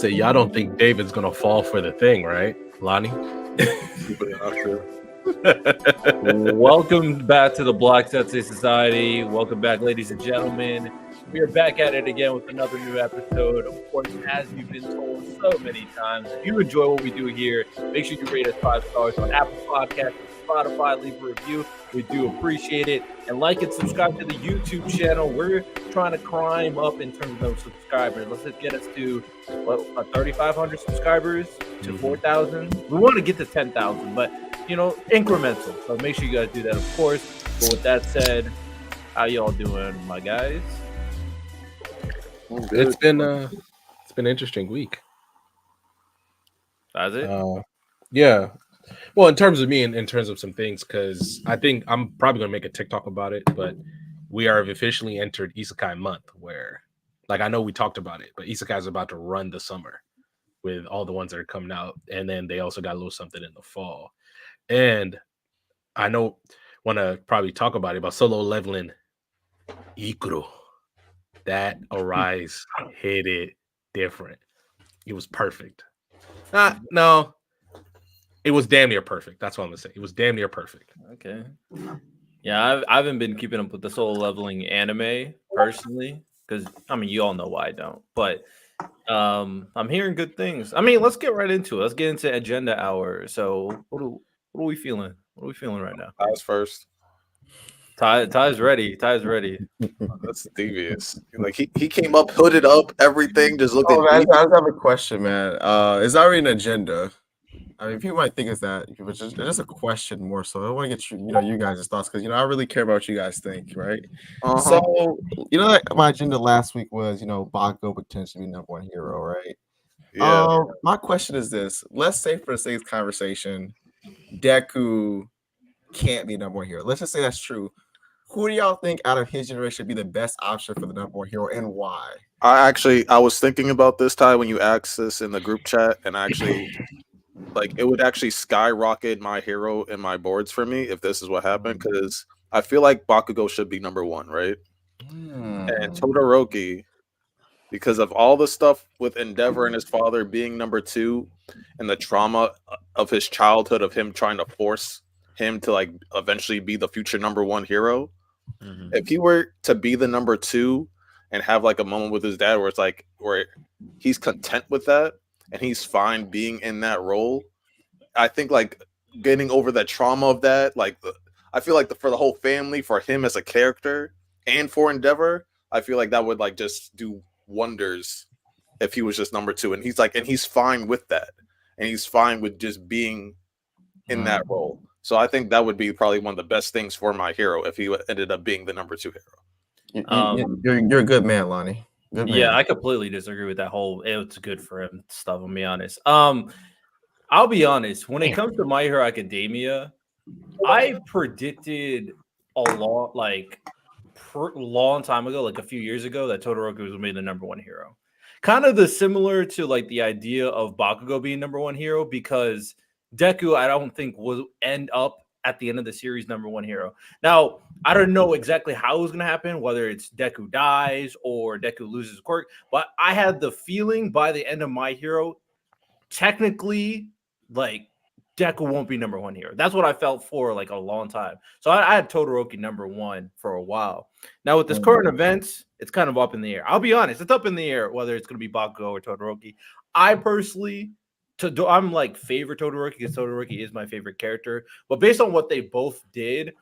say y'all don't think David's gonna fall for the thing, right, Lonnie? Welcome back to the Black Sensei Society. Welcome back, ladies and gentlemen. We are back at it again with another new episode. Of course, as you've been told so many times, if you enjoy what we do here, make sure you rate us 5 stars on Apple Podcasts, Spotify, leave a review. We do appreciate it. And like and subscribe to the YouTube channel. We're trying to climb up in terms of subscribers. Let's just get us to 3,500 subscribers to 4,000. We want to get to 10,000, but incremental. So make sure you guys do that, of course. But with that said, how y'all doing, my guys? It's been an interesting week. Has it? Yeah. Well, in terms of me and in terms of some things, because I think I'm probably gonna make a TikTok about it, but we are officially entered Isekai month, where, like, I know we talked about it, but Isekai is about to run the summer with all the ones that are coming out, and then they also got a little something in the fall. And I know want to probably talk about it, about solo leveling Ikuro. That Arise hit it different. It was perfect. No, it was damn near perfect. That's what I'm gonna say. It was damn near perfect. Okay. Yeah, I haven't been keeping up with the solo leveling anime personally, because you all know why I don't. But I'm hearing good things. Let's get right into it. Let's get into agenda hour. So what are we feeling? What are we feeling right now? Ty's first. Ty's ready. Ty's ready. That's devious. Like he came up, hooded up, everything, just looked at I just have a question, man. It's already an agenda. People might think it's that, but it's just a question more so. I want to get you guys' thoughts, because I really care about what you guys think, right? So my agenda last week was Bakugo potentially be #1 hero, right? Yeah. My question is this: let's say for the sake of conversation, Deku can't be #1 hero. Let's just say that's true. Who do y'all think out of his generation should be the best option for the #1 hero, and why? I was thinking about this, Ty, when you asked this in the group chat, and actually, it would actually skyrocket my hero in my boards for me if this is what happened, because I feel like Bakugo should be #1, right? And Todoroki, because of all the stuff with Endeavor and his father being #2, and the trauma of his childhood of him trying to force him to eventually be the future #1 hero. If he were to be the #2 and have a moment with his dad where it's where he's content with that and he's fine being in that role, I think getting over the trauma of that, I feel for the whole family, for him as a character, and for Endeavor, I feel that would just do wonders if he was just #2, and he's fine with that, and he's fine with just being in that role. So I think that would be probably one of the best things for my hero if he ended up being the #2 hero. You're a good man, Lonnie. Good man. Yeah, I completely disagree with that whole "it's good for him" stuff. I'll be honest. I'll be honest. When it comes to My Hero Academia, I predicted a lot, long time ago, a few years ago, that Todoroki was made the #1 hero. Kind of similar to the idea of Bakugo being #1 hero, because Deku, I don't think, will end up at the end of the series #1 hero. Now, I don't know exactly how it's going to happen, whether it's Deku dies or Deku loses quirk, but I had the feeling by the end of My Hero, technically, Deku won't be #1 hero. That's what I felt for a long time. So I had Todoroki #1 for a while. Now with this current events, it's kind of up in the air. I'll be honest, it's up in the air whether it's going to be Bakugo or Todoroki. I personally, I'm favorite Todoroki, because Todoroki is my favorite character. But based on what they both did,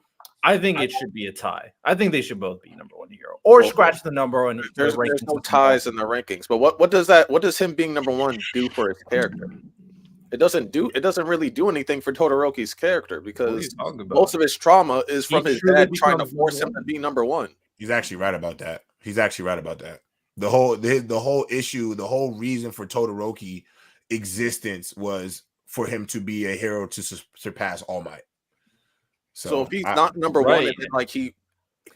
I think it should be a tie. I think they should both be #1 hero, or scratch the number on. There's no ties in the rankings. But what does him being #1 do for his character? It doesn't really do anything for Todoroki's character, because most of his trauma is from his dad trying to force him to be #1. He's actually right about that. The whole issue, the whole reason for Todoroki existence was for him to be a hero to surpass All Might. So if he's not #1, and then, he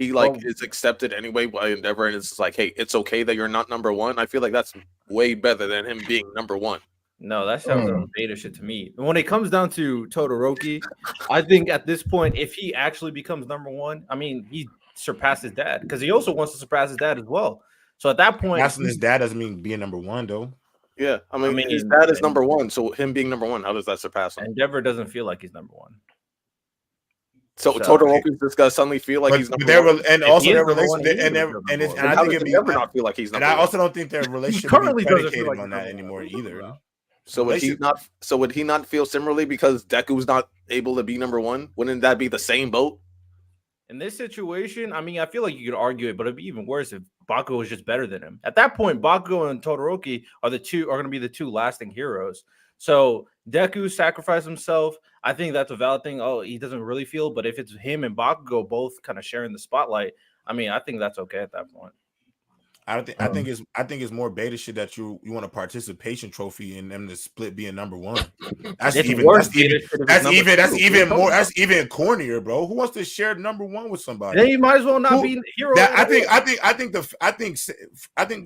is accepted anyway by Endeavor, and it's hey, it's okay that you're not #1. I feel that's way better than him being #1. No, that sounds like beta shit to me. When it comes down to Todoroki, I think at this point, if he actually becomes #1, he surpassed his dad, because he also wants to surpass his dad as well. So at that point, passing his dad doesn't mean being #1 though. Yeah, I mean his dad is number one, so him being number one, how does that surpass him? Endeavor doesn't feel like he's number one. So Todoroki's just gonna suddenly feel like he's number one. And also their relationship, and I think never not feel like he's number one. And I also don't think their relationship currently be doesn't predicated feel like on that anymore either. So would he not? So would he not feel similarly because Deku's not able to be number one? Wouldn't that be the same boat? In this situation, I mean, I feel like you could argue it, but it'd be even worse if Bakugo was just better than him. At that point, Bakugo and Todoroki are going to be the two lasting heroes. So Deku sacrificed himself. I think that's a valid thing. Oh, he doesn't really feel, but if it's him and Bakugo both kind of sharing the spotlight, I mean, I think that's okay at that point. I think it's more beta shit that you want a participation trophy and them to split being number one. That's even cornier, bro. Who wants to share number one with somebody? Then you might as well not be hero. I think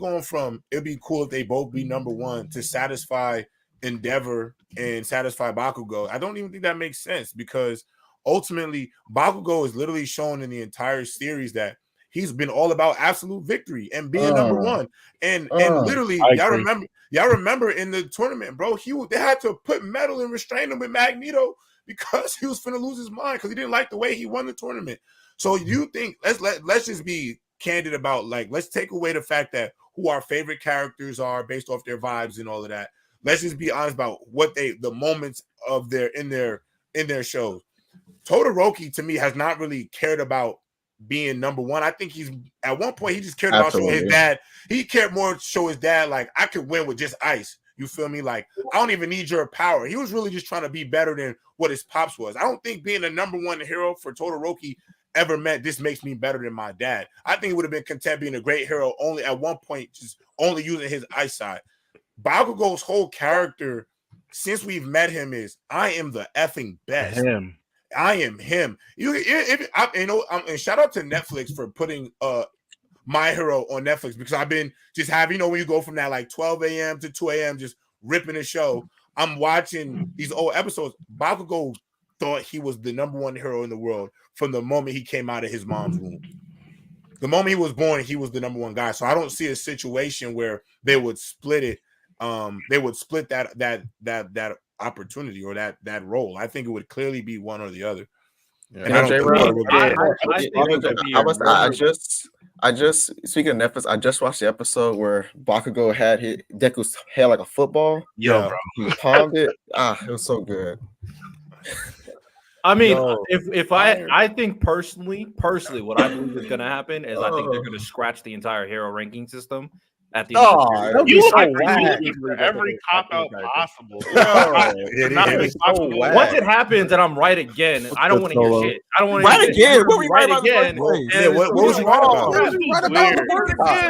going from it'd be cool if they both be number one to satisfy Endeavor and satisfy Bakugo. I don't even think that makes sense because ultimately Bakugo is literally shown in the entire series that he's been all about absolute victory and being number one. And literally, y'all remember in the tournament, bro, they had to put metal and restrain him with Magneto because he was finna lose his mind because he didn't like the way he won the tournament. So you think let's just be candid about let's take away the fact that who our favorite characters are based off their vibes and all of that. Let's just be honest about what the moments of in their shows. Todoroki to me has not really cared about being number one. I think he's at one point he just cared about showing his dad. He cared more to show his dad I could win with just ice. You feel me? I don't even need your power. He was really just trying to be better than what his pops was. I don't think being a number one hero for Todoroki ever meant this makes me better than my dad. I think it would have been content being a great hero only at one point, just only using his eyesight. Bakugo's whole character since we've met him is I am the effing best. I am him. And shout out to Netflix for putting My Hero on Netflix because I've been just having, when you go from that 12 a.m. to 2 a.m. just ripping a show, I'm watching these old episodes. Bakugo thought he was the number one hero in the world from the moment he came out of his mom's womb. The moment he was born, he was the number one guy. So I don't see a situation where they would split it. They would split that opportunity or that role. I think it would clearly be one or the other. Yeah. I just speaking of Netflix, I just watched the episode where Bakugo had Deku's hair like a football. Bro. He palmed it. It was so good. I mean, if I think personally, what I believe is going to happen is I think they're going to scratch the entire hero ranking system. At the end you so for every cop out possible. Once it happens and I'm right again, I don't want to hear shit. I don't want to right again. What were you right again? What was you right about?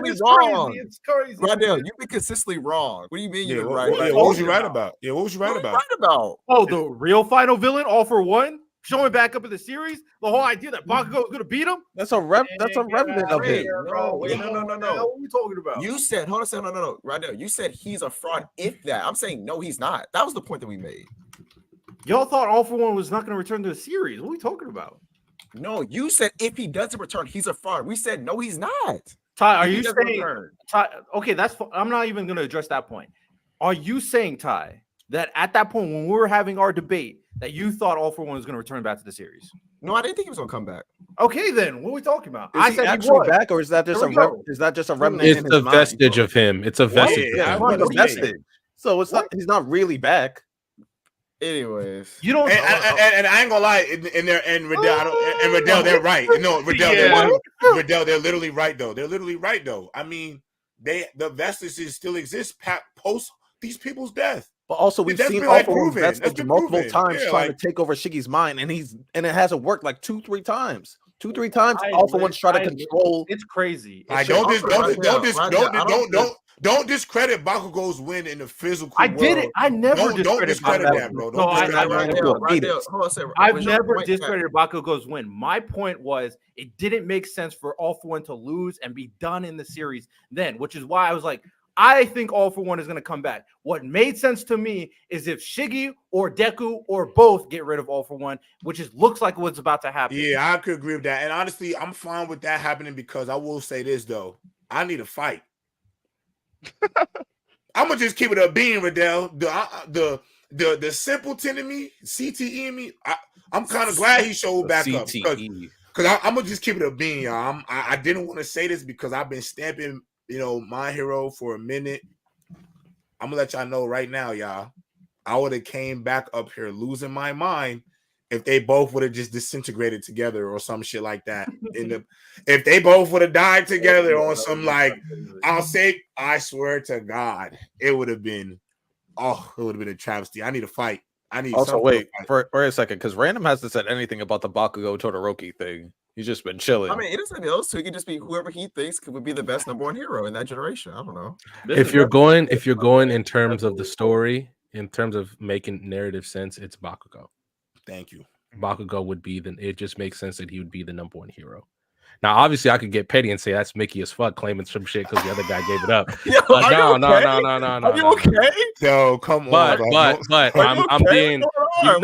It's wrong. It's crazy. Right now, you've been consistently wrong. What do you mean you're right? What was you right about? Yeah, what was you right about? Oh, the real final villain, All for One. Showing back up in the series, the whole idea that Bakugo is going to beat him. That's a remnant of it. No. What are we talking about? You said, hold on a second, no. Right now, you said he's a fraud. If that, I'm saying no, he's not. That was the point that we made. Y'all thought All for One was not going to return to the series. What are we talking about? No, you said if he doesn't return, he's a fraud. We said no, he's not. Ty, are you saying? Ty, okay, I'm not even going to address that point. Are you saying, Ty, that at that point when we were having our debate, that you thought All for One was going to return back to the series? No, I didn't think he was going to come back. Okay, then what are we talking about? I said actually back, or is that just a remnant? It's a vestige of him. It's a vestige. Vestige. So it's not. He's not really back. Anyways, you don't. And I ain't gonna lie. Riddell, they're right. No, Riddell, they're literally right though. They're literally right though. I mean, the vestiges still exist post these people's death. But also, we've seen All for One vestige multiple times trying to take over Shiggy's mind, and it hasn't worked 2-3 times. 2-3 times, All for One's trying to control. It's crazy. Don't discredit Bakugo's win in the physical world. Did it. I never don't discredit that, bro. I've never discredited Bakugo's win. My point was it didn't make sense for All for One to lose and be done in the series then, which is why I was like, I think All for One is going to come back. What made sense to me is if Shiggy or Deku or both get rid of All for One, which looks like what's about to happen. Yeah, I could agree with that. And honestly, I'm fine with that happening because I will say this, though. I need a fight. I'm gonna just keep it a bean, Riddell. The simpleton in me, CTE in me. I'm kind of glad he showed back up because I'm gonna just keep it a bean, y'all. I didn't want to say this because I've been stamping, My Hero for a minute. I'm gonna let y'all know right now, y'all. I would have came back up here losing my mind if they both would have just disintegrated together or some shit like that. If they both would have died together on some I swear to God, it would have been a travesty. I need a fight. I need also wait for a second, because Random hasn't said anything about the Bakugo Todoroki thing. He's just been chilling. I mean, it doesn't be those two. It could just be whoever he thinks would be the best number one hero in that generation. I don't know. If you're going in terms of the story, in terms of making narrative sense, it's Bakugo. Thank you. Bakugo would be it just makes sense that he would be the number one hero. Now, obviously, I could get petty and say that's Mickey as fuck, claiming some shit because the other guy gave it up. No. Are you okay? Yo, come on. But I'm being no. I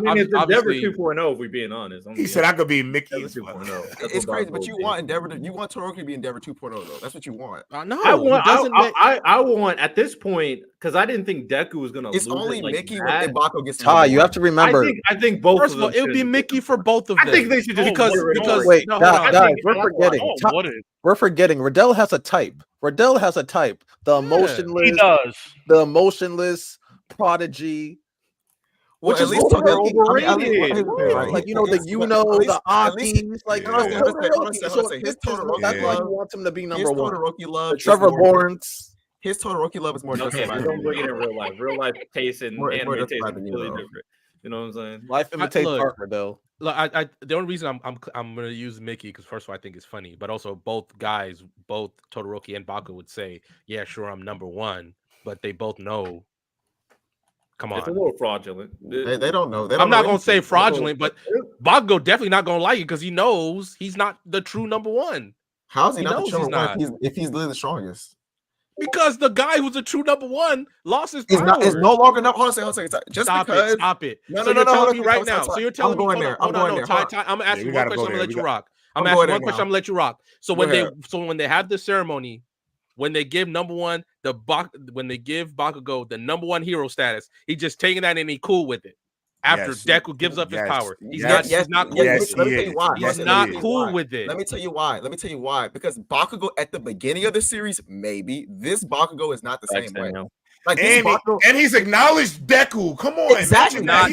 mean, it's Endeavor 2.0. If we're being honest, he said I could be Mickey 2.0. It's crazy, but you want Todoroki to be Endeavor 2.0 though. That's what you want. No, I want at this point because I didn't think Deku was gonna. It's lose only like Mickey that. when Ibako gets. You have to remember. I think both. First of all, it would be Mickey for both of them. I think they should just because wait. Guys, we're forgetting. We're forgetting. Riddell has a type. The emotionless. He does. The emotionless prodigy. Well, Which at is least overrated. Like the Akis, like his Todoroki. That's why you want him to be number one. Todoroki love. Trevor Lawrence. His Todoroki love is more. Okay, don't bring it in real life. Real life taste and anime taste is completely different. You know what I'm saying? Life imitates art, Riddell. Look, the only reason I'm gonna use Mickey because first of all I think it's funny, but also both Todoroki and Baku would say, "Yeah, sure, I'm number one," but they both know. Come on, it's a little fraudulent. They don't know. I'm not gonna say fraudulent, but Bakugo definitely not gonna like it because he knows he's not the true number one. How's he not the true number one if he's literally the strongest? Because the guy who's a true number one lost his power. It's no longer number. Hold on. Stop it. No, so you're telling me right now. So you're telling me. I'm going there. I'm gonna ask you one question. I'm gonna let you rock. I'm gonna ask you one question. I'm gonna let you rock. So when they have the ceremony, when they give number one when they give Bakugo the number one hero status, he's just taking that and he cool with it. After Deku gives up his power, he's not cool with it. Let me tell you why. He's not cool with it. Let me tell you why. Because Bakugo at the beginning of the series, maybe this Bakugo is not the same way. Like and he's acknowledged Deku. Come on, exactly. He's not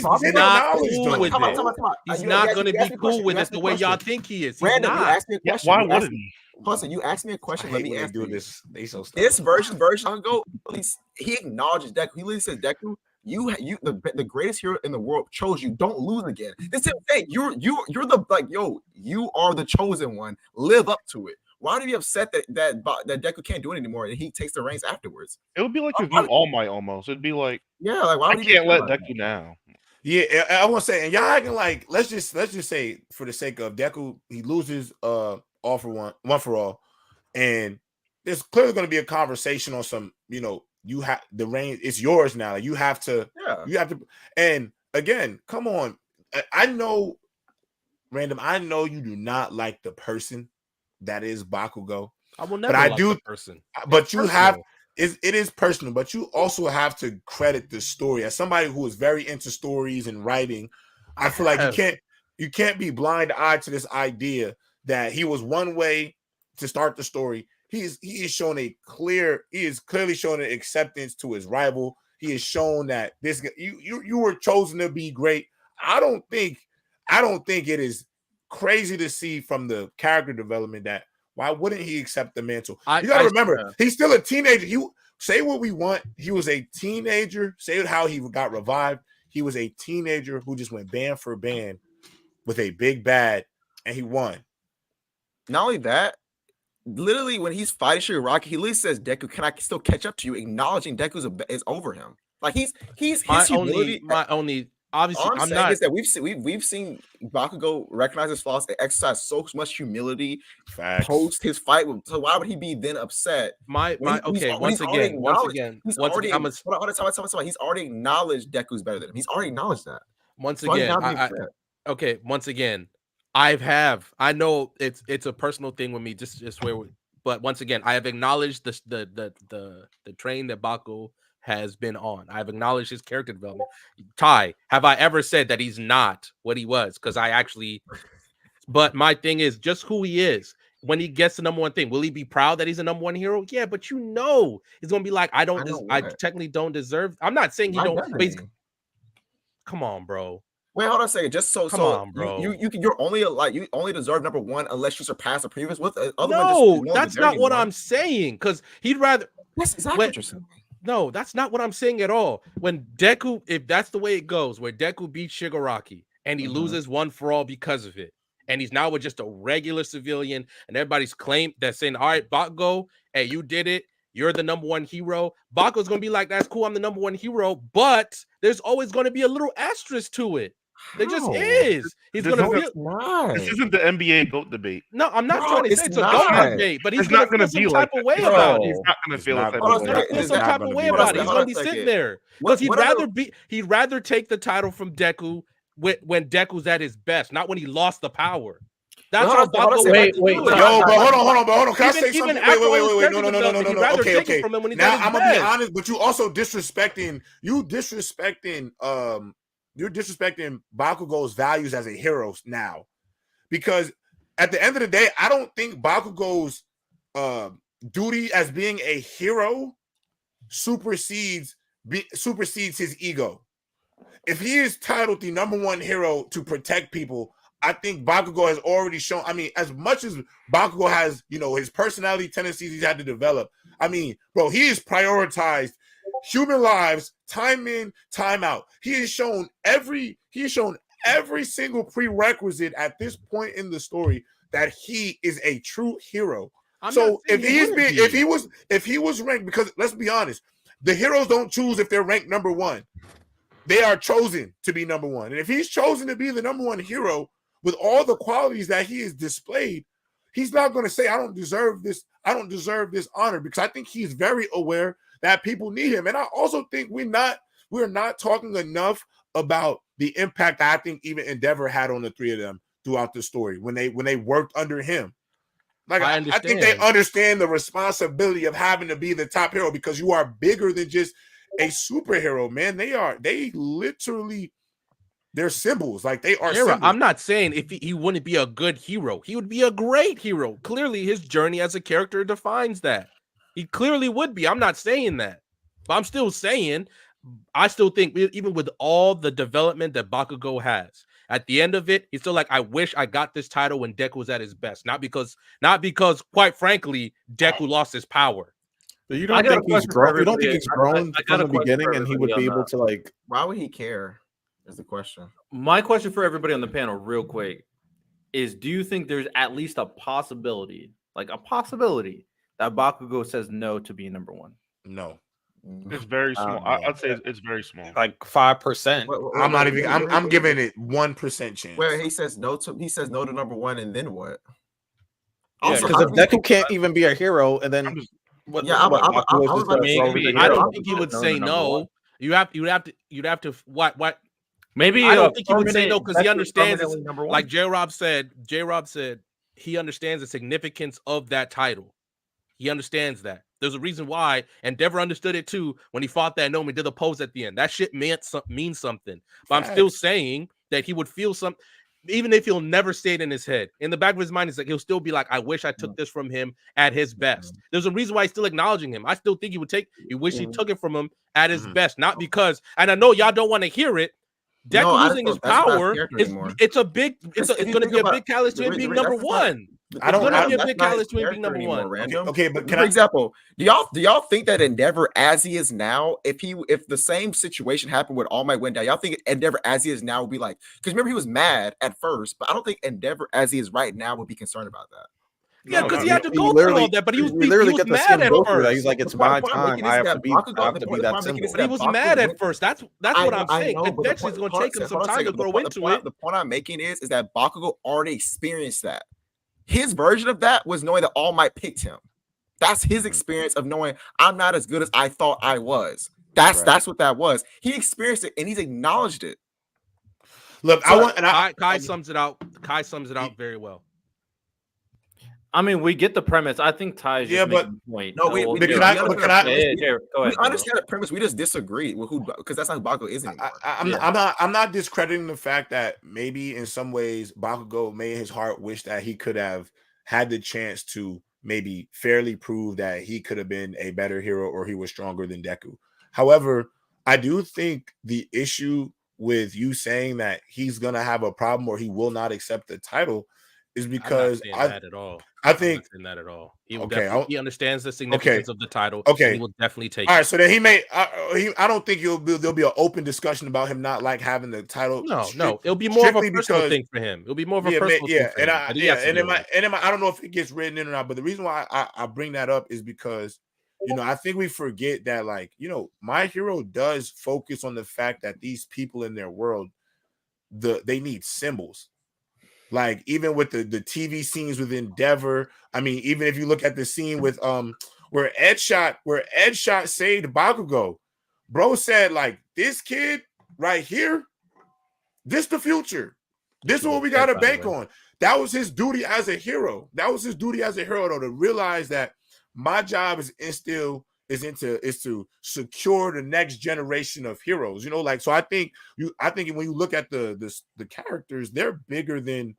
cool with it. He's not going to be cool with it the way y'all think he is. Random, you asked me a question. Why wouldn't he? Listen, you asked me a question. Let me ask you this. This version Bakugo, at least he acknowledges Deku. He literally says, Deku, you the greatest hero in the world chose you. Don't lose again. This is hey, you're you are the chosen one. Live up to it. Why are you upset that Deku can't do it anymore and he takes the reins afterwards? It would be like review All Might almost. It'd be like why I can't let Deku now. Yeah, I want to say, and y'all acting like let's just say for the sake of Deku, he loses all for one for all, and there's clearly going to be a conversation on some you have the reign. It's yours now. You have to. And again, come on. I know, Random. I know you do not like the person that is Bakugo. I will never. But I do. The person. But you have. It is personal. But you also have to credit the story as somebody who is very into stories and writing. I feel like you can't be blind-eyed to this idea that he was one way to start the story. He is clearly showing an acceptance to his rival. He has shown that you were chosen to be great. I don't think it is crazy to see from the character development that why wouldn't he accept the mantle? You got to remember, he's still a teenager. You say what we want. He was a teenager. Say how he got revived. He was a teenager who just went band for band with a big bad, and he won. Not only that, literally when he's fighting Shigaraki, he literally says, "Deku, can I still catch up to you?" Acknowledging Deku is over him. Like he's his humility. Obviously, I'm not. Is that we've seen Bakugo recognize his flaws and exercise so much humility post his fight. So why would he be then upset? Once again, he's already acknowledged Deku's better than him. He's already acknowledged that. Once again, I know it's a personal thing with me. Just where But once again, I have acknowledged the train that Bakugo has been on. I've acknowledged his character development. Ty, have I ever said that he's not what he was? Because I actually, but my thing is just who he is. When he gets the number one thing, will he be proud that he's a number one hero? Yeah, but he's gonna be like, I technically don't deserve. I'm not saying he don't, but he's, come on, bro. Wait, hold on a second. Just so, come on, bro. You're only you only deserve number one unless you surpass the previous with other. No, that's not what I'm saying. Because he'd rather. That's exactly what you're saying. No, that's not what I'm saying at all. When Deku, if that's the way it goes, where Deku beats Shigaraki and he loses one for all because of it, and he's now with just a regular civilian, and everybody's saying, all right, Bakugo, hey, you did it. You're the number one hero. Bakugo's gonna be like, that's cool, I'm the number one hero, but there's always gonna be a little asterisk to it. There just is. He's this gonna isn't, feel. This isn't the NBA GOAT debate. No, I'm not trying to say it's a GOAT debate, but he's not gonna feel some type of way about it. He's not gonna feel some type of way about it. He's gonna be sitting there because he'd rather take the title from Deku when Deku's at his best, not when he lost the power. That's how Bakugo. Wait. Yo, but hold on. Can I say something? Wait. No. Okay. Now I'm gonna be honest, but you also disrespecting you're disrespecting Bakugo's values as a hero now, because at the end of the day, I don't think Bakugo's duty as being a hero supersedes his ego. If he is titled the number one hero to protect people, I think Bakugo has already shown. I mean, as much as Bakugo has, his personality tendencies he's had to develop. I mean, bro, he has prioritized human lives, time in, time out. He has shown every single prerequisite at this point in the story that he is a true hero. So if he was ranked, because let's be honest, the heroes don't choose if they're ranked number one. They are chosen to be number one. And if he's chosen to be the number one hero with all the qualities that he has displayed, he's not going to say, I don't deserve this honor, because I think he's very aware that people need him. And I also think we're not talking enough about the impact I think even Endeavor had on the three of them throughout the story when they worked under him. Like I think they understand the responsibility of having to be the top hero, because you are bigger than just a superhero, man. They're symbols. Like they are symbols. I'm not saying if he wouldn't be a good hero. He would be a great hero. Clearly, his journey as a character defines that. He clearly would be. I'm not saying that. But I'm still saying, I still think even with all the development that Bakugo has, at the end of it, he's still like, I wish I got this title when Deku was at his best. Not because, quite frankly, Deku lost his power. So you don't think he's grown? You don't think he's grown from the beginning, and he would be able to like? Why would he care? Is the question. My question for everybody on the panel, real quick, is: do you think there's at least a possibility, that Bakugo says no to being number one? No. It's very small. I'd say it's very small. Like 5%. I'm not even. I'm giving it 1% chance. Where he says no to number one, and then what? Because if Deku can't even be a hero, and then I don't think he would say no. You'd have to what? Maybe I don't think he would say no because he understands it. Like J-Rob said, he understands the significance of that title. He understands that. There's a reason why, and Endeavor understood it too when he fought that gnome and did the pose at the end. That shit means something. But I'm still saying that he would feel something, even if he'll never say it in his head. In the back of his mind, it's like he'll still be like, I wish I took this from him at his best. There's a reason why he's still acknowledging him. I still think he wish he took it from him at his best, not because, and I know y'all don't want to hear it. Deku losing his power it's going to be a big catalyst to him being number one. But can for example, do y'all think that Endeavor as he is now, if the same situation happened with All Might went down, y'all think Endeavor as he is now would be like, because remember he was mad at first, but I don't think Endeavor as he is right now would be concerned about that. Yeah, because he had to go through all that, but he was mad at first. He's like, it's my time. I have to be that symbol. But he was mad at first. That's what I'm saying. Eventually, it's going to take him some time to grow into it. The point I'm making is that Bakugo already experienced that. His version of that was knowing that All Might picked him. That's his experience of knowing I'm not as good as I thought I was. That's what that was. He experienced it and he's acknowledged it. Look, Kai sums it out. Kai sums it out very well. I mean, we get the premise. I think Ty's just making the point. No, we understand the premise. We just disagree with who, because that's how Bakugo is anymore. I'm not discrediting the fact that maybe in some ways Bakugo may in his heart wish that he could have had the chance to maybe fairly prove that he could have been a better hero or he was stronger than Deku. However, I do think the issue with you saying that he's gonna have a problem or he will not accept the title is because that at all. I think that at all. He will he understands the significance of the title. Okay, he will definitely take. All right, so then he may. I don't think there'll be an open discussion about him not like having the title. No, it'll be more of a personal thing for him. It'll be more of a personal thing for him. I don't know if it gets written in or not, but the reason why I bring that up is because I think we forget that My Hero does focus on the fact that these people in their world, they need symbols. Like even with the TV scenes with Endeavor, I mean, even if you look at the scene with where Ed Shot saved Bakugo, bro said like this kid right here, this the future. This is what we got to bank on. That was his duty as a hero. Though, to realize that my job is to secure the next generation of heroes. So I think when you look at the characters, they're bigger than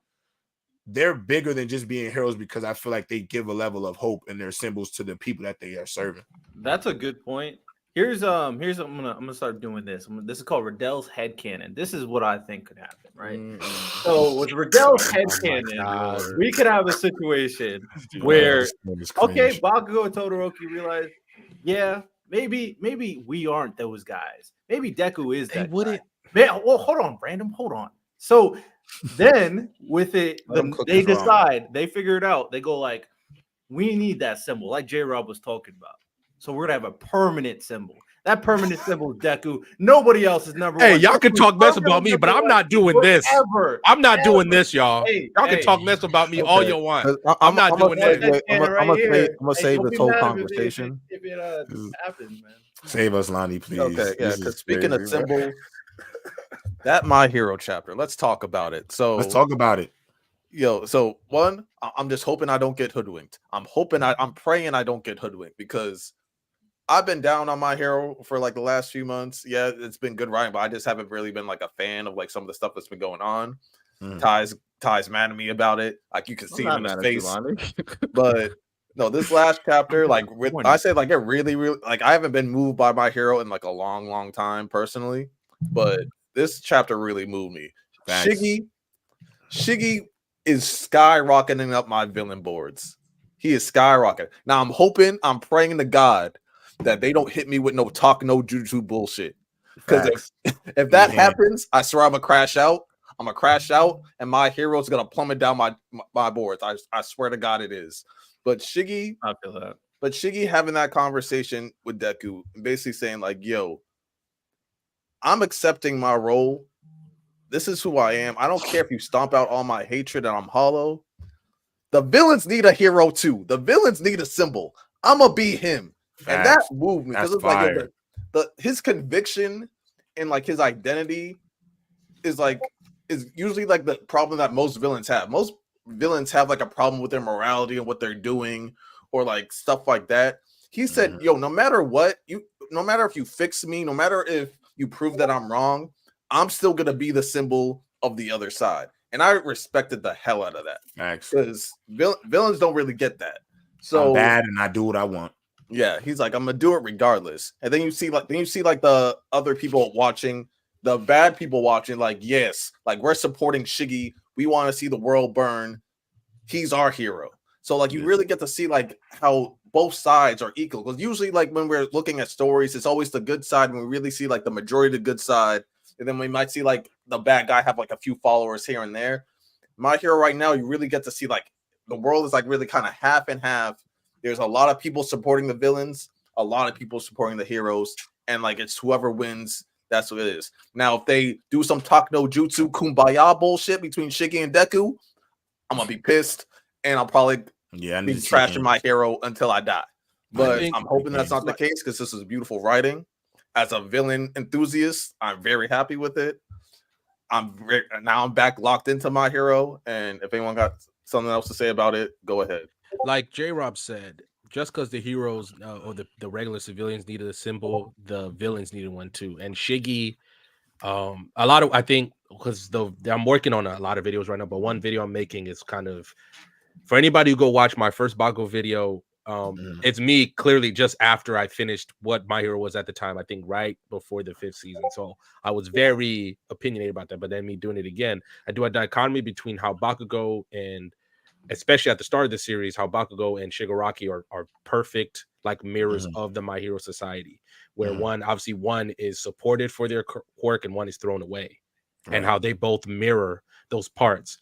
just being heroes, because I feel like they give a level of hope in their symbols to the people that they are serving. That's a good point. Here's I'm gonna start doing this. This is called Riddell's headcanon. This is what I think could happen, right? So with Riddell's headcanon, we could have a situation where Bakugo and Todoroki realize, maybe we aren't those guys. Maybe Deku is that. Well, hold on, Brandon. Hold on. So then with it, they decide, they figure it out. They go like, we need that symbol, like J-Rob was talking about. So we're gonna have a permanent symbol. That permanent symbol is Deku. Nobody else is number one. Hey, y'all can talk mess about me, but I'm not doing this. I'm not doing this, y'all. Y'all can talk mess about me all you want. I'm not doing this. I'm gonna save this whole conversation. If it happens, man. Save us, Lonnie, please. Okay, yeah. Because speaking of symbols, that My Hero chapter. Let's talk about it. So let's talk about it. So one, I'm just hoping I don't get hoodwinked. I'm praying I don't get hoodwinked, because I've been down on My Hero for like the last few months. Yeah, it's been good writing, but I just haven't really been like a fan of like some of the stuff that's been going on. Ty's mad at me about it. Like you can see him in his face. But no, this last chapter, like I said, like it really, like I haven't been moved by My Hero in like a long, long time personally. But this chapter really moved me. Shiggy is skyrocketing up my villain boards. He is skyrocketing. Now I'm praying to God that they don't hit me with no jutsu bullshit. Because if that happens, I swear I'm gonna crash out. And My Hero's gonna plummet down my boards. I swear to God it is. But Shiggy, I feel that. But Shiggy having that conversation with Deku, basically saying like, "Yo, I'm accepting my role. This is who I am. I don't care if you stomp out all my hatred and I'm hollow. The villains need a hero too. The villains need a symbol. I'm gonna be him." And that moved me, because it's like his conviction and like his identity is usually like the problem that most villains have. Most villains have like a problem with their morality and what they're doing, or like stuff like that. He said, "Yo, no matter what, no matter if you fix me, no matter if you prove that I'm wrong, I'm still gonna be the symbol of the other side." And I respected the hell out of that, because villains don't really get that. So I'm bad and I do what I want. Yeah, he's like, I'm gonna do it regardless. And then you see like the other people watching, the bad people watching, like, yes, like we're supporting Shiggy. We want to see the world burn. He's our hero. So like you really get to see like how both sides are equal. Because usually like when we're looking at stories, it's always the good side, and we really see like the majority of the good side. And then we might see like the bad guy have like a few followers here and there. My Hero right now, you really get to see like the world is like really kind of half and half. There's a lot of people supporting the villains, a lot of people supporting the heroes, and like it's whoever wins, that's what it is. Now, if they do some talk no jutsu kumbaya bullshit between Shiggy and Deku, I'm gonna be pissed, and I'll probably be trashing My Hero until I die. But I'm hoping that's not the case, because this is beautiful writing. As a villain enthusiast, I'm very happy with it. I'm back locked into My Hero, and if anyone got something else to say about it, go ahead. like J Rob said, just because the heroes or the regular civilians needed a symbol, the villains needed one too. And Shiggy, a lot of I think because I'm working on a lot of videos right now, but one video I'm making is kind of for anybody who go watch my first Bago video. It's me clearly just after I finished what My Hero was at the time, I think right before the 5th season. So I was very opinionated about that, but then me doing it again, I do a dichotomy between how Bakugo and especially at the start of the series, how Bakugo and Shigaraki are perfect like mirrors of the My Hero Society, where one is supported for their quirk and one is thrown away, and how they both mirror those parts.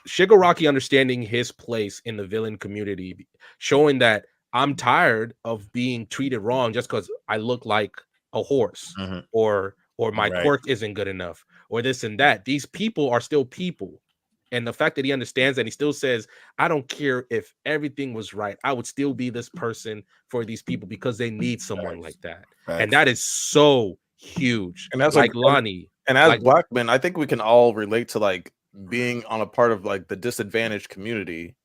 Shigaraki understanding his place in the villain community, showing that I'm tired of being treated wrong just because I look like a horse or my quirk isn't good enough or this and that. These people are still people. And the fact that he understands that he still says, I don't care if everything was right. I would still be this person for these people because they need someone like that. And that is so huge. And as like Lonnie. And as black men, I think we can all relate to like being on a part of like the disadvantaged community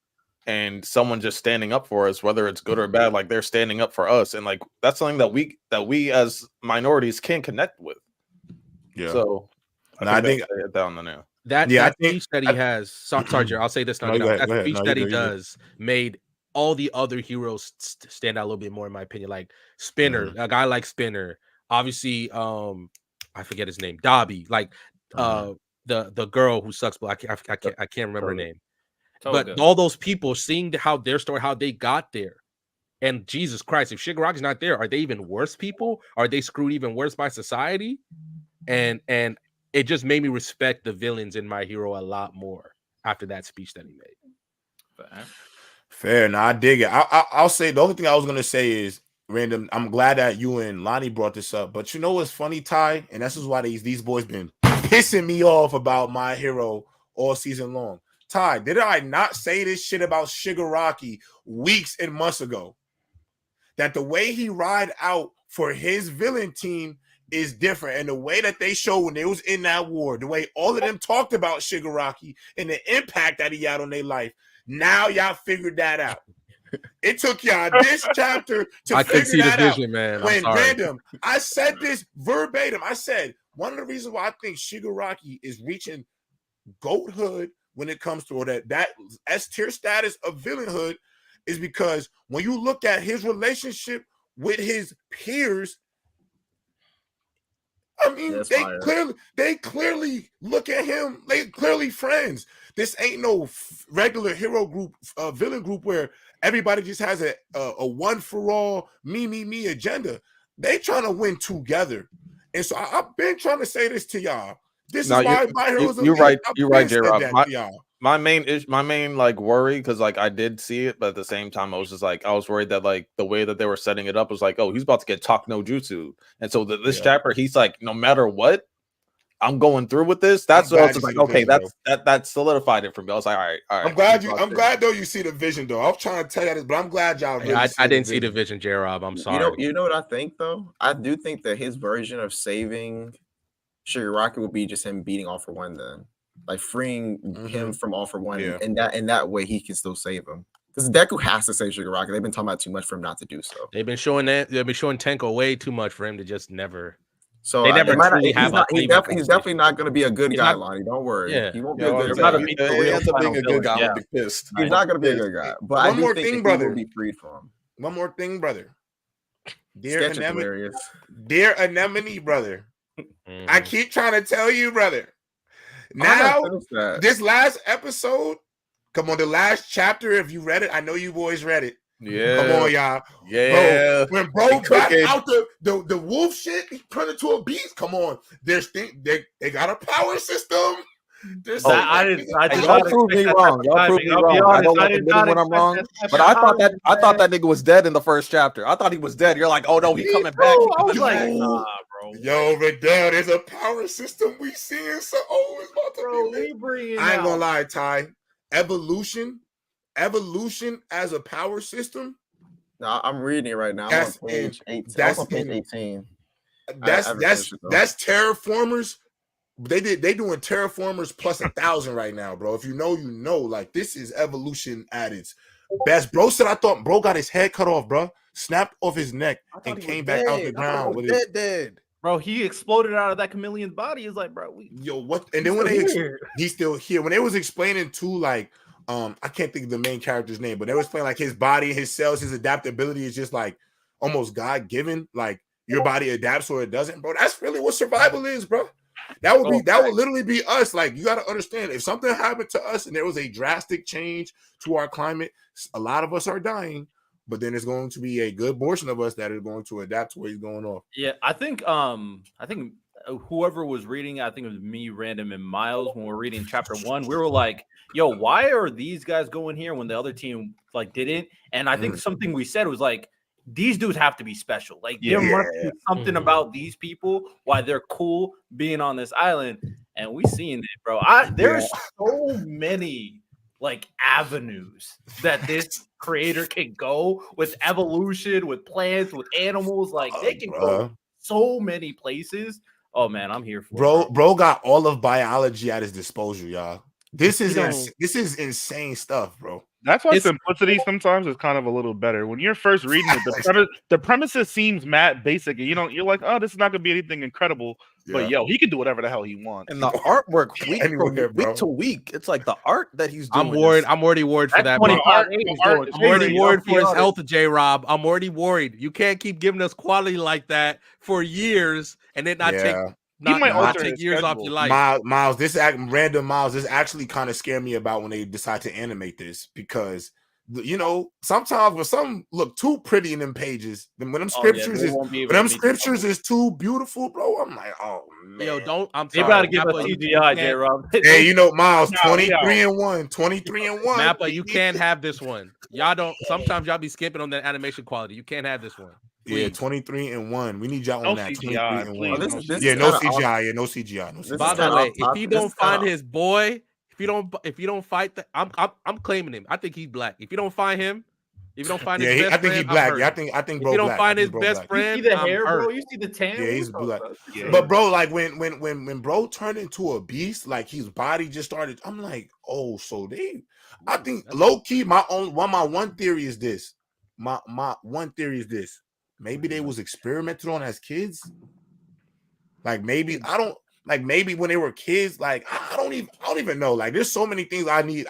and someone just standing up for us, whether it's good or bad, like they're standing up for us. And like that's something that we as minorities can connect with. Yeah. So I think down the nail. That speech that he has, sorry, Jared, I'll say this now. That speech that he does made all the other heroes stand out a little bit more, in my opinion. Like Spinner, a guy like Spinner, obviously, I forget his name, Dobby, like the girl who sucks, but I can't remember her name. But all those people seeing how their story, how they got there. And Jesus Christ, if Shigaraki's not there, are they even worse people? Are they screwed even worse by society? And it just made me respect the villains in My Hero a lot more after that speech that he made. Fair. Now I dig it. I'll say the only thing I was gonna say is random. I'm glad that you and Lonnie brought this up, but you know what's funny, Ty? And this is why these boys been pissing me off about My Hero all season long. Ty, did I not say this shit about Shigaraki weeks and months ago? That the way he ride out for his villain team is different. And the way that they show when they was in that war, the way all of them talked about Shigaraki and the impact that he had on their life, now y'all figured that out. It took y'all this chapter to figure that out. Man. When random, I said this verbatim. I said, one of the reasons why I think Shigaraki is reaching goathood when it comes to that S-tier status of villainhood is because when you look at his relationship with his peers, I mean, they clearly look at him. They clearly friends. This ain't no regular hero group, villain group where everybody just has a one for all, me agenda. They trying to win together, and so I've been trying to say this to y'all. This is why My Hero's elite. You're right, J-Rob. My main like worry, because like I did see it, but at the same time I was worried that like the way that they were setting it up was like, oh, he's about to get talk no jutsu, and so this chapter he's like, no matter what, I'm going through with this. That's what I was like, okay, that solidified it for me. I was like, all right. I'm glad though you see the vision though. I was trying to tell you this, but I'm glad y'all. Really I didn't see the vision, J-Rob. I'm sorry. You know what I think though? I do think that his version of saving Shigaraki would be just him beating All For One, then like freeing him from All For One, and that way he can still save him. Because Deku has to save Shigaraki. They've been talking about too much for him not to do so. They've been showing Tenko way too much for him to just never. So they never truly have. He's definitely not going to be a good guy, Lonnie. Don't worry. Yeah. He won't be a good guy. He ends up being a good guy. I'll be pissed. He's not going to be a good guy. But one more thing, brother. Will be freed from him. One more thing, brother. Dear Anemone, brother. I keep trying to tell you, brother. Now, this last episode, come on, the last chapter, if you read it, I know you boys read it. Yeah. Come on, y'all. Yeah. Bro, when bro got out the wolf shit, he turned into a beast. Come on. They got a power system. Y'all proved me wrong. I don't let them get when I'm wrong. But I thought that nigga was dead in the first chapter. I thought he was dead. You're like, oh no, he's coming back. I was like, nah, bro. Yo, but there's a power system we seeing. So it's about to be. I ain't gonna lie, Ty. Evolution as a power system. No, I'm reading it right now. I'm on page 18. That's on page 18. That's Terraformers. They doing Terraformers plus 1,000 right now, bro. If you know, you know. Like this is evolution at its Best bro said I thought bro got his head cut off, bro. Snapped off his neck and came back out the ground with it. Dead. Bro, he exploded out of that chameleon's body. He's like, bro, Yo, what? And then when he's still here. When they was explaining too, like, I can't think of the main character's name, but they was explaining like his body, his cells, his adaptability is just like almost God given. Like your body adapts or it doesn't, bro. That's really what survival is, bro. That would literally be us. Like you got to understand, if something happened to us and there was a drastic change to our climate, a lot of us are dying. But then there's going to be a good portion of us that is going to adapt to where he's going off. Yeah, I think whoever was reading, I think it was me, Random, and Miles, when we're reading chapter 1, we were like, yo, why are these guys going here when the other team like didn't? And I think something we said was like, these dudes have to be special. Like there must be something about these people why they're cool being on this island. And we seen it, bro. There's so many like avenues that this creator can go with evolution, with plants, with animals. Like they can go so many places. Oh man, I'm here for it. Bro got all of biology at his disposal, y'all. This is insane stuff, bro. That's why simplicity sometimes is kind of a little better. When you're first reading it, the premises seems mad basic. You're like, oh, this is not gonna be anything incredible. Yeah. But yo, he can do whatever the hell he wants. And the artwork week to week, it's like the art that he's doing. I'm already worried for that. I'm already worried for his health, J-Rob. I'm already worried. You can't keep giving us quality like that for years and then not take years off your life. Miles, this actually kind of scared me about when they decide to animate this, because sometimes when some look too pretty in them pages, then when them scriptures is too beautiful, bro, I'm like, oh man. Yo, I'm sorry. They about to give us CGI, J-Rob. Hey, Miles, 23-1. Mappa, you can't have this one. Sometimes y'all be skipping on that animation quality. You can't have this one. Yeah, 23-1. We need y'all on that. 23-1. No CGI. By the way, if he don't find his boy, if you don't fight I'm claiming him. I think he's black. If you don't find him, if you don't find his best friend, I think he's black. Yeah, I think bro. If you don't find his best friend, you see the hair, bro. You see the tan. Yeah, he's black. Yeah. But bro, like when bro turned into a beast, like his body just started. I'm like, oh, so I think low key my one theory is this. My one theory is this. Maybe they was experimented on as kids. Like maybe maybe when they were kids, like I don't even know. Like there's so many things I need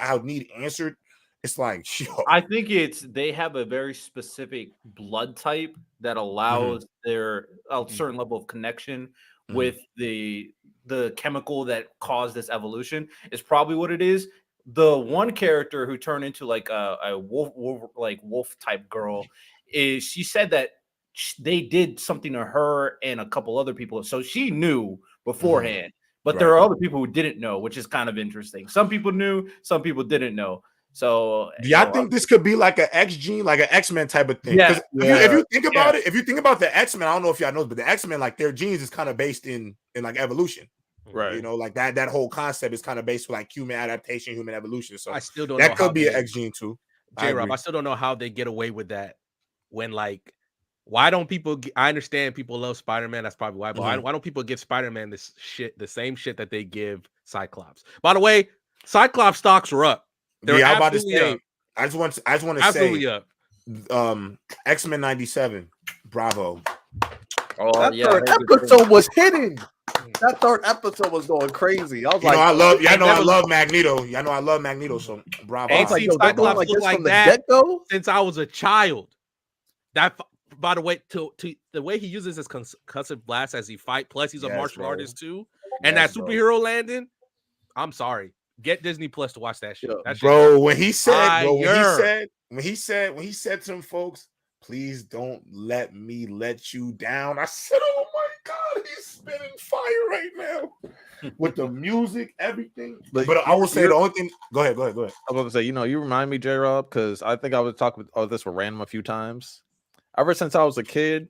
answered. It's like, yo. I think they have a very specific blood type that allows their a certain level of connection with the chemical that caused this evolution. Is probably what it is. The one character who turned into like a wolf type girl she said that they did something to her and a couple other people, so she knew beforehand. But there are other people who didn't know, which is kind of interesting. Some people knew, some people didn't know. So I think this could be like an X gene, like an X-Men type of thing. Yeah. If you think about it, if you think about the X-Men, I don't know if y'all know, but the X-Men, like their genes is kind of based in like evolution. Right. Like that whole concept is kind of based on like human adaptation, human evolution. So I still don't that could be an X gene too. J-Rob, I still don't know how they get away with that when like. Why don't people? I understand people love Spider-Man. That's probably why. But why don't people give Spider-Man the same shit that they give Cyclops? By the way, Cyclops stocks are up. They're about to say. I just want to absolutely say, up. X-Men 97. Bravo. Oh, that third episode was hitting. That third episode was going crazy. I was like, I love Magneto. Y'all know I love Magneto. So bravo. Ain't seen Cyclops look like that since I was a child. That. By the way, to the way he uses his concussive blast as he fight, plus he's a martial artist too, and that superhero landing. I'm sorry, get Disney Plus to watch that shit. When he said to them folks, please don't let me let you down. I said, oh my God, he's spitting fire right now with the music, everything. But I will say the only thing. Go ahead. I was about to say, you remind me, J-Rob, because I think I was talking about this with Random a few times. Ever since I was a kid,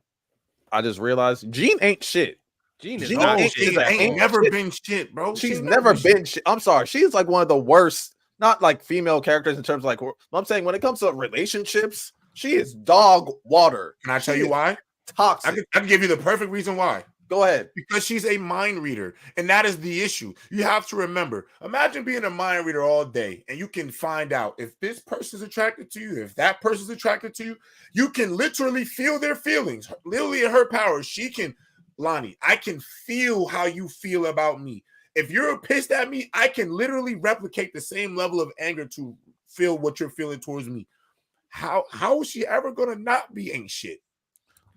I just realized Jean ain't shit. Jean ain't never been shit, bro. She's never been shit. I'm sorry. She's like one of the worst, not like female characters in terms of like, I'm saying when it comes to relationships, she is dog water. Can I tell you why? Toxic. I can give you the perfect reason why. Go ahead. Because she's a mind reader, and that is the issue. You have to remember. Imagine being a mind reader all day, and you can find out if this person's attracted to you, if that person's attracted to you. You can literally feel their feelings. Literally, in her power, she can. Lonnie, I can feel how you feel about me. If you're pissed at me, I can literally replicate the same level of anger to feel what you're feeling towards me. How is she ever gonna not be ain't shit?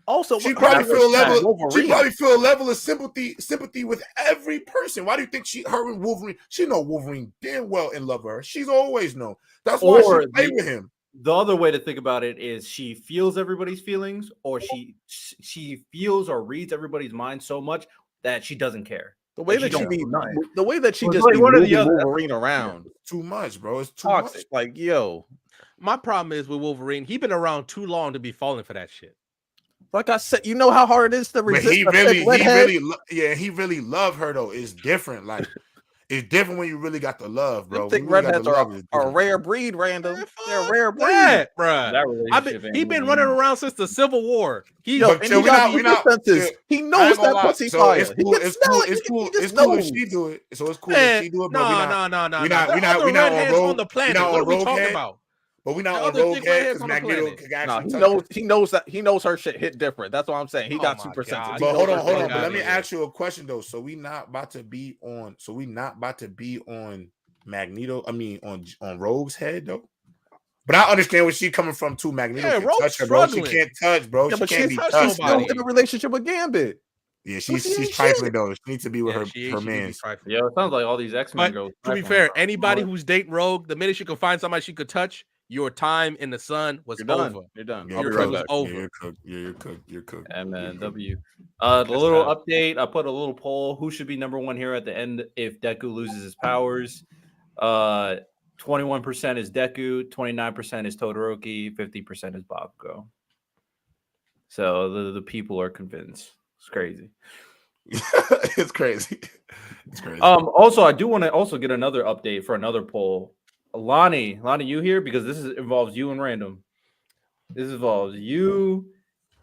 Also, She probably feel a level of sympathy with every person. Why do you think her and Wolverine? She know Wolverine damn well in love of her. She's always known. That's why she played with him. The other way to think about it is she feels everybody's feelings, or she feels or reads everybody's mind so much that she doesn't care. The way that she just like be moving Wolverine around, too much, bro. It's too toxic. much. Like, yo, my problem is with Wolverine. He's been around too long to be falling for that shit. Like I said, you know how hard it is to resist. He really love her though. It's different. Like, it's different when you really got the love, bro. Thick redheads are a rare breed, random. They're a rare breed, yeah, bro. He been running around since the Civil War. He knows that pussy fire. It's cool if she do it. So it's cool if she do it. No. We're not on the planet. What are we talking about? But we're not on rogue head because Magneto he knows her shit hit different. That's what I'm saying. He got super sensitive. But hold on. But let me ask you a question though. So we not about to be on Magneto. I mean on Rogue's head though. But I understand where she's coming from too. Magneto can touch her, bro. She can't touch, bro. Yeah, she can't be touched. She's still in a relationship with Gambit. Yeah, she's trifling though. She needs to be with her man. Yeah, it sounds like all these X-Men girls. To be fair, anybody who's dating Rogue, the minute she could find somebody she could touch, your time in the sun was over. You're done. Yeah, Your time was over. You're cooked. MNW. The little update. I put a little poll. Who should be number one here at the end if Deku loses his powers? 21% is Deku, 29% is Todoroki, 50% is Bakugo. So the people are convinced. It's crazy. It's crazy. Also, I do want to also get another update for another poll. Lonnie, you here? Because this involves you and Random. This involves you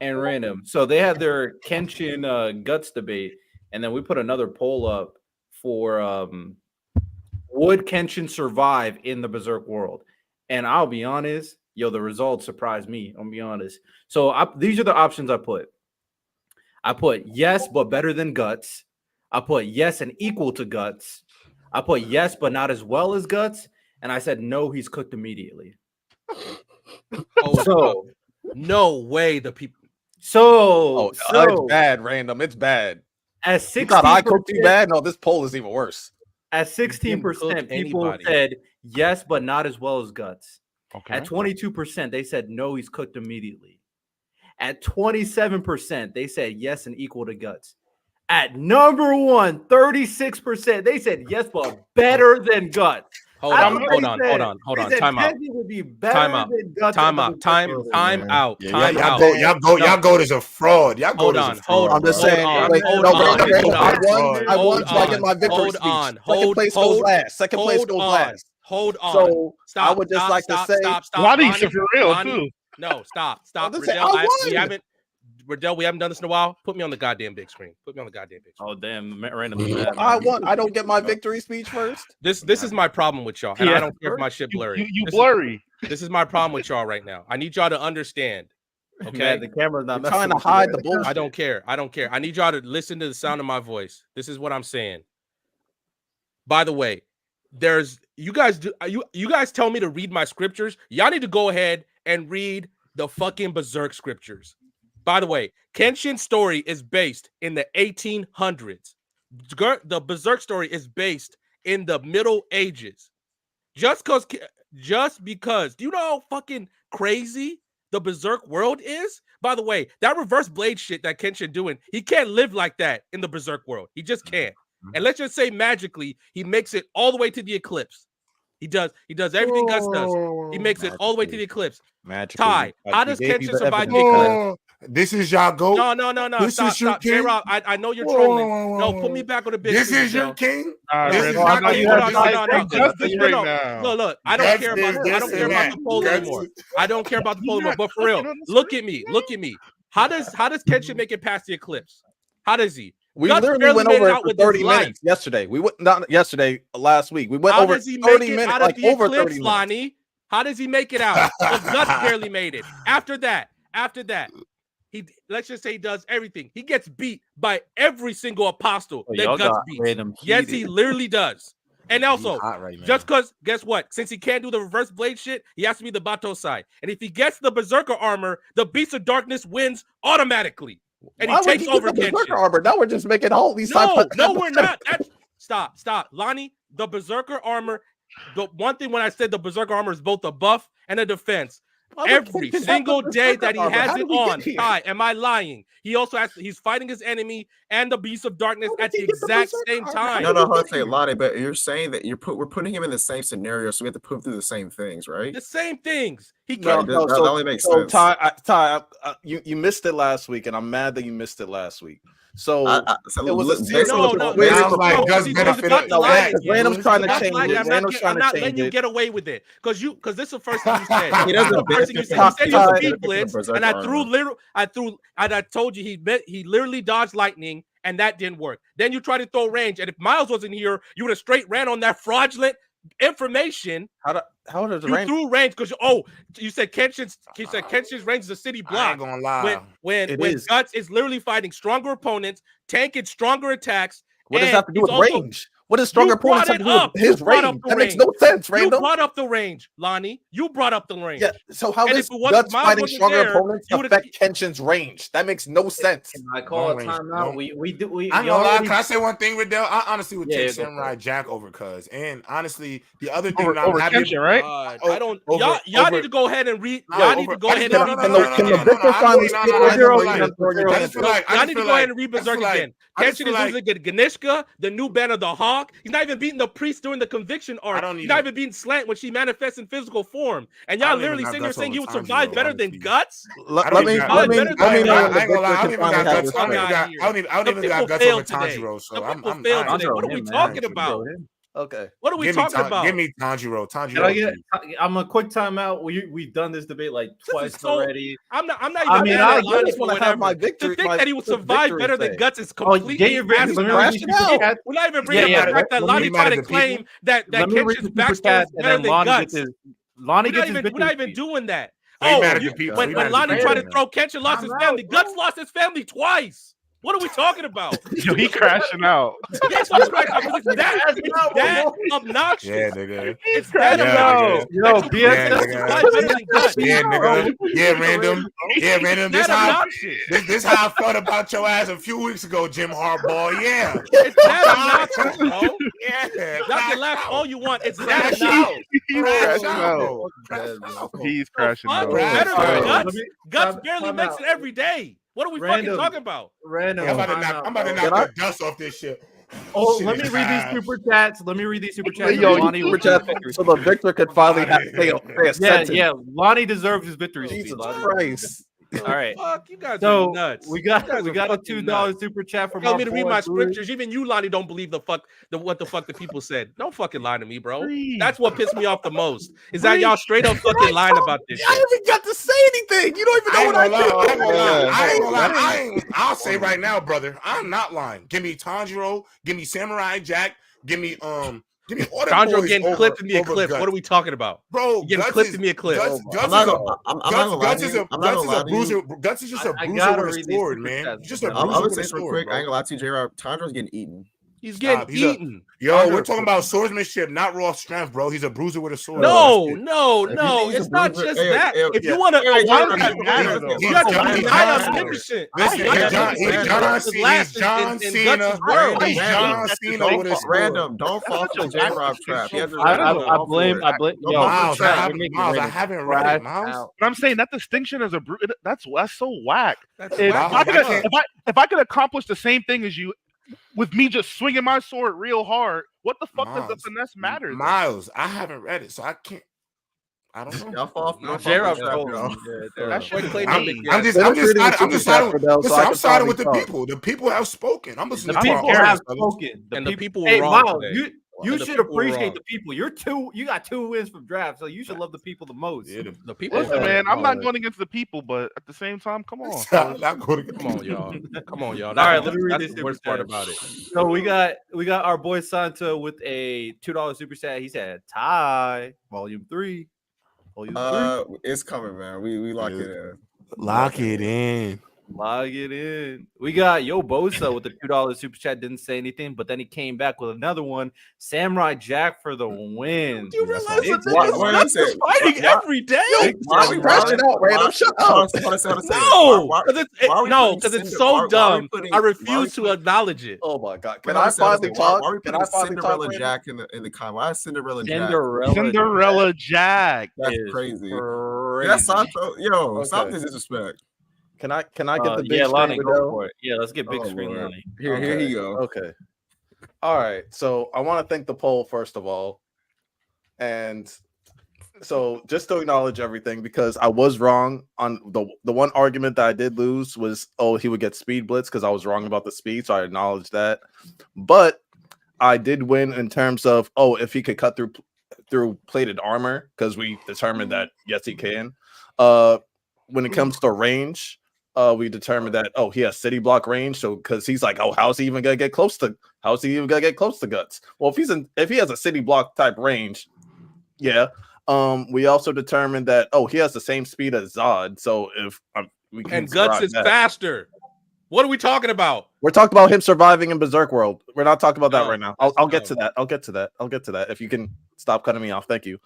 and Random. So they had their Kenshin guts debate, and then we put another poll up for would Kenshin survive in the Berserk world? And I'll be honest, the results surprised me. I'll be honest. So these are the options I put. I put yes, but better than Guts. I put yes and equal to Guts. I put yes, but not as well as Guts. And I said, no, he's cooked immediately. No way the people. It's bad, Random. It's bad. At 16%, I cooked you bad? No, this poll is even worse. At 16%, people said yes, but not as well as Guts. Okay. At 22%, they said no, he's cooked immediately. At 27%, they said yes and equal to Guts. At number one, 36%, they said yes, but better than Guts. Hold on. Time out. Y'all go as a fraud. Y'all go as a fraud. I'm just saying. I won. So I get my victory speech. Second place goes last. Second place goes last. Hold on. So I would just like to say, Lonnie's for real too. No, stop. Riddell, we haven't done this in a while. Put me on the goddamn big screen. Oh, damn. Random. I won. I don't get my victory speech first. This is my problem with y'all. And I don't care if my shit blurry. You blurry. This is my problem with y'all right now. I need y'all to understand. Okay. Man, the camera's not trying to hide the bullshit. I don't care. I need y'all to listen to the sound of my voice. This is what I'm saying. By the way, you guys tell me to read my scriptures. Y'all need to go ahead and read the fucking Berserk scriptures. By the way, Kenshin's story is based in the 1800s. The Berserk story is based in the Middle Ages. Just because, do you know how fucking crazy the Berserk world is? By the way, that reverse blade shit that Kenshin doing, he can't live like that in the Berserk world. He just can't. And let's just say magically, he makes it all the way to the eclipse. He does everything Guts does. He makes it all the way to the eclipse. Ty, how does Kenshin survive the eclipse? This is y'all go. No. Stop. J-Rob, I know you're trolling. No, put me back on the big This screen, is your king. This is your king. No. Look. I don't care about the poll anymore. I don't care about the poll anymore. But for real, look at me. How does Kenshin make it past the eclipse? How does he? We Guts literally barely went made it over out for with his 30 life. minutes yesterday. We went not yesterday, last week. We went How over does he 30 make it minutes, out of like the over 30 eclipse, minutes. Lonnie? How does he make it out? Well, Guts barely made it. After that, let's just say he does everything. He gets beat by every single apostle that Guts beats. Yes, he literally does. And also, just because, guess what? Since he can't do the reverse blade shit, he has to be the Bato side. And if he gets the Berserker armor, the Beast of Darkness wins automatically. And he takes over Berserker armor. Now we're just making all these. No, we're not. Stop. Lonnie, the Berserker armor. The one thing when I said the Berserker armor is both a buff and a defense. Every single day that he has it on, Ty, am I lying? He also he's fighting his enemy and the Beast of Darkness at the exact same time. No, Jose, Lottie, but you're saying that we're putting him in the same scenario, so we have to put him through the same things, right? The same things. He No, can't. that only makes sense. Ty, you missed it last week, and I'm mad that you missed it last week. So it was a series. No. Sounds like Gus benefit of that. Random's trying to change it. I'm not letting you get away with it because this is the first thing you said. He doesn't the first thing you said. You said you speed blitz, and I told you he literally dodged lightning, and that didn't work. Then you tried to throw range, and if Miles wasn't here, you would have straight ran on that fraudulent information. How does you threw range because you said Kenshin's range is a city block. I ain't gonna lie. When Guts is literally fighting stronger opponents, tanking stronger attacks. What does that have to do with range? What does stronger opponents have to do with his range? That makes no sense, Random. You brought up the range, Lonnie. You brought up the range. Yeah. So how does Guts fighting stronger opponents affect Kenshin's range? That makes no sense. Can I call a timeout? We I'm gonna lie. Can I say one thing, Riddell? I honestly would take Samurai Jack over Cuz. And honestly, the other thing I'm happy Kenshin, right? I don't. Y'all need to go ahead and read. Y'all need to go ahead and read Berserk again. Kenshin is losing to Ganishka, the new banner, the Hawk. He's not even beating the priest during the conviction arc. He's not even beating Slant when she manifests in physical form. And y'all literally sitting there saying he would survive better than Guts? Let me know. I don't even got Guts over Tanjiro. So I'm what are we talking about? Okay. What are we talking about? Give me Tanjiro. I'm a quick timeout. We've done this debate like twice already. I'm not even I just want to have my victory. To think that he would survive better than Guts is completely We're not even bringing up the fact that Lonnie tried to claim that Kenshin's backstory is better than Guts. We're not even doing that. When Lonnie tried to throw Kenshin lost his family, Guts lost his family twice. What are we talking about? Yo, he crashing out. It's that obnoxious. Yeah, nigga. It's that obnoxious. Yo, Yeah, Random. Yeah, Random. This how I felt about your ass a few weeks ago, Jim Harbaugh. Yeah. It's that obnoxious, bro. Yeah. Y'all can laugh all you want. It's that obnoxious. He's crashing out. Better than Guts. Guts barely makes it every day. What are we fucking talking about? Random. I'm about to knock the dust off this shit. Let me read these super chats. So the victor could finally say a sentence. Yeah. Lonnie deserves his victory. Jesus Christ. All right. Fuck, you guys are nuts. We got a $2 super chat from. Tell me to read my scriptures. Even you, Lonnie, don't believe what the fuck the people said. Don't fucking lie to me, bro. That's what pissed me off the most. Is that y'all straight up fucking lying about this shit. I haven't got to say anything. You don't even know what I do. I'll say right now, brother. I'm not lying. Give me Tanjiro. Give me Samurai Jack. Give me Tanjiro getting clipped in the eclipse. What are we talking about? Bro, getting clipped in the eclipse. Guts is a bruiser. Guts is just a bruiser with a sword, man. Just a bruiser with a sword. I ain't gonna lie to you, J-Rob. Tanjiro's getting eaten. He's getting eaten. Yo, we're talking about swordsmanship, not raw strength, bro. He's a bruiser with a sword. No. It's not just that. If you want to, you have to deny omniscient. He's John Cena. He's John Cena with his random. Don't fall for the J-Rob trap. I blame. Miles, I haven't read it, Miles. But I'm saying that distinction is that's so whack. If I could accomplish the same thing as you, with me just swinging my sword real hard, what the fuck does the finesse matter? Miles, I haven't read it, so I can't. I don't know. Y'all fall for I'm siding with the people. The people have spoken. I'm listening. The people have spoken. And the people were wrong. You the should people were appreciate wrong. the people. You got 2 wins from draft, so you should love the people the most. Yeah, The people. Listen, man, I'm not going against the people, but at the same time, come on. not going to Come on, y'all. Come on, y'all. All right, let me read That's this the worst super part chat. about it. So we got our boy Santa with a $2 super chat. He said, "Ty, volume 3." It's coming, man. We lock it in. Lock it in. Log it in. We got Yo Bosa with the $2 super chat. Didn't say anything, but then he came back with another one. Samurai Jack for the win. Do you realize Big that why- niggas is fighting every day? Why we crashing out, Random? Shut up. No, because it's so dumb. I refuse to acknowledge it. Oh my god! Can I finally talk? Can I finally talk? Cinderella Jack in the comment? Why is Cinderella Jack? Cinderella Jack. That's is crazy. crazy. That's Santo. Yo, Okay. stop this disrespect. Can I get the big yeah, Lonnie, screen go window? for it. Yeah, let's get big Oh, screen Lord. Lonnie. Here you go. Okay. All right. So I want to thank the poll first of all, and so just to acknowledge everything because I was wrong on the one argument that I did lose was he would get speed blitz because I was wrong about the speed, so I acknowledge that. But I did win in terms of if he could cut through plated armor because we determined that yes he can. When it comes to range, we determined that he has city block range. So because he's like, how's he even gonna get close to guts? Well, if he has a city block type range, yeah. We also determined that he has the same speed as Zod. So if we can And Guts is faster. What are we talking about? We're talking about him surviving in Berserk World. We're not talking about that right now. I'll get to dumb. that. I'll get to that. If you can stop cutting me off, thank you.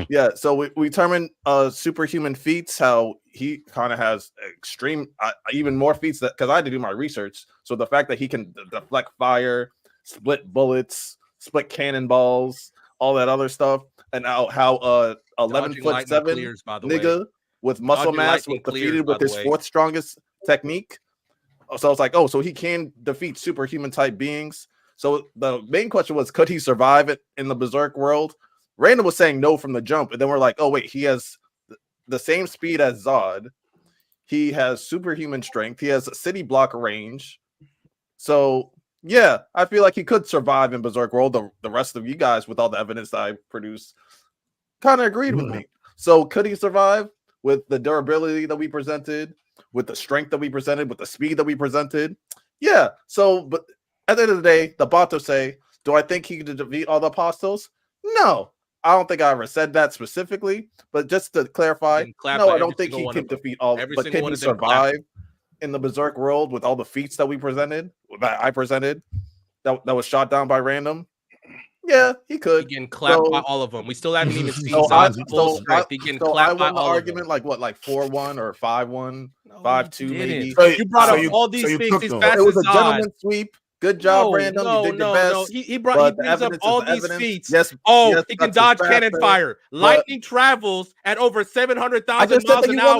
Yeah, so we determined superhuman feats, how he kind of has extreme, even more feats because I had to do my research. So the fact that he can deflect fire, split bullets, split cannonballs, all that other stuff, and how 11'7" nigga with muscle mass was defeated with his 4th strongest technique. So I was like, so he can defeat superhuman type beings. So the main question was, could he survive it in the Berserk world? Random was saying no from the jump, and then we're like, wait, he has the same speed as Zod. He has superhuman strength. He has a city block range. So yeah, I feel like he could survive in Berserk World. The rest of you guys, with all the evidence that I produced, kind of agreed with me. So could he survive with the durability that we presented, with the strength that we presented, with the speed that we presented? Yeah. So, but at the end of the day, the Bato say, do I think he could defeat all the apostles? No. I don't think I ever said that specifically, but just to clarify, no, I don't think he can defeat all. But can he survive in the Berserk world with all the feats that we presented, that I presented, that was shot down by Random? Yeah, he could. He getting clapped by all of them. We still haven't even seen Zod's full strength. He getting clapped by I won the all argument like 4-1 or 5-1, 5-2 maybe. You brought up all these things. He's fast as Zod. It was a gentleman's sweep. Good job, Random. You did your best. He brings up all these feats. Yes, he can dodge cannon fire. Lightning travels at over 700,000 miles an hour.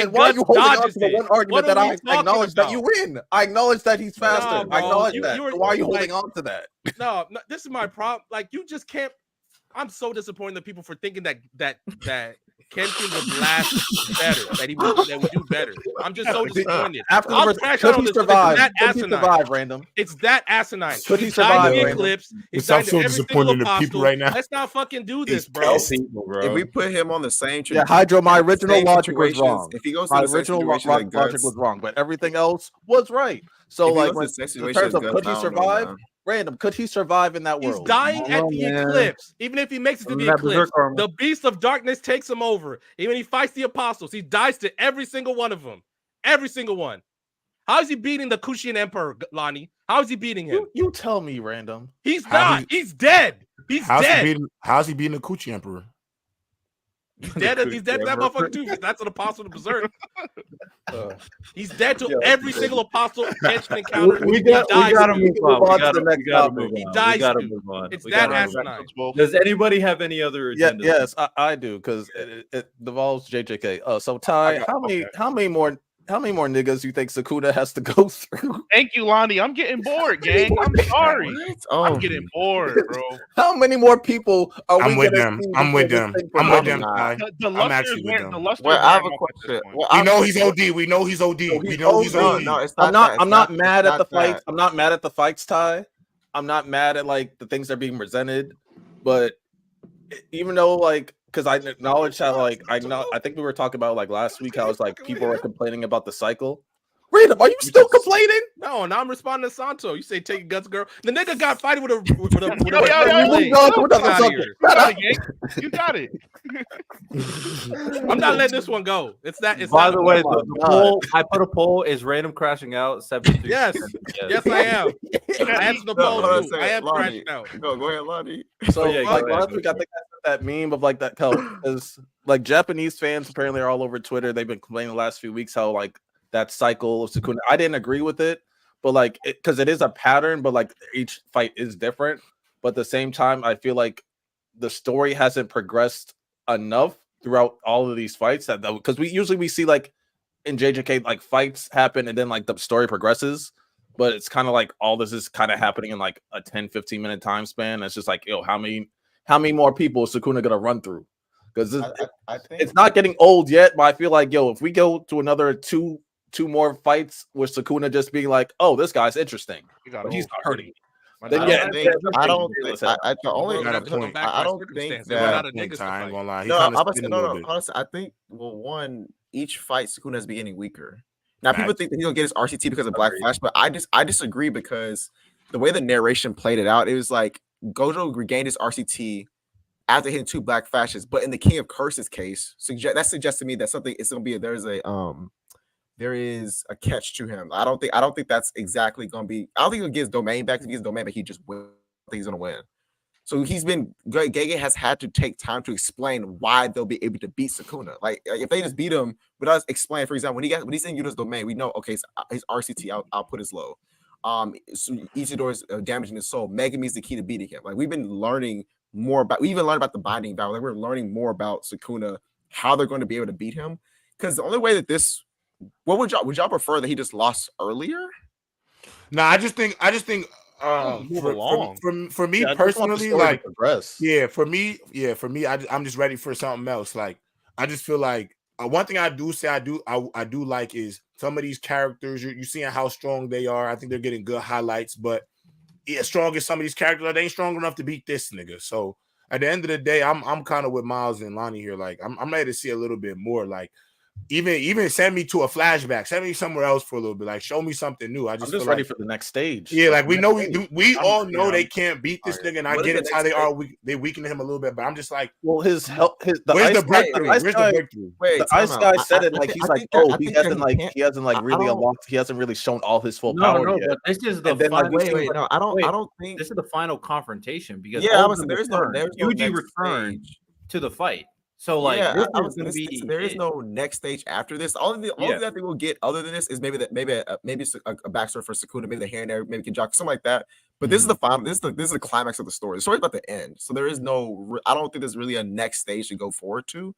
Why are you holding on to the one argument that I acknowledge that you win? I acknowledge that he's faster. I acknowledge that. So why are you holding on to that? No, this is my problem. Like, you just can't. I'm so disappointed in the people for thinking that Kenshin would last better, that would do better. I'm just so disappointed. Could he survive? Random? It's that asinine. Could he survive? Eclipse. I'm so disappointed in the people right now. Let's not fucking do this, bro. If we put him on the same trajectory, Hydro, my original logic was wrong. If he goes my original logic was wrong, but everything else was right. So, like, in terms of could he survive? Random, could he survive in that world? He's dying at the eclipse. Even if he makes it to the eclipse, the beast of darkness takes him over. Even if he fights the apostles, he dies to every single one of them. Every single one. How is he beating the Kushian Emperor, Lonnie? How is he beating him? You tell me, Random. He's not. He's dead. He's dead. How's he beating the Coochie Emperor? He's dead. He's dead to that motherfucker too. That's an apostle to Berserk. He's dead to every single apostle Kenshin encounters. We gotta move on. He dies to. It's that asinine. Does anybody have any other agenda? Yes, I do, because it involves JJK. So Ty, how many more niggas you think Sakuda has to go through? Thank you, Lonnie. I'm getting bored, gang. I'm sorry. I'm getting bored, bro. How many more people are we? I'm with them. I'm with them. I'm actually with them. I have a question. We know he's OD. We know he's OD. We know he's OD. I'm not mad at the fights. I'm not mad at the fights, Ty. I'm not mad at like the things that are being presented, but even though like because I acknowledge how like I think we were talking about like last week how it's like people were complaining about the cycle. Random, are you still complaining? No, now I'm responding to Santo. You say take guts, girl. The nigga got fighting with a You got it. I'm not letting this one go. It's that. It's By not the way, the poll I put a poll is random crashing out 73. Yes, yes, I am. I answered the poll too. I am Lonnie, crashing out. Go ahead, Lonnie. So yeah, like go ahead, last week, I think I said that meme of like that because like Japanese fans apparently are all over Twitter. They've been complaining the last few weeks how like that cycle of Sukuna. I didn't agree with it, but like because it is a pattern, but like each fight is different. But at the same time, I feel like the story hasn't progressed enough throughout all of these fights that because we see like in JJK like fights happen and then like the story progresses, but it's kind of like all this is kind of happening in like a 10-15 minute time span. It's just like, yo, how many more people is Sukuna gonna run through? Because I think it's not getting old yet, but I feel like, yo, if we go to another two more fights with Sukuna just being like, oh, this guy's interesting, but he's not hurting. Then I don't think I don't think I don't think that I ain't gonna lie. no, honestly, I think one, each fight Sukuna is getting weaker. Now people think that he'll get his RCT because of Black Flash, but I disagree because the way the narration played it out, it was like Gojo regained his RCT after hitting 2 Black Flashes, but in the King of Curses case, that suggests to me that something is gonna be there is a catch to him. I don't think that's exactly gonna be. I don't think he'll get his domain back. If he gets domain back, he just win. I think he's gonna win. So Gege has had to take time to explain why they'll be able to beat Sukuna. Like if they just beat him without explaining, for example, when he's in Yuda's domain, we know okay, so his RCT output is low. So Isidori's damaging his soul. Megumi's the key to beating him. Like we even learned about the binding vow. Like we're learning more about Sukuna, how they're going to be able to beat him. Because the only way that what would y'all prefer that he just lost earlier? No, I just think for me personally, like for me, I'm just ready for something else. Like I just feel like one thing I do say I do like is some of these characters you're seeing how strong they are. I think they're getting good highlights, but as strong as some of these characters are, they ain't strong enough to beat this nigga. So at the end of the day, I'm kind of with Miles and Lonnie here. Like I'm ready to see a little bit more. Like even send me to a flashback, send me somewhere else for a little bit. Like show me something new. I'm just ready for the next stage. Yeah, like we know we all know they can't beat this nigga, and I get it how they are. They weaken him a little bit, but I'm just like, well, where's the breakthrough? Where's the breakthrough? The ice guy said it like he's like, oh, he hasn't really unlocked. He hasn't really shown all his full power yet. But this is the final. I don't think this is the final confrontation because there's no Yuji returned to the fight. So like there is no next stage after this. All that I think we'll get other than this is maybe a backstory for Sukuna, maybe the here and there, maybe Kinjaku, something like that. But this is the final. This is the climax of the story. The story's about to end, so there is no. I don't think there's really a next stage to go forward to.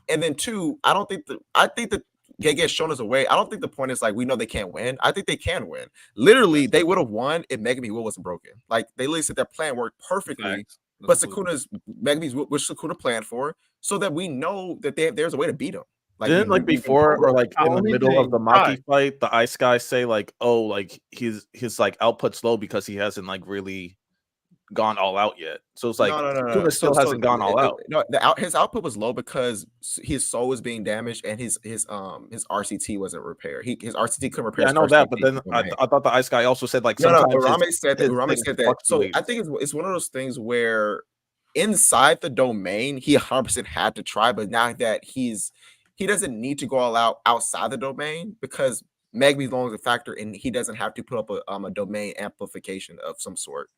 And then two, I think that Gege has shown us a way. I don't think the point is like we know they can't win. I think they can win. Literally, they would have won if Megumi Will wasn't broken. Like they literally said their plan worked perfectly. But Megumi's which Sukuna planned for, so that we know that there's a way to beat him. Like before or like in the middle of the Maki fight, the ice guy say like, oh, like his like output's low because he hasn't like really gone all out yet. So it's like Sukuna still hasn't gone all out. No, his output was low because his soul was being damaged and his RCT wasn't repaired. His RCT couldn't repair. Yeah, I know that, but then I thought the ice guy also said like Urame said that. So I think it's one of those things where inside the domain he 100% had to try, but now that he doesn't need to go all out outside the domain because Megumi's no longer a factor and he doesn't have to put up a domain amplification of some sort.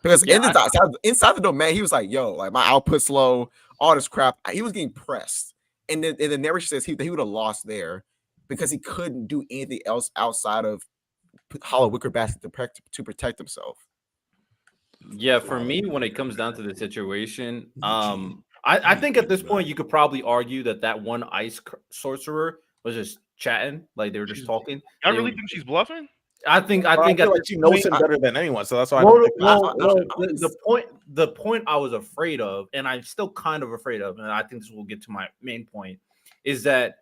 Because inside the domain, he was like, yo, like my output's low, all this crap. He was getting pressed. And the narration says he would have lost there because he couldn't do anything else outside of Hollow Wicker Basket to protect himself. Yeah, for me, when it comes down to the situation, I think at this point you could probably argue that one ice sorcerer was just chatting, like they were just talking. I really think she's bluffing. I feel like she knows him better than anyone, so that's why. The point I was afraid of, and I'm still kind of afraid of, and I think this will get to my main point, is that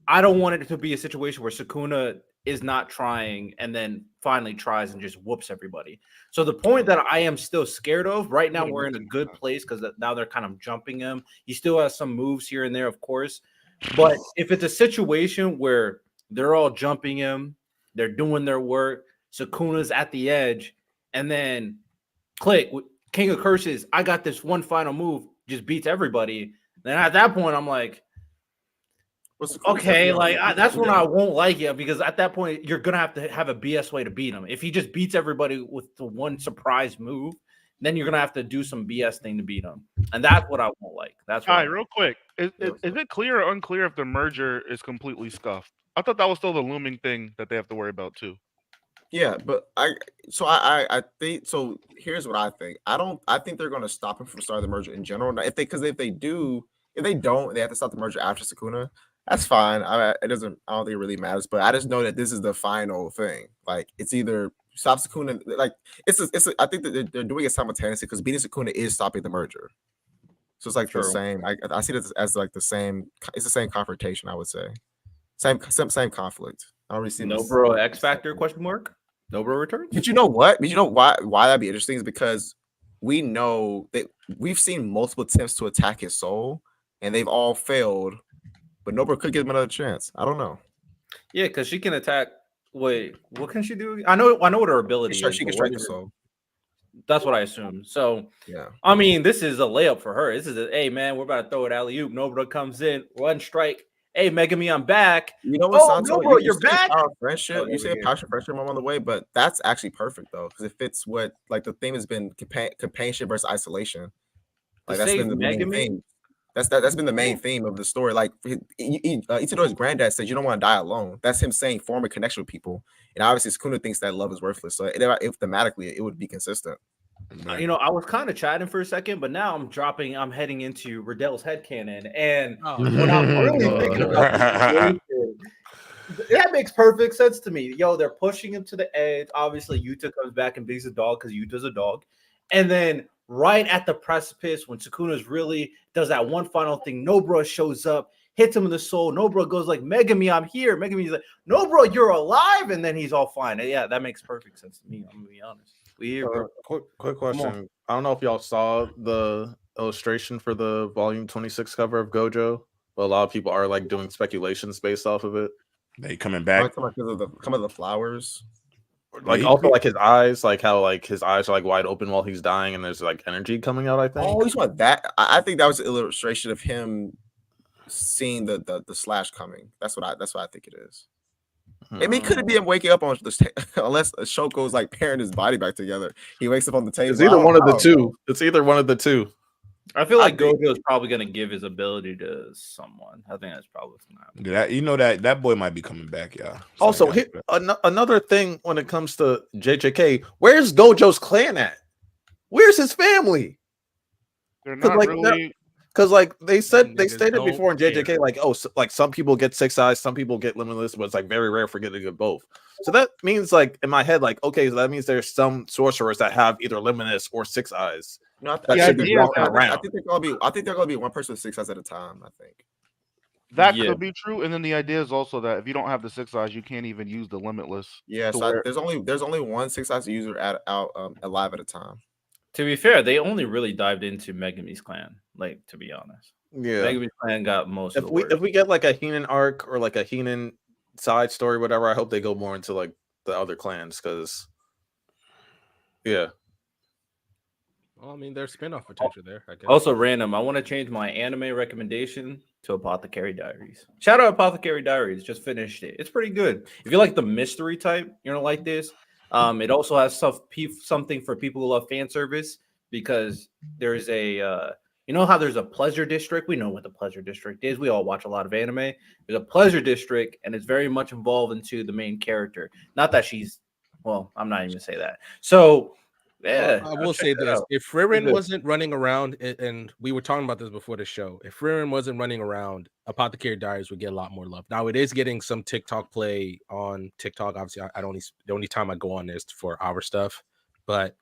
I don't want it to be a situation where Sukuna is not trying and then finally tries and just whoops everybody. So the point that I am still scared of right now, we're in a good place because now they're kind of jumping him. He still has some moves here and there, of course. But if it's a situation where they're all jumping him, they're doing their work, Sukuna's at the edge, and then click, King of Curses, I got this one final move, just beats everybody. Then at that point, I'm like, okay, like that's when I won't like you, because at that point you're gonna have a BS way to beat him. If he just beats everybody with the one surprise move, then you're gonna have to do some BS thing to beat him, and that's what I won't like. That's all right. Real quick, is it clear or unclear if the merger is completely scuffed? I thought that was still the looming thing that they have to worry about too. Yeah, but I think so. Here's what I think. I think they're gonna stop him from starting the merger in general. If they don't, they have to stop the merger after Sukuna. That's fine. I don't think it really matters. But I just know that this is the final thing. Like it's either stop Sukuna. Like I think that they're doing it simultaneously because beating Sukuna is stopping the merger. So it's like the same. I see this as like the same. It's the same confrontation. I would say same conflict. I don't really see Nobro X Factor ? Nobro returns. But you know what? But you know why that'd be interesting is because we know that we've seen multiple attempts to attack his soul, and they've all failed. But Nobro could give him another chance. I don't know. Yeah, because she can attack. Wait, what can she do? I know what her ability is. She can strike the soul. That's what I assume. So yeah, I mean, this is a layup for her. This is hey man, we're about to throw it alley-oop. Nobro comes in, one strike. Hey, Megami, I'm back. You know what, Santo? Nobro, you're back. Power of friendship. You say power of friendship on the way, but that's actually perfect though, because it fits what like the theme has been companionship versus isolation. Like that's been the main theme. That's been the main theme of the story. Like Itadori's granddad said, "You don't want to die alone." That's him saying form a connection with people, and obviously Sukuna thinks that love is worthless. So if thematically, it would be consistent. You know, I was kind of chatting for a second, but now I'm heading into Riddell's headcanon. And when I'm really thinking about this situation, that makes perfect sense to me. Yo, they're pushing him to the edge. Obviously, Yuta comes back and beats a dog because Yuta's a dog. And then right at the precipice, when Sukuna's really does that one final thing, Nobro shows up, hits him in the soul. Nobro goes like, Megami, I'm here. Megami's like, Nobro, you're alive. And then he's all fine. And yeah, that makes perfect sense to me. I'm going to be honest. Quick question. I don't know if y'all saw the illustration for the volume 26 cover of Gojo, but a lot of people are like doing speculations based off of it. They coming back because of the flowers. Like also like his eyes, like how like his eyes are like wide open while he's dying, and there's like energy coming out. I think. Oh, you want that? I think that was an illustration of him seeing the slash coming. That's what I think it is. I mean, could it be him waking up on the unless Shoko's like pairing his body back together? He wakes up on the table. It's either one of the two. It's either one of the two. I feel like Gojo is probably going to give his ability to someone. I think that's probably what's going to happen. You know that boy might be coming back, yeah. Also, another thing when it comes to JJK, where's Gojo's clan at? Where's his family? They're not really. Because like they stated before in JJK, like like some people get 6 eyes, some people get limitless, but it's like very rare for getting to get both. So that means like in my head, like okay, so that means there's some sorcerers that have either limitless or 6 eyes. No, I think they're gonna be one person with 6 eyes at a time. I think that could be true, and then the idea is also that if you don't have the 6 eyes, you can't even use the limitless. Yeah, so there's only one 6 eyes user alive at a time. To be fair, they only really dived into Megami's clan. Like to be honest, yeah, Megami's clan got most. If we get like a Heenan arc or like a Heenan side story, whatever, I hope they go more into like the other clans because, yeah. Well, I mean, there's spin-off potential there. I guess. Also, random. I want to change my anime recommendation to Apothecary Diaries. Shout out Apothecary Diaries. Just finished it. It's pretty good. If you like the mystery type, you're gonna like this. It also has something for people who love fan service because there's a you know how there's a pleasure district. We know what the pleasure district is. We all watch a lot of anime. There's a pleasure district, and it's very much involved into the main character. Not that she's well. I'm not even gonna say that. So. Yeah, I will say this: if Frieren wasn't running around, and we were talking about this before the show, if Frieren wasn't running around, Apothecary Diaries would get a lot more love. Now it is getting some TikTok play on TikTok. Obviously, the only time I go on is for our stuff, but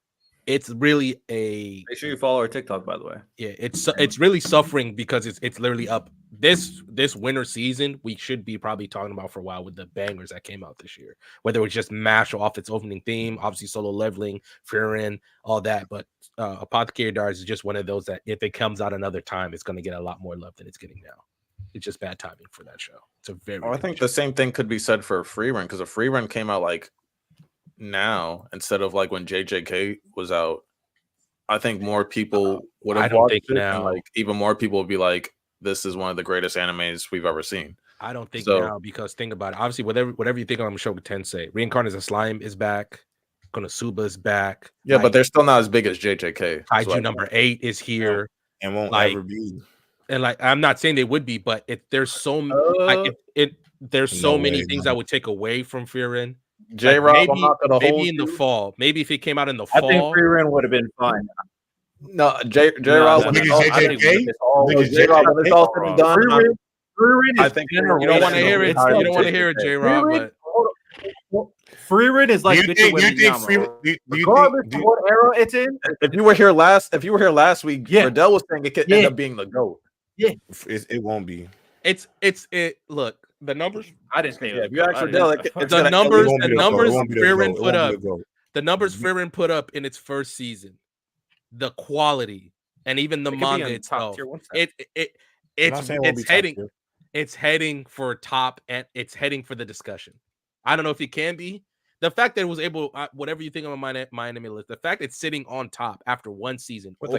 it's really Make sure you follow our TikTok, by the way. Yeah, it's really suffering because it's literally up this winter season, we should be probably talking about for a while with the bangers that came out this year. Whether it was just MASH off its opening theme, obviously Solo Leveling, Frieren, all that. But Apothecary Diaries is just one of those that if it comes out another time, it's going to get a lot more love than it's getting now. It's just bad timing for that show. It's a very. I think the same thing could be said for Frieren, because a Frieren came out like now instead of like when JJK was out. I think more people would have watched it, and like even more people would be like, this is one of the greatest animes we've ever seen. I don't think now, because think about it. Obviously, whatever you think on Mushoku Tensei, Reincarnated Slime is back. Konosuba is back. Yeah, but they're still not as big as JJK. Kaiju number 8 is here. And won't ever be. And like, I'm not saying they would be, but there's so there's so many things I would take away from Frieren. J-Rob, maybe in the fall. Maybe if it came out in the fall. I think Frieren would have been fine. No, J-Rob, when it's all said and done, I think you don't want to hear it. You don't want to hear it, J-Rob. But Frieren is like regardless of what era it's in. If you were here last week, Riddell was saying it could end up being the GOAT. Yeah, it won't be. It. Look, the numbers. I didn't say if you ask Riddell, the numbers Frieren put up. The numbers Frieren put up in its first season. The quality and even the manga itself, it's heading for top, and it's heading for the discussion. I don't know if it can be. The fact that it was able, whatever you think of my anime list, the fact it's sitting on top after one season with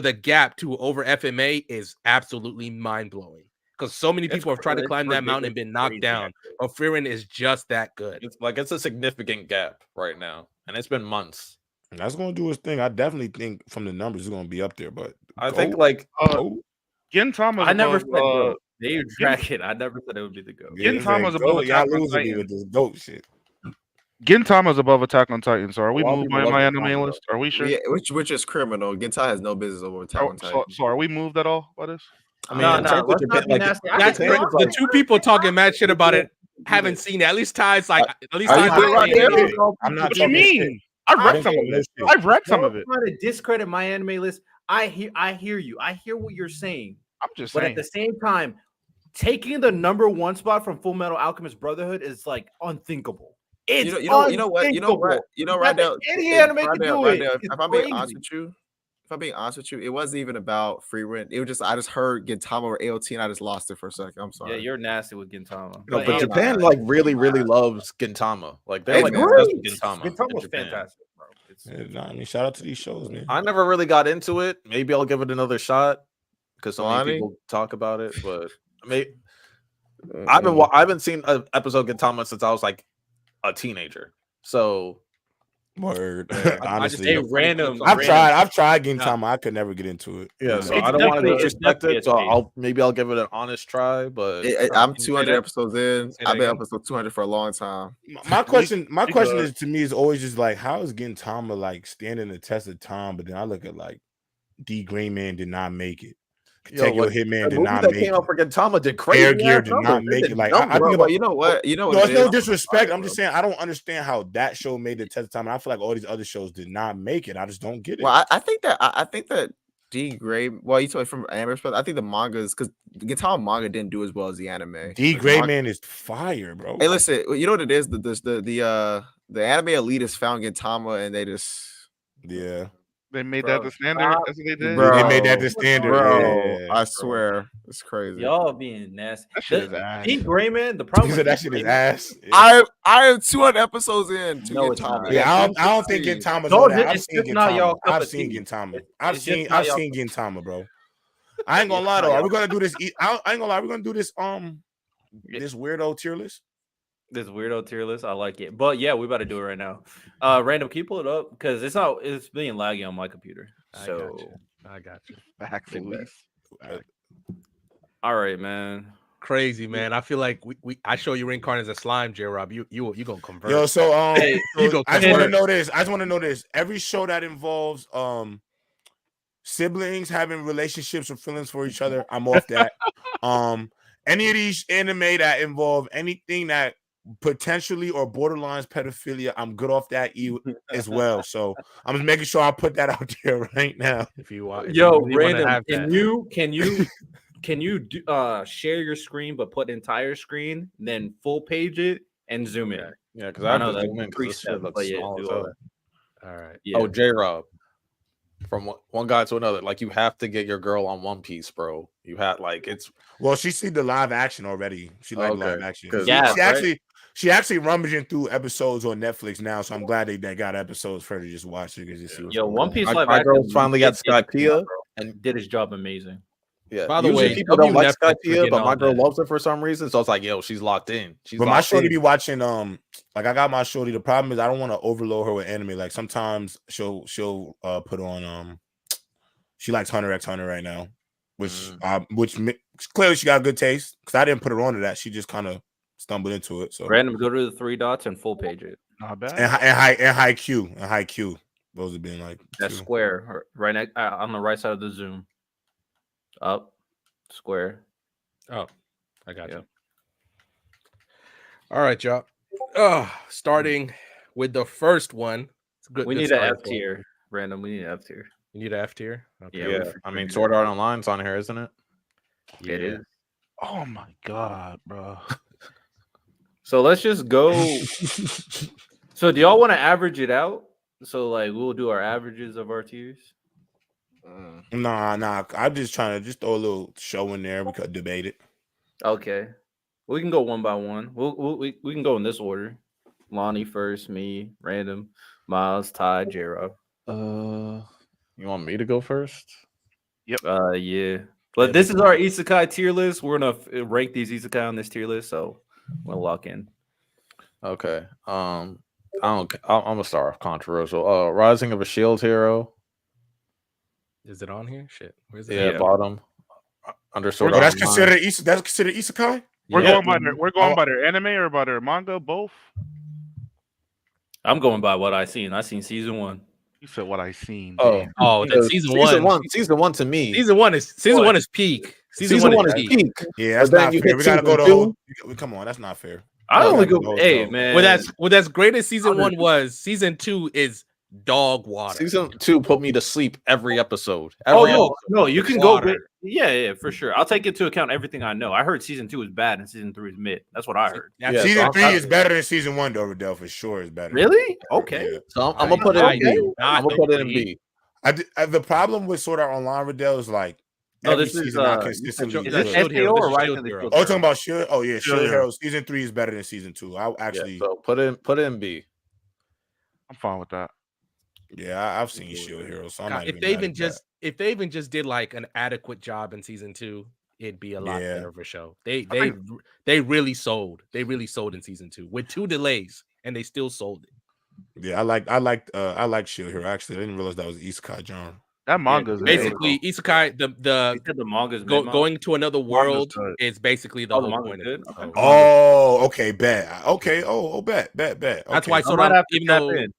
a gap to over FMA is absolutely mind blowing. Because so many people have tried to climb that mountain and been knocked down. But Frieren is just that good. It's a significant gap right now, and it's been months. That's going to do his thing. I definitely think from the numbers, it's going to be up there. But I think like Gintama. I never said Dave Dragon. I never said it would be the GOAT. Gintama's above Attack on Titan. With this GOAT shit. Gintama's above Attack on Titan. So are we moved by my anime list? Are we sure? Yeah, which is criminal. Gintama has no business over Attack on Titan. So are we moved at all by this? I mean, the two people talking mad shit about it haven't seen it. At least Ty's like, I'm not. What you mean? I've read some of it. I'm trying to discredit my anime list. I hear you. I hear what you're saying. I'm just saying. But at the same time, taking the number 1 spot from Full Metal Alchemist Brotherhood is like unthinkable. It's you know what? Right now, any anime can do it. If I'm being honest with you, it wasn't even about Frieren. It was just I just heard Gintama or AOT and I just lost it for a second. I'm sorry. Yeah, you're nasty with Gintama. No, but Japan like really loves Gintama. Like they're like Gintama. Gintama's fantastic, bro. I mean, shout out to these shows, man. I never really got into it. Maybe I'll give it another shot because so many people talk about it. But I haven't seen an episode of Gintama since I was like a teenager. So. Word. Honestly, I've tried Gintama. I could never get into it. Yeah, so I don't want to disrespect it. So I'll give it an honest try. But I'm 200 episodes in. I've been episode 200 for a long time. My question is to me is always just like, how is Gintama like standing the test of time? But then I look at like D Gray Man did not make it. Your Hitman did not make it. Came out for Gintama did crazy. Air Gear did not make it. Like I think about, you know what? No, it's no disrespect. I'm just saying I don't understand how that show made the test of time. And I feel like all these other shows did not make it. I just don't get it. Well, I think that D Gray. Well, you told me from anime perspective. I think the mangas because the Gintama manga didn't do as well as the anime. D Gray Man is fire, bro. Hey, listen. You know what it is? The anime elitists found Gintama and they just They made that the standard. That's what they did. They made that the standard. Bro, yeah. I swear, it's crazy. Y'all being nasty. That shit is ass. D Grayman, the problem. That shit is ass. Yeah. I am 200 episodes in to Gintama. Yeah, I don't think Gintama's on that. I've seen Gintama. I've seen Gintama, bro. I ain't gonna lie though. Are we gonna do this? I ain't gonna lie. We're gonna do this. This weirdo tier list. This weirdo tier list, I like it. But yeah, we about to do it right now. Random, can you pull it up? Because it's being laggy on my computer. So I got you. Back to all right, man. Crazy, man. I feel like I show you Reincarnated as a slime, J-Rob. You gonna convert. Yo, so I just want to know this. Every show that involves siblings having relationships or feelings for each other, I'm off that. Any of these anime that involve anything that potentially or borderlines pedophilia, I'm good off that as well. So I'm just making sure I put that out there right now. If you want, Random, can you can you share your screen but put entire screen, then full page it and zoom in? Yeah, because I have know to that's zoom in because this 3 shit steps, looks but yeah, small as do all hell. that. All right. Yeah. Oh, J-Rob. From one guy to another, like you have to get your girl on One Piece, bro. You have like it's Well, she seen the live action already. She liked live action. 'cause- She actually rummaging through episodes on Netflix now, so I'm glad they got episodes for her to just watch it. Just see what's Yo, going One on. Piece My- live my action. girls finally got Skypiea, and did his job amazing. yeah. By the Usually way, people don't like Netflix for Skypiea, getting but my all girl that. loves it for some reason. So it's like, yo, she's locked in. She's But my locked shorty in. be watching like I got my shorty. The problem is I don't want to overload her with anime. Like sometimes she'll put on she likes Hunter x Hunter right now, which clearly she got good taste because I didn't put her on to that. She just kind of stumbled into it. So Random, go to the 3 dots and full page it. Not bad. and high Q. Those have been like That two. square right next on the right side of the zoom. Up, square. Oh, I got Yeah. you. All right, y'all. Starting with the first one. It's a good. We good need an starting F point. tier. Random, we need an F tier. You need an F tier. Okay. Yeah, Yeah, I mean, Sword Art Online's on here, isn't it? It is. Oh my god, bro. So let's just go. So do y'all want to average it out? So like we'll do our averages of our tiers. Nah. I'm just trying to just throw a little show in there. We could debate it. Okay, we can go one by one. We can go in this order. Lonnie first, me, Random, Miles, Ty, J-Rob. You want me to go first? Yeah. But this is our Isekai tier list. We're gonna rank these Isekai on this tier list, so we'll lock in. Okay. I'm gonna start off controversial. Rising of a Shield Hero. Is it on here? Shit. Where's it? Yeah, Yeah. bottom. Under Sword Oh, Art that's Online. considered isekai. We're Yeah. going by their anime or by their manga, both. I'm going by what I seen. I seen season 1. You said what I seen. Oh, damn. Oh, then season one. Season one to me. Season one is peak. Season one is peak. Yeah, that's But then not you fair. hit We gotta go to season whole. Come on, that's not fair. I No, only that's go. the Hey show. man, Well, that's great as season one was. Season 2 is dog water. Season 2 put me to sleep every episode. Oh Every no, you can Water. go. Yeah, for sure. I'll take into account everything I know. I heard season 2 is bad and season 3 is mid. That's what I heard. That's Yeah, Season so 3 I'm- is better than season 1, though. Riddell, for sure, is better. Really? Okay. Yeah. So I'm gonna put it in B. I'm gonna put it in B. The problem with Sword Art Online, Riddell, is like No, every this is, season not consistently is good. this Shield Hero. SAO or This is Rise Shield of the Hero. Shield Oh, Hero? talking about Shield? Oh yeah, Shield Shield Hero. Season 3 is better than season 2. I actually, Yeah, so put it in B. I'm fine with that. I've seen Shield Hero, so I'm not if even they mad even at just if they even just did like an adequate job in season 2, it'd be a lot Yeah. better of a show. They really sold. They really sold in season 2 with 2 delays, and they still sold it. Yeah, I like Shield Hero. Actually, I didn't realize that was Isekai genre. That manga's Basically, Isekai, You the said the manga's going to another world good. is basically the Oh, the whole manga's point good? of it. Okay. So Oh, okay, bet. Okay, bet. that's why Okay. Sword might Art, have to tap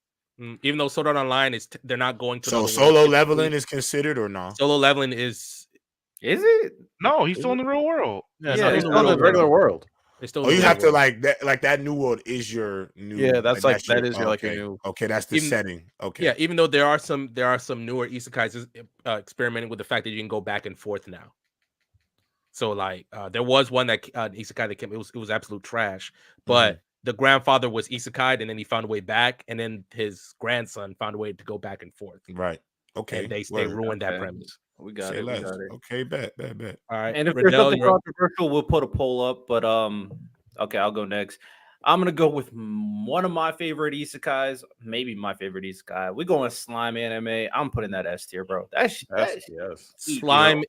even though Sword Art Online is they're not going to So another solo world, leveling is considered or not? solo leveling is Is it? No, he's still in the real world. Yeah, Yeah, no, it's he's in still in the the real regular world. it's still Oh, you the have to world. like that new world is your new. Yeah, that's your, that is your like your okay. new. Okay, that's the Even- setting. Okay. Yeah, even though there are some newer isekais experimenting with the fact that you can go back and forth now. So like there was one that isekai that came, it was absolute trash, but the grandfather was isekai and then he found a way back, and then his grandson found a way to go back and forth. Right. Okay. And they word. ruined that Okay. premise. We got Say it. We less. got it. Okay, bet. All right. And if there's Riddell, something you're- controversial, we'll put a poll up. But okay, I'll go next. I'm gonna go with one of my favorite isekais, maybe my favorite isekai. We're going slime anime. I'm putting that S tier, bro. That's Yes. Slime.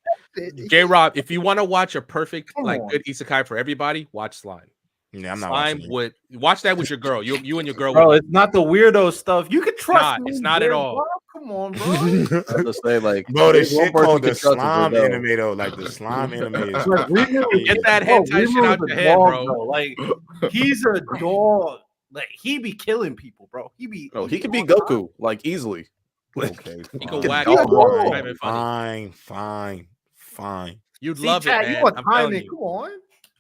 J-Rob, if you want to watch a perfect Come like on. good isekai for everybody, watch Slime. Yeah, I'm not Slime watching it. would watch that with your girl. You and your girl. Bro, would it's not the weirdo stuff. You can trust me. It's not at there, all. bro. Come on, bro. I just say like, Bro, there's this one shit person called you the can trust is slime Riddell. anime though. Like the slime anime is Like, Rimu- Get that Bro, hentai shit Rimu out is your a head, dog, bro. Like he's a dog. Like he be killing people, bro. He be. No, he could be Goku like easily. okay. He can fine. whack it. It's not even funny. Fine. You'd See, love chat, it, you man. want I'm time telling it. you. Come on.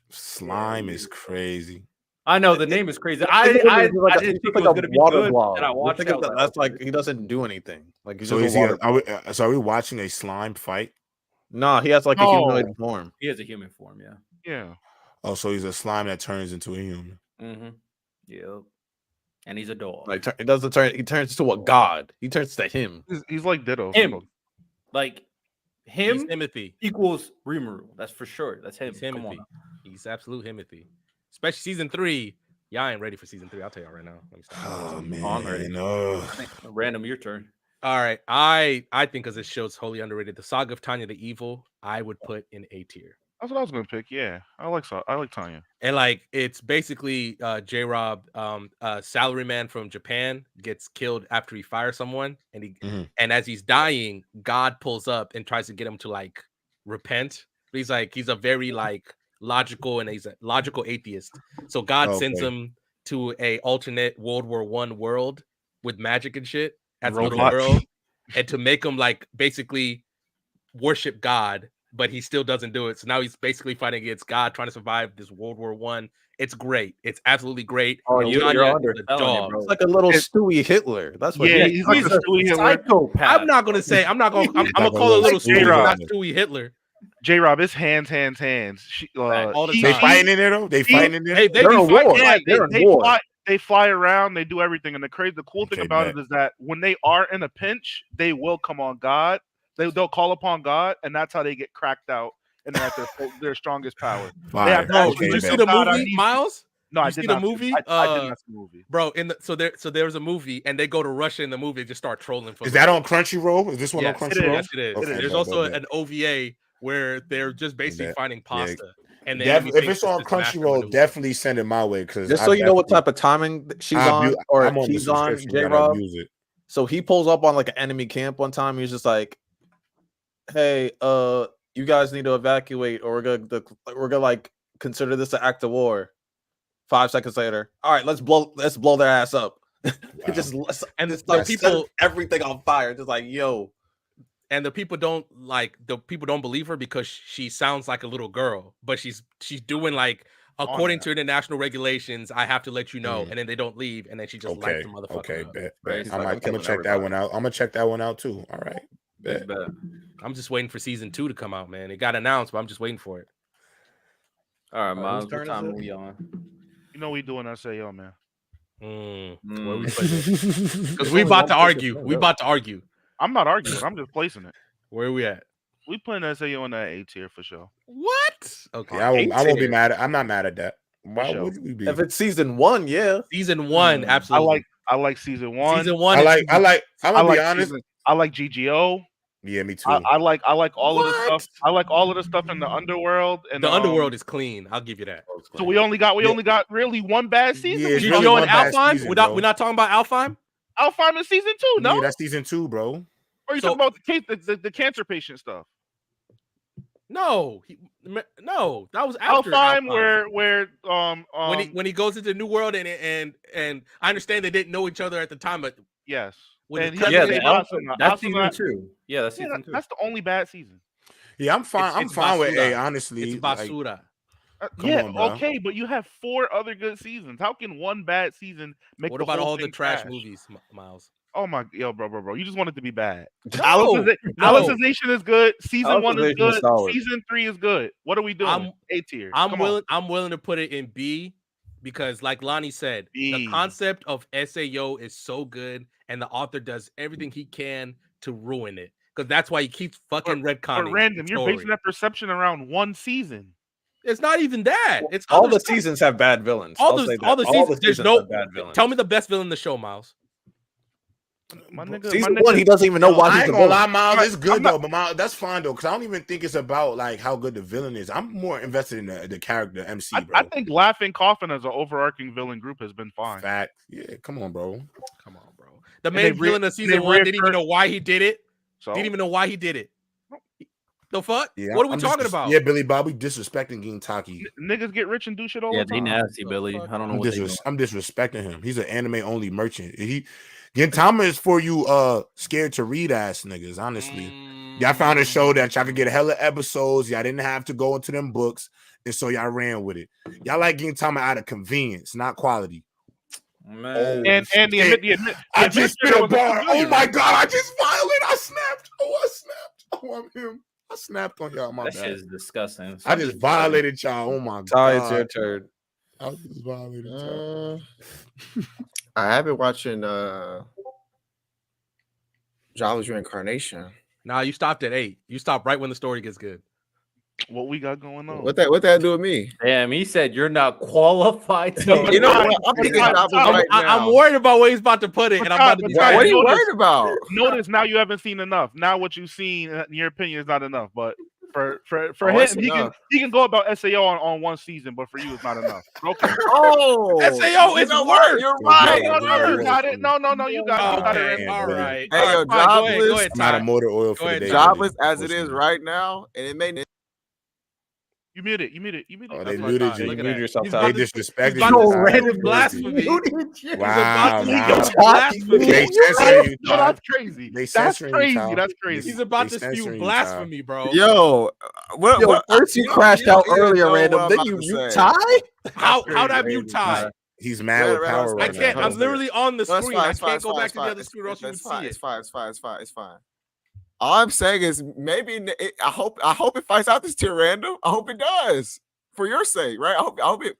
Slime is crazy. I know the name is crazy. I He's didn't like think it a was gonna be water good. blob. And I You watched think it. of that- that's like he doesn't do anything. Like he's So just is a he? water. Are we watching a slime fight? Nah, he has like a No. humanoid form. He has a human form, yeah. Yeah. Oh, so he's a slime that turns into a human. Mm-hmm. Yep. And he's a dog. Like it doesn't turn. He turns to a god. He turns to him. He's like Ditto. Him. Like He's him Himothy. equals Rimuru. That's for sure. That's him. He's Come Himothy. on. He's absolute Himothy. Especially season 3. Y'all ain't ready for season 3. I'll tell y'all right now. Let me stop. Oh man, I'm ready. no. Random, your turn. All right. I think because this show's wholly underrated, the Saga of Tanya the Evil, I would put in A tier. That's what I was gonna pick. Yeah, I like Tanya. And like it's basically J-Rob, salaryman from Japan, gets killed after he fires someone, and and as he's dying, God pulls up and tries to get him to like repent. But he's a very like logical, and he's a logical atheist. So God sends him to a alternate World War I world with magic and shit as a little girl, and to make him like basically worship God. But he still doesn't do it. So now he's basically fighting against God, trying to survive this World War I. It's great. It's absolutely great. Oh, you're under the dog. It's like a little Stewie Hitler. That's what. Yeah, he's like a Stewie Hitler. Psychopath. I'm not gonna say. I'm gonna call it a little Stewie, not Stewie Hitler. J-Rob, it's hands. All the They time. fighting in there though. They fighting in there. They They're be in fighting. war. Yeah, They're in war. they fly around, they do everything, and the cool thing Okay, about bet. it is that when they are in a pinch, they will come on God. They'll call upon God, and that's how they get cracked out, and they're at their strongest power. Fire. Bro, Okay, did you bet. see the God, I movie, need- Miles? No, I You did see not. the movie? I did not see the movie. Bro, so there's a movie, and they go to Russia in the movie and just start trolling. Is that on Crunchyroll? Is this one Yes, on it Crunchyroll? is. Yes, it is. Okay, There's bet, also bet, bet. an OVA where they're just basically Bet. finding pasta. And If it's on Crunchyroll, Crunchyroll, definitely send it my way because Just so you know what type of timing she's on or I'm on the he's on, subscription, gotta J-Rob. use it. So he pulls up on like an enemy camp one time. He's just like, "Hey, you guys need to evacuate, or we're gonna like consider this an act of war." 5 seconds later, all right, let's blow their ass up. Wow. And just the start people, setting everything on fire. Just like, yo, and the people don't believe her because she sounds like a little girl, but she's doing like according to international regulations. I have to let you know, and then they don't leave, and then she just lights the motherfucker Okay, up. bet. Right, I'm like, gonna check that one out. I'm gonna check that one out too. All right, bet. I'm just waiting for season 2 to come out, man. It got announced, but I'm just waiting for it. All right, Miles, whose what turn time is are it? we on? You know we doing SAO, man. Where we because we about to argue. We about to argue. I'm not arguing. I'm just placing it. Where are we at? We putting SAO in that A tier for sure. What? Okay. Yeah, I won't be mad. I'm not mad at that. Why sure. would we be? if it's season 1, yeah. Season 1, absolutely. I like season 1. Season 1. I'm gonna be honest. I like GGO. Yeah, me too. I like all of the stuff. I like all of the stuff in the underworld, and The underworld is clean. I'll give you that. So we only got really one bad season. Yeah, it's GGO really one and bad Alfheim? season, We're bro. not talking about Alfheim? Alfheim in season 2. No, Yeah, that's season 2, bro. or you So- talking about the cancer patient stuff? No, no, that was after Alfheim, Alfheim. where when he goes into the new world and I understand they didn't know each other at the time, but yes, when and it he cut- has Yeah, to that's say that's Asuna- season 2. Yeah, that's season 2. That's the only bad season. Yeah, I'm fine. It's I'm fine with basura. A. Honestly, it's like, basura. Come Yeah, on, bro. okay, but you have 4 other good seasons. How can one bad season make? What the about whole all the thing trash movies, Miles? Oh my, bro! You just want it to be bad. No, Alicization is good. Season 1 is Alicization is good. solid. Season 3 is good. What are we doing? A tier. I'm willing to put it in B because, like Lonnie said, the B. concept of SAO is so good, and the author does everything he can to ruin it. Because that's why he keeps fucking retconning. But random, the you're story. basing that perception around one season. It's not even that. It's All other the stuff. seasons have bad villains. All I'll the say that. all the seasons. There's no. have bad villains. Tell me the best villain in the show, Miles. My nigga, Season my nigga, 1, he doesn't even know why I he's ain't the gonna villain. lie, Miles. It's good I'm not- though, but Miles, that's fine though, because I don't even think it's about like how good the villain is. I'm more invested in the character MC, bro. I think Laughing Coffin as an overarching villain group has been fine. Fact. Yeah, come on, bro. Come on, bro. The And main they villain of season they 1 didn't even reoccur- know why he did it. So Didn't even know why he did it. The fuck? Yeah, What are we I'm talking just- about? Yeah, Billy Bob, we disrespecting Gintaki. niggas get rich and do shit all Yeah, the they time. nasty, Billy. I don't know I'm, what they doing. I'm disrespecting him. He's an anime only merchant. Gintama is for you scared to read ass niggas, honestly. Y'all found a show that y'all could get hella episodes. Y'all didn't have to go into them books, and so y'all ran with it. Y'all like Gintama out of convenience, not quality. Man. And the I just spit admission a was bar. familiar, Oh my right? god, I just violent. I snapped. Oh, I snapped. Oh, I'm him. I snapped on y'all. My That bad. shit is disgusting. I just violated y'all. Oh my Ty, god. it's your turn. I just violated y'all. I have been watching Jolly's Reincarnation. Nah, you stopped at 8. You stopped right when the story gets good. What we got going on? What that do with me? Damn, he said you're not qualified to. You know what? I'm thinking Jolly's right now. I'm worried about where he's about to put it, and I'm about to be What are you worried about? Notice now you haven't seen enough. Now what you've seen, in your opinion, is not enough. But for him, he can go about SAO on one season, but for you, it's not enough. Okay. Oh, SAO is worse. You're right. No, you got it. No, you got it. Okay, all right. Hey, yo, Go ahead, I'm out of Ty. motor oil for the day. Jobless as it is right now, and it may. You muted. Oh, they muted you. Look You at mute that. yourself, He's Ty. about They to- disrespected he's about you. to Ty. spew blasphemy. Wow, He's wow. blasphemy. They censoring you, No, Ty. that's crazy. They That's censoring you, crazy. Ty. That's crazy. He's about They to spew censoring you, blasphemy, bro. Yo, what? First you crashed out earlier, random. Then you Ty. How that mute Ty? He's mad with power I right can't. now. I'm literally on the No, it's screen. fine, I it's fine, can't it's go fine, back it's to the fine, other screen, or else you would it's see fine, it. It's fine. All I'm saying is maybe I hope it finds out this tier random. I hope it does for your sake, right? I hope it.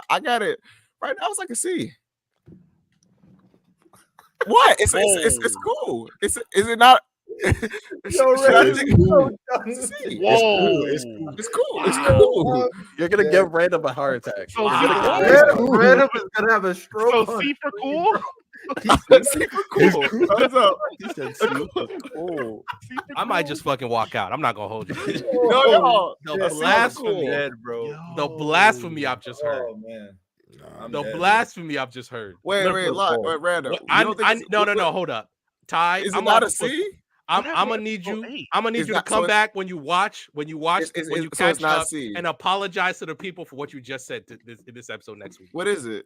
I got it right now. It's like a C. What? It's cool. Is it not? Whoa. It's cool. You're gonna give random a heart attack. So Random is gonna have a stroke. So C for cool. C for cool. What's up? He said super cool. I might just fucking walk out. I'm not gonna hold you. No, The blasphemy, dead, bro. the blasphemy I've just heard. Oh man. The blasphemy I've just heard. Wait, random. No. Hold up, Ty. Is it I'm not about a to put- C? I'm gonna need you. I'm gonna need you to come back when you watch, when you it's catch not up, C. and apologize to the people for what you just said in this episode next week. What is it?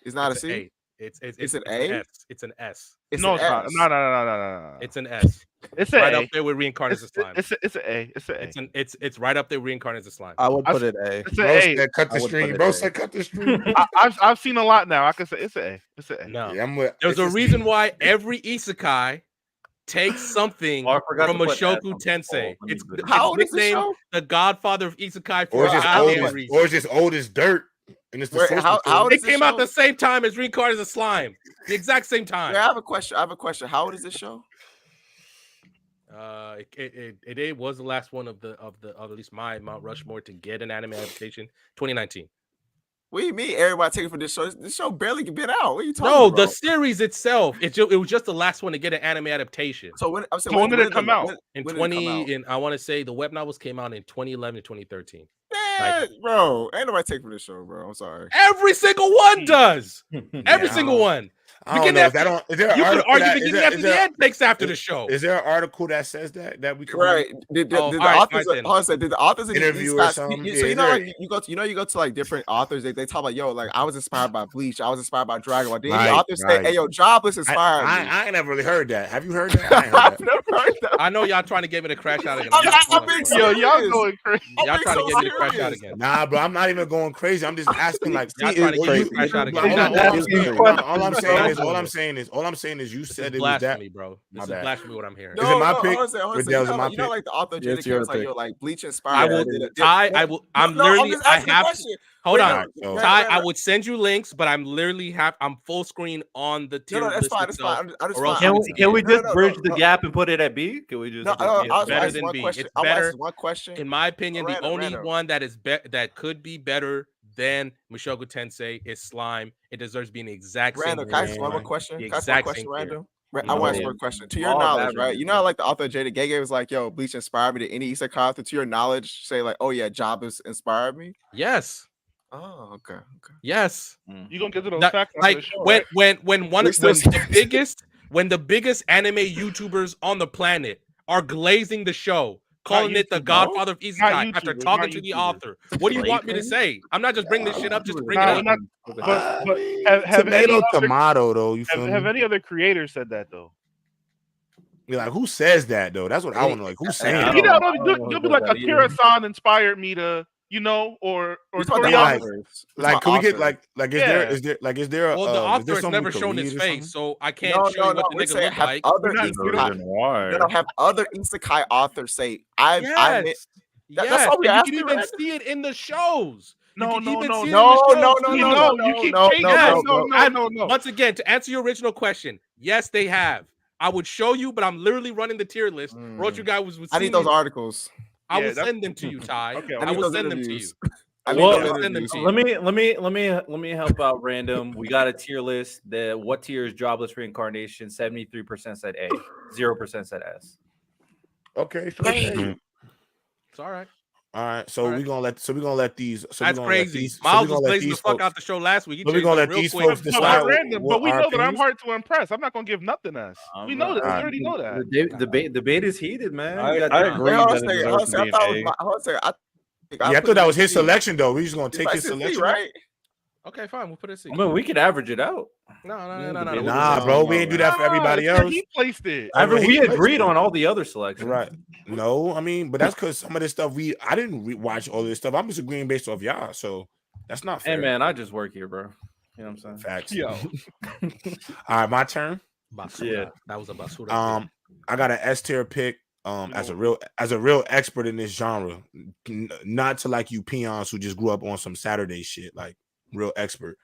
It's not It's a an C. A. It's an an A? S. It's an S. No, it's not. No. It's an S. It's an Right A. up there with reincarnated slime. It's an A. It's an A. It's right up there with reincarnated slime. I would put it A. It's an Bro A. said cut the I would stream. put it Bro A. said cut the stream. I've seen a lot now. I can say it's an A. It's an A. No, Yeah, I'm with, there's it's a just- reason why every isekai takes something Oh, I forgot from to put Mushoku S on the Tensei. poll. It's How old is this nicknamed show? the Godfather of Isekai Or for it's a just old goddamn as, reason. or it's just old as dirt. And it's the Wait, source how material. old It is this came out show? the same time as Reincarnated as Slime. The exact same time. Yeah, I have a question. How old is this show? It was the last one of at least my Mount Rushmore to get an anime adaptation. 2019. What do you mean everybody taking for this show? This show barely been out. What are you talking No, about? the series itself. It was just the last one to get an anime adaptation. So when did it come out? In when did it come out? I want to say the web novels came out in 2011 and 2013. Man, bro, ain't nobody taking for this show, bro. I'm sorry. Every single one does. Every single one. I don't know if that don't. Is there an You could article argue that- beginning is there- after is the there- end takes after the show. Is there an article that says that we could Right? Did the all right, authors? fine then. Hold on a second, did the authors in Interview or these something? so Yeah, you know, there- like you go to like different authors. They talk about yo, like I was inspired by Bleach. I was inspired by Dragon Ball. Did any Right, authors say, right. "Hey, yo, Jobless inspired me"? I ain't never really heard that. Have you heard that? I ain't heard I've that. never heard that. I know y'all trying to give it a crash out again. I'm being Yo, serious. y'all going crazy. Y'all trying to so get me to crash out serious. again. Nah, bro, I'm not even going crazy. I'm just asking, like, Y'all trying to or get me you- to crash out All again. I'm saying is, you This said is it was that. blasphemy, bro. My This is bad. blasphemy what I'm hearing. Is it my pick? Hold on a second, Or Dale's my you know, pick? like the author Yeah, Jada it's your was like, pick. yo, like Bleach I inspired. will, me. Ty. I'm literally. just I asking a have. question. Hold Wait, on, no, Ty. Random. I would send you links, but I'm literally I'm full screen on the tier No, that's list fine. That's itself. fine. I'm just or else fine. Can we No, just no, bridge no, the no. gap and put it at B? Can we just? No, It's I was better asking than one B. question. It's I'm better. asking one question. In my opinion, the only Random. one that is that could be better than Mushoku Tensei is Slime. It deserves being the exact same. Random, can I ask tier. one more question? The Can I ask one exact question, same tier. Random? I No, want to ask yeah. one question. To your All knowledge, averages, right? You know, how, like the author Jada Gege was like, "Yo, Bleach inspired me." Did any isekai author, to your knowledge, say like, "Oh yeah, Jobless inspired me"? Yes. Oh, okay. Yes. You gonna get to those That- facts after like the show, when right? when the biggest anime YouTubers on the planet are glazing the show, calling it the YouTubers. Godfather of Isekai after YouTubers, talking not to the YouTubers. author. What do you want me to say? I'm not just bringing this shit up just to bring it Nah, up. not- but have Tomato, any other, tomato, though. You feel have me? any other creators said that though? You're like, who says that though? That's what I want to know. Like, who's saying I that? You don't know, know you'll be like, that either. Akira-san inspired me to, you know, or You're talking Toriyama. about authors. Like, can we get Yeah. is there a Well, the is there author has something never we could shown his read or face, something? so I can't show you what the We're nigga saying look have like. other There's a isekai. reason No, have other isekai authors say I'm Yes, that's all we and you asked can you, even Red. see it in the shows. You No, can no, even no, see it no, in the shows. you keep changing. Yes. No. Once again, to answer your original question, yes, they have. I would show you, but I'm literally running the tier list. Roach guy was I need those articles. I Yeah, will send them to you, Ty. Okay, I need will those send them to you. interviews. I need will those send them interviews. to you. Let me help out random. We got a tier list. The what tier is jobless reincarnation? 73% said A, 0% said S. Okay, so It's all right. all right, so All right. we're gonna let these. So That's we're gonna let crazy. these. Miles so was we're gonna let blazing the these fuck folks. out the show last week. He So we're changed gonna it let real these quick. folks But decide random. what But we our know that I'm opinions. hard to impress. I'm not gonna give nothing else. We know that. We already know that. The debate is heated, man. I You got agree Wait, hold on a that it second. deserves to be an A. Hold on a second. Yeah, I thought that was his selection though. We're just gonna take his selection, right? Okay, fine. We'll put it C. I mean, we could average it out. No. Nah, bro, we ain't do that for everybody That's where else. He placed it. I mean, We he placed agreed it. on all the other selections. Right. No, I mean, but that's because some of this stuff I didn't watch all this stuff. I'm just agreeing based off y'all, so that's not fair. Hey, man, I just work here, bro. You know what I'm saying? Facts. Yo. All right, my turn. Basura. Yeah. That was a basura. I got an S tier pick. As a real expert in this genre, not to like you peons who just grew up on some Saturday shit, like real expert.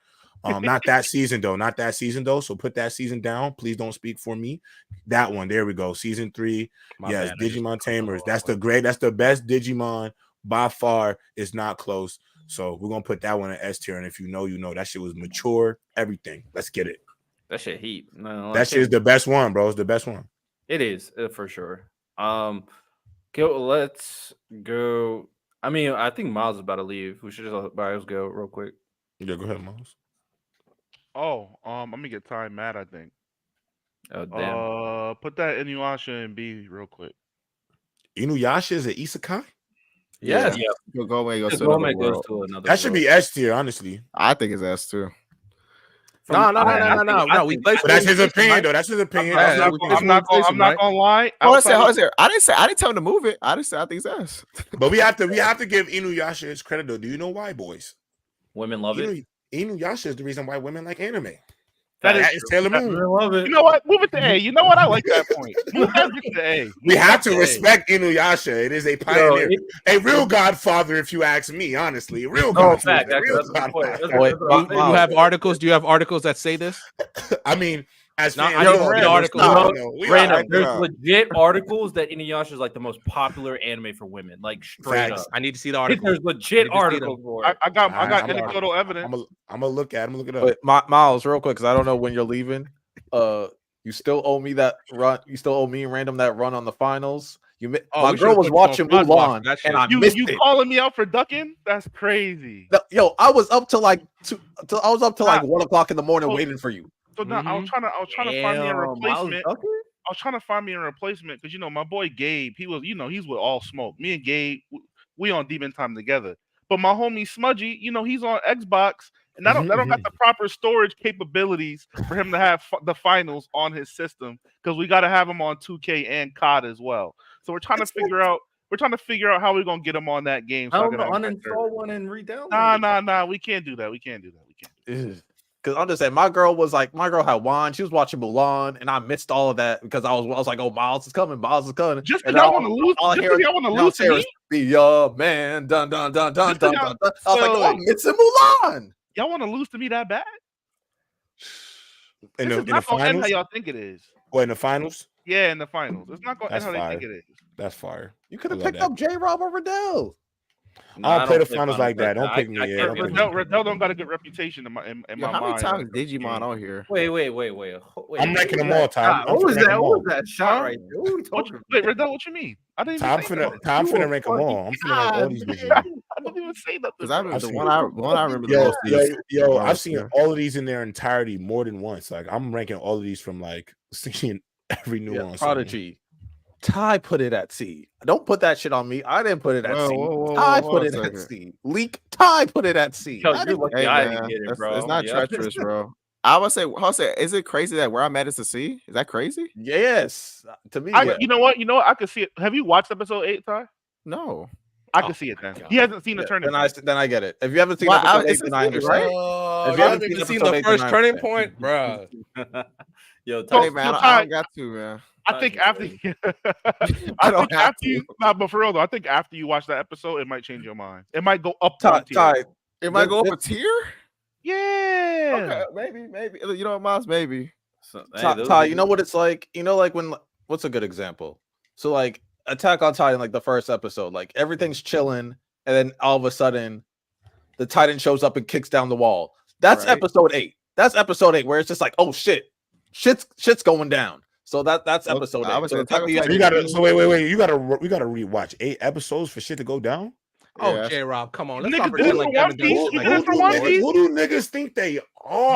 Not that season though. So put that season down. Please don't speak for me. That one, there we go. Season 3. Yes, Digimon Tamers. That's the best Digimon by far. It's not close. So we're gonna put that one in S tier. And if you know, you know that shit was mature. Everything. Let's get it. That shit heat. No, That shit is the best one, bro. It's the best one. It is for sure. Let's go. I mean, I think Miles is about to leave. We should just let Miles go real quick. Yeah, go ahead, Miles. Oh, I'm gonna get Ty mad, I think. Oh damn. Put that Inuyasha in B real quick. Inuyasha is an isekai? Yeah. Go away. Goes to Gome another goes world. to another. That should be S tier, honestly. I think it's S too. No. We placed But that's his opinion, though. That's his opinion. I'm not gonna lie. Hold on, I didn't tell him to move it. I didn't say I think it's S. But we have to give Inuyasha his credit, though. Do you know why, boys? Women love it. Inuyasha is the reason why women like anime. That That is is Sailor Moon. I love it. You know what? Move it to A. You know what? I like that point. Move that bitch to A. We have to respect Inuyasha. It is a pioneer, a real godfather, if you ask me. Honestly, a real godfather. Fact. That's a good point. Do you have articles? Do you have articles that say this? I mean, as No, fans, I didn't read the article. There's legit articles that Inuyasha is like the most popular anime for women. Like straight up. I need to see the article. There's legit articles for it. I got anecdotal evidence. I'm gonna look at. I'm gonna look it up. But Miles, real quick, because I don't know when you're leaving. You still owe me that run. You still owe me and Random that run on the finals. My girl was watching Mulan, and I missed it. You calling me out for ducking? That's crazy. Yo, I was up till like 1 o'clock in the morning waiting for you. So now I was trying to find me a replacement. I was trying to find me a replacement because my boy Gabe, he was he's with All Smoke. Me and Gabe, we on Demon Time together. But my homie Smudgy, he's on Xbox, and I don't got the proper storage capabilities for him to have the finals on his system because we got to have him on 2K and COD as well. So we're trying to figure out how we're gonna get him on that game. So I don't know, uninstall one and re-download. Nah. We can't do that. Because I'm just saying, my girl had wine. She was watching Mulan, and I missed all of that because I was like, "Oh, Miles is coming. Just because y'all want to lose, to me? Be your man, dun dun dun dun dun dun. I was like, "Oh, I'm missing Mulan." Y'all want to lose to me that bad? In This is the not gonna end finals, how y'all think it is. or in the finals, Yeah, in the finals. It's not going to end how they fire. think it is. That's fire. You could have I love picked up J. Rob or Riddell. I don't play the finals like that. Don't pick me. Riddell don't got a good reputation in my How many mind. times is Digimon on here? Wait. I'm ranking them all, Tom. What was that shot right there? What are we talking about? Wait, Riddell, what you mean? I didn't Tom even say nothing. finna rank them all. I'm finna rank all these bitches. I didn't even say nothing. Because I remember I've the seen- one I remember the most. Yo, I've seen all of these in their entirety more than once. Like I'm ranking all of these from like seeing every nuance. Prodigy. Ty put it at C. Don't put that shit on me. I didn't put it at C. Whoa, Ty whoa, put it a at second. C. Leak. Ty put it at C. Yo, I you're didn't- lucky Hey, I man, didn't get it, bro. it's not Yeah. treacherous, bro. I would say, is it crazy that where I'm at is a C? Is that crazy? Yes, to me. Yeah. You know what? I could see it. Have you watched episode 8, Ty? No. I can see it then. He hasn't seen the turning. Then I get it. If you haven't seen Well, episode 8, it's then I just understand. Oh, If you you haven't haven't even seen seen the episode 8, first then I turning understand. point, bro. Yo, So- Hey man, so I Ty- don't got to, man. I think after I don't have after you, to. nah, but for real though, I think after you watch that episode, it might change your mind. It might go up Ty, one tier. Ty, It might go up a tier. Yeah. Okay, maybe. You know what, Miles? Maybe. So, Ty, you know what it's like? You know, like when what's a good example? So like Attack on Titan, like the first episode, like everything's chilling, and then all of a sudden the Titan shows up and kicks down the wall. That's Right. episode 8. That's episode 8, where it's just like, oh shit's going down. So that's Okay, episode I 8. would So say it's at Attack the on end. You gotta. So wait. We gotta rewatch 8 episodes for shit to go down. Oh, Yeah. J Rob, come on. Let's Niggas not did pretend it like for you One haven't done Piece. shit He like did it that for before. One Piece. Who do niggas think they are?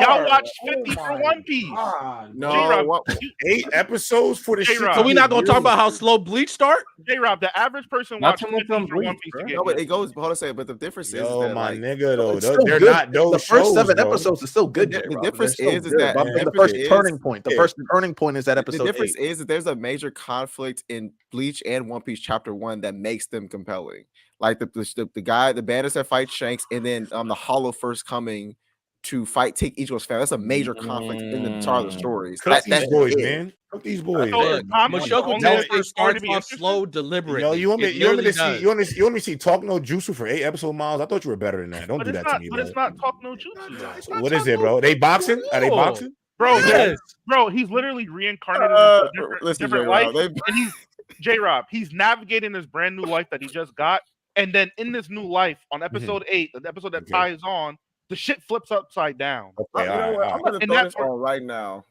Y'all watched 50 Oh for my One Piece. God. No, J-Rob, what, 8 episodes for the shit. J-Rob. So we not gonna talk about how slow Bleach start? J-Rob, the average person Not watched too much 50 on for One Bleach, Piece bro. to get no, but here. it goes. Hold on a second. But the difference is Yo, that my like nigga, though, It's still they're good. not those The first shows, 7 bro. episodes is still good. The J-Rob. difference They're still is good. that But I'm saying the difference first is- turning point. The Yeah. first turning point is at the episode difference 8. is that there's a major conflict in Bleach and One Piece chapter 1 that makes them compelling. Like the guy, the bandits that fight Shanks, and then the Hollow first coming to take Ichigo's family. That's a major conflict in the Charlotte stories. Cook these boys, it. man. Cook these boys. So Look, is conflict Mushoku only Tensei for the story to starts be off interesting? slow, deliberately. Yo, you want me It to literally see? does. You want me to see Talk No Jutsu for 8 episode miles? I thought you were better than that. Don't But do it's that not. to me, But bro. it's not talk no jutsu. though. It's not What is Talk it, No bro? They boxing? Are they Jutsu. boxing? Bro, Yes. bro, he's literally reincarnated into a different, Listen, different J-Rob, life, and he's J-Rob. He's navigating this brand new life that he just got, and then in this new life, on episode 8, the episode that Okay. ties on, the shit flips upside down. Okay, You all know right, what? all I'm right. gonna And throw that's this on right now. So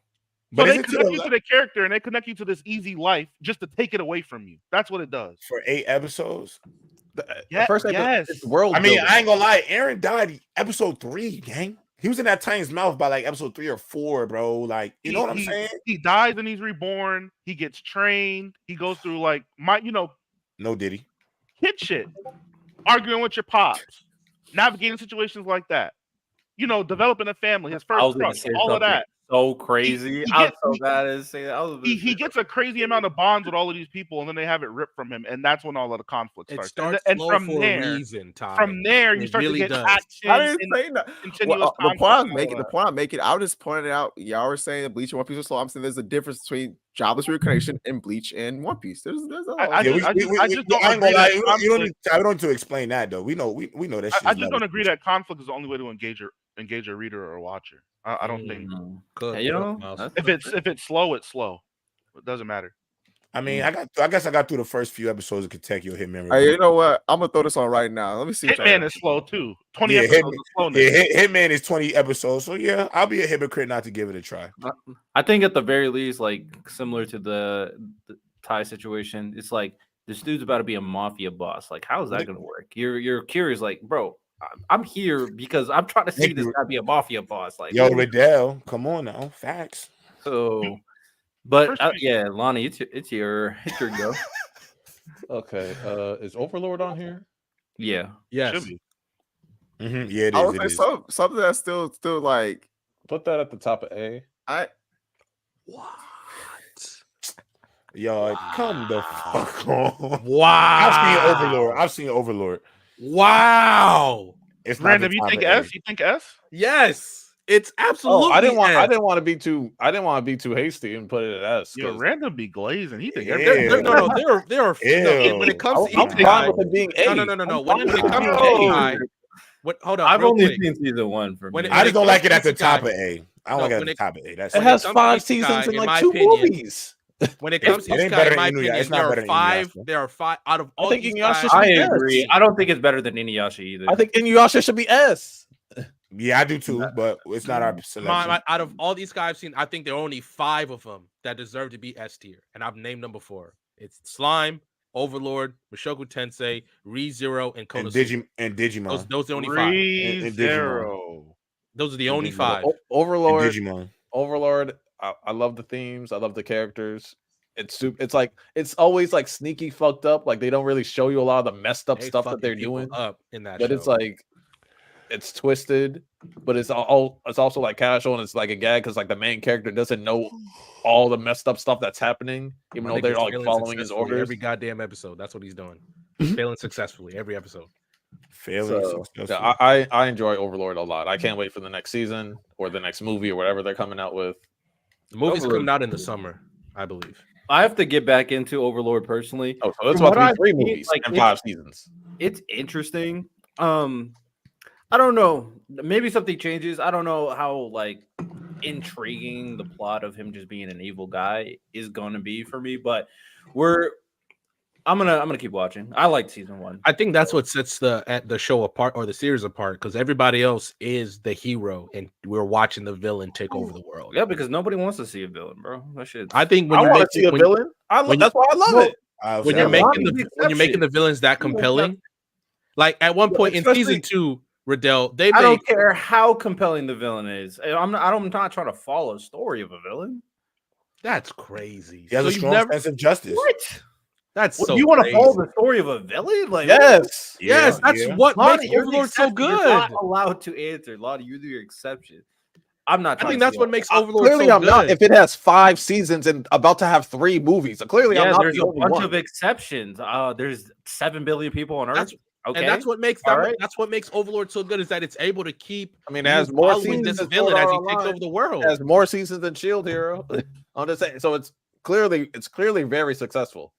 But they is it to connect the you to left the character, and they connect you to this easy life just to take it away from you. That's what it does. for 8 episodes? Yeah, First yes. it's world I mean, building. I ain't gonna lie. Aaron died episode 3, gang. He was in that Titan's mouth by like episode 3 or 4, bro. Like, you know what I'm saying? He dies and he's reborn. He gets trained. He goes through like No, did he? kid shit, arguing with your pops, navigating situations like that. Developing a family, his I first was gonna crush, say all of something that. so crazy. he I'm gets- so bad at saying that. He gets a crazy amount of bonds with all of these people, and then they have it ripped from him, and that's when all of the conflict It starts. starts and slow from for there, a reason, Ty. from there, you It start really to get does. action. I didn't and say that. continuous Well, the conflict point I'm and all making, that. I was just pointing out. Y'all were saying that Bleach and One Piece are slow. I'm saying there's a difference between jobless reincarnation and Bleach and One Piece. There's a I Yeah, just don't I ain't agree gonna lie. that You don't need to explain that though. We know that. I just don't agree that conflict is the only way to engage a reader or a watcher. I don't think Good, you good, know, Miles. if it's slow, it's slow. It doesn't matter. I mean, I guess I got through the first few episodes of Kentucky Hitman. Hey, you know what? I'm gonna throw this on right now. Let me see. what y'all Hitman got. is slow too. 20 Yeah, episodes of slowness. Yeah, Hitman is 20 episodes, so yeah, I'll be a hypocrite not to give it a try. I think at the very least, like similar to the Thai situation, it's like this dude's about to be a mafia boss. Like, how is that gonna work? You're curious, like, bro. I'm here because I'm trying to see Thank this you. guy be a mafia boss. Like, Yo, Riddell, come on now, facts. so. But First yeah, Lonnie, it's your go. Okay. Is Overlord on here? Yeah. Yes. Should be. Yeah, it I is. would It say is. something that's still like Put that at the top of A. Yo, come the fuck on. Wow. I've seen Overlord. Wow. It's not Random, the you top think of S? A. You think S? Yes. It's absolutely. I didn't S. want to be too hasty and put it at S. Yo, 'cause Random be glazing. He think Yeah. everything. No. There are. No, Ew. when it comes to I'm Isekai, fine with it being A. no. I'm When fine it with comes to being Isekai, hold on. I've real only quick. seen season 1 for When me. it- I just don't like it at the Isekai- top of A. I don't No, like it at when the it- top of A. That's It When has it comes to 5 Isekai, seasons and in like my 2 opinion, movies. When it comes to It ain't Isekai, better in my than Inuyasha. opinion, It's not better than Inuyasha. there are 5 out of all think Isekai. Inuyasha should I be S. agree. I don't think it's better than Inuyasha either. I think Inuyasha should be S. Yeah, I do too, but it's not our selection. Out of all these guys I've seen, I think there are only 5 of them that deserve to be S tier, and I've named them before. It's Slime, Overlord, Mushoku Tensei, ReZero, and Konosuba. And Digimon. Those are the only 5. And ReZero. Those are the only 5. Overlord. And Digimon. Overlord. I love the themes. I love the characters. It's like it's always like sneaky fucked up. Like they don't really show you a lot of the messed up They stuff that fucking they're people doing. up in that But show. it's like it's twisted, but it's also like casual and it's like a gag because like the main character doesn't know all the messed up stuff that's happening, even My though they're nigga's like failing following his successfully orders. every goddamn episode. That's what he's doing. failing successfully every episode. Failing. Yeah, I enjoy Overlord a lot. I can't wait for the next season or the next movie or whatever they're coming out with. The movie's Overlord. coming out in the summer, I believe. I have to get back into Overlord personally. Oh, so it's From about to what be I've 3 seen, movies like, and 5 seasons. It's interesting. I don't know. Maybe something changes. I don't know how like intriguing the plot of him just being an evil guy is going to be for me, but I'm gonna keep watching. I liked season 1. I think that's what sets the show apart or the series apart, because everybody else is the hero and we're watching the villain take over the world. Yeah, because nobody wants to see a villain, bro. That shit. I think I want to see a villain. That's why I love it. When you're making the villains that compelling, like at one point in season 2, Riddell, I don't care how compelling the villain is. I'm not trying to follow a story of a villain. That's crazy. He has a strong sense of justice. What? That's so you want to crazy. follow the story of a villain? Like Yes. Yes, that's what Lonnie, makes you're the Overlord so exception. You're good. not allowed to answer. Lonnie, you're the exception. I'm not. I think that's what makes Overlord Clearly, so I'm good. not. If it has 5 seasons and about to have 3 movies, so clearly I'm not there's the a only bunch one. of exceptions. There's 7 billion people on Earth. That's- Okay, And that's what makes that's what makes Overlord so good, is that it's able to keep. I mean, it has more following seasons this than villain as he Sword Art takes Online. over the world. It has more seasons than Shield Hero. I'm just saying. So it's clearly very successful.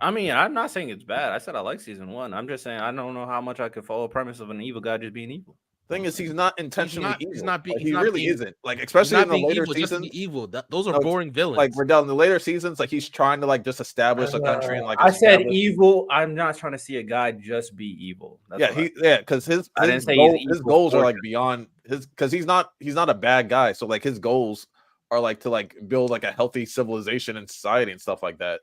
I mean, I'm not saying it's bad. I said I like season 1. I'm just saying I don't know how much I could follow a premise of an evil guy just being evil. Thing is, he's not intentionally evil. He's not he really isn't. Like, He's especially not in the being later evil, just to seasons. be evil. Those are No, it's boring villains. Like Riddell, in the later seasons, like he's trying to like just establish a country and like I said establish- evil. I'm not trying to see a guy just be evil. That's yeah, what because his I didn't say he's his evil goals are for like beyond his, because he's not a bad guy. So like his goals are like to like build like a healthy civilization and society and stuff like that.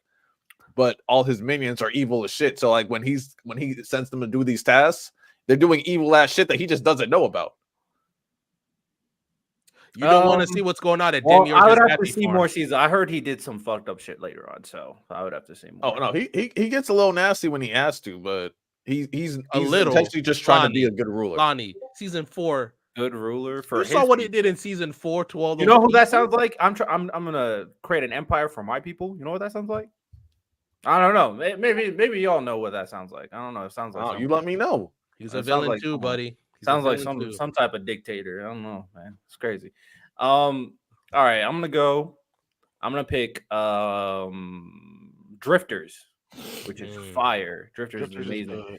But all his minions are evil as shit. So like when he sends them to do these tasks, they're doing evil ass shit that he just doesn't know about. You don't want to see what's going on at Well, Demi I would Ortiz have to Happy see Farm. more seasons. I heard he did some fucked up shit later on, so I would have to see more. Oh no, he gets a little nasty when he has to, but he's a little intentionally just trying to be Lonnie, a good ruler. Lonnie, season 4. Good ruler for. You saw what he did in season 4 to all those. You know who that people? sounds like? I'm gonna create an empire for my people. You know what that sounds like? I don't know. Maybe y'all know what that sounds like. I don't know. It sounds like Oh, something. you let me know. He's It a sounds villain like too, someone. buddy. He's Sounds a like villain too. some type of dictator. I don't know, man. It's crazy. All right, I'm gonna pick Drifters, which is fire. Drifters is amazing.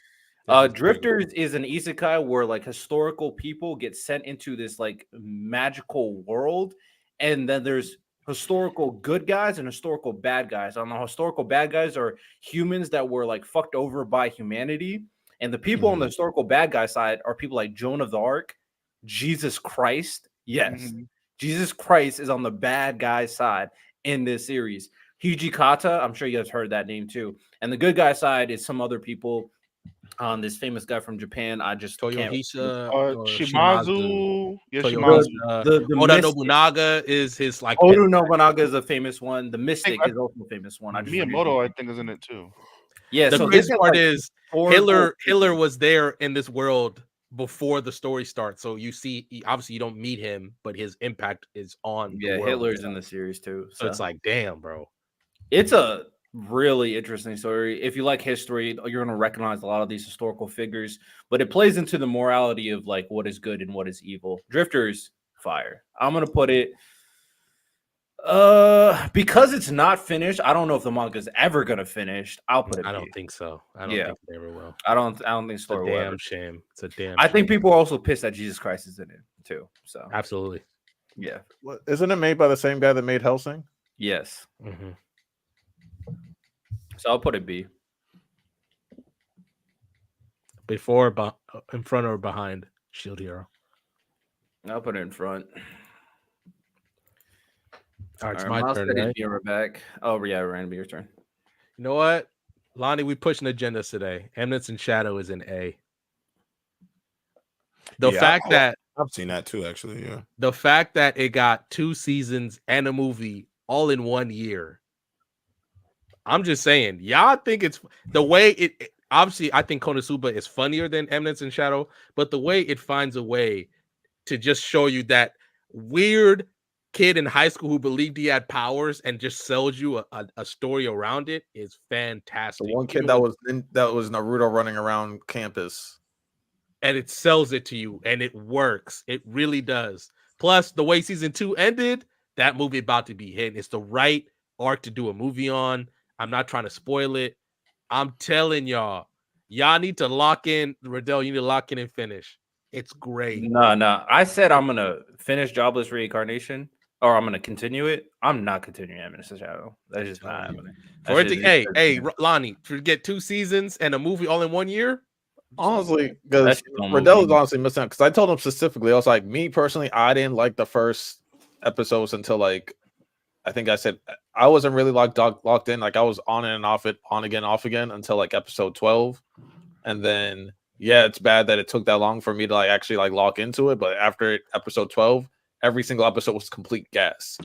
Drifters is an isekai where like historical people get sent into this like magical world, and then there's historical good guys and historical bad guys. And the historical bad guys are humans that were like fucked over by humanity, and the people on the historical bad guy side are people like Joan of the Arc, Jesus Christ. Yes, Jesus Christ is on the bad guy side in this series. Hijikata, I'm sure you guys heard that name too. And the good guy side is some other people. This famous guy from Japan. I just can't. Toyohisa, Shimazu. Yeah, Toyohisa. Shimazu. The Oda Mystic. Nobunaga is his like. Oda Nobunaga is a famous one. The Mystic is also a famous one. Miyamoto, I think, is in it too. Yeah. The So crazy this part like is four Hitler cool was there in this world before the story starts. So you see, obviously you don't meet him, but his impact is on. Yeah, the world. Hitler's in the series too. So it's like, damn, bro. It's a really interesting story. If you like history, you're going to recognize a lot of these historical figures, but it plays into the morality of like what is good and what is evil. Drifters, fire. I'm going to put it because it's not finished. I don't know if the manga is ever going to finish. I'll put it. I don't think so. I don't think they ever will. I don't think It's a story will damn ever. shame. It's a damn. I think people are also pissed that Jesus Christ is in it too. So absolutely. yeah. What, isn't it made by the same guy that made Hellsing? Yes. Mm-hmm. So I'll put it B. Before, in front or behind Shield Hero. I'll put it in front. All right, it's my turn. Right? We're back. Oh yeah, Ryan, your turn. You know what, Lonnie? We pushing agendas today. Eminence and Shadow is in A. The fact that I've seen that too, actually. Yeah. The fact that it got 2 seasons and a movie all in 1 year. I'm just saying, y'all think it's the way it obviously I think Konosuba is funnier than Eminence and Shadow, but the way it finds a way to just show you that weird kid in high school who believed he had powers and just sells you a story around it is fantastic. The one kid that was Naruto running around campus. And it sells it to you, and it works. It really does. Plus, the way season 2 ended, that movie about to be hit. It's the right arc to do a movie on. I'm not trying to spoil it. I'm telling y'all need to lock in. Riddell, you need to lock in and finish. It's great. No. I said I'm gonna finish Jobless Reincarnation, or I'm gonna continue it. I'm not continuing Eminence Shadow. That's just not happening. Hey, Lonnie, forget 2 seasons and a movie all in 1 year. Honestly, because Riddell is honestly missing out. Because I told him specifically, I was like, me personally, I didn't like the first episodes until like, I think I said I wasn't really locked in. Like I was on and off it, on again, off again until like episode 12, and then it's bad that it took that long for me to like actually like lock into it. But after episode 12, every single episode was complete gas,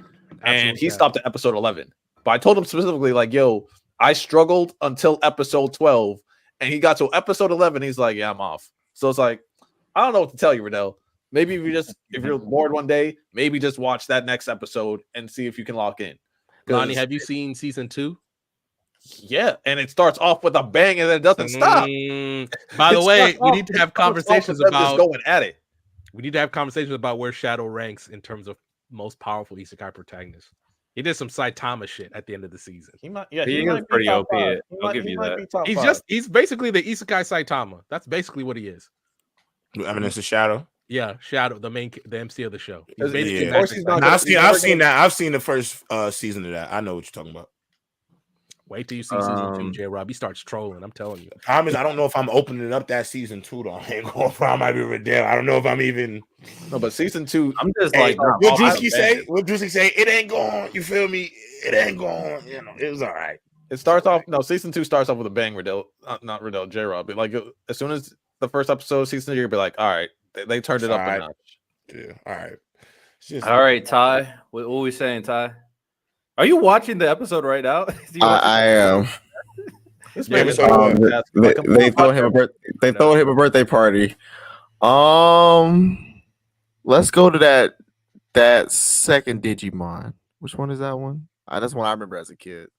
and he stopped at episode 11. But I told him specifically, like, yo, I struggled until episode 12. And he got to episode 11. He's like, yeah, I'm off. So it's like, I don't know what to tell you, Riddell. Maybe if you're bored one day, maybe just watch that next episode and see if you can lock in. Lonnie, have you seen season 2? Yeah, and it starts off with a bang and then it doesn't stop. By the way, we need to have conversations about going at it. We need to have conversations about where Shadow ranks in terms of most powerful isekai protagonists. He did some Saitama shit at the end of the season. He was pretty OP. I'll give you that. He's basically the Isekai Saitama. That's basically what he is. I mean, it's a Shadow. Yeah, Shadow, the MC of the show. I've seen that. I've seen the first season of that. I know what you're talking about. Wait till you see season 2, J-Rob. He starts trolling. I'm telling you. The problem is, I don't know if I'm opening up that season 2 though. I ain't going for. I might be Riddell. I don't know if I'm even. No, but season 2, I'm just like, what Juicy say? What Juicy say? It ain't going. You feel me? It ain't going. You know, it was all right. It starts off. No, season 2 starts off with a bang. Riddell, not Riddell. J-Rob. But like as soon as the first episode of season 2, you'll be like, all right, they turned it up a notch. Yeah. All right. All right, Ty. What are we saying, Ty? Are you watching the episode right now? I am. They throw him a birthday party. Let's go to that second Digimon. Which one is that one? That's one I remember as a kid.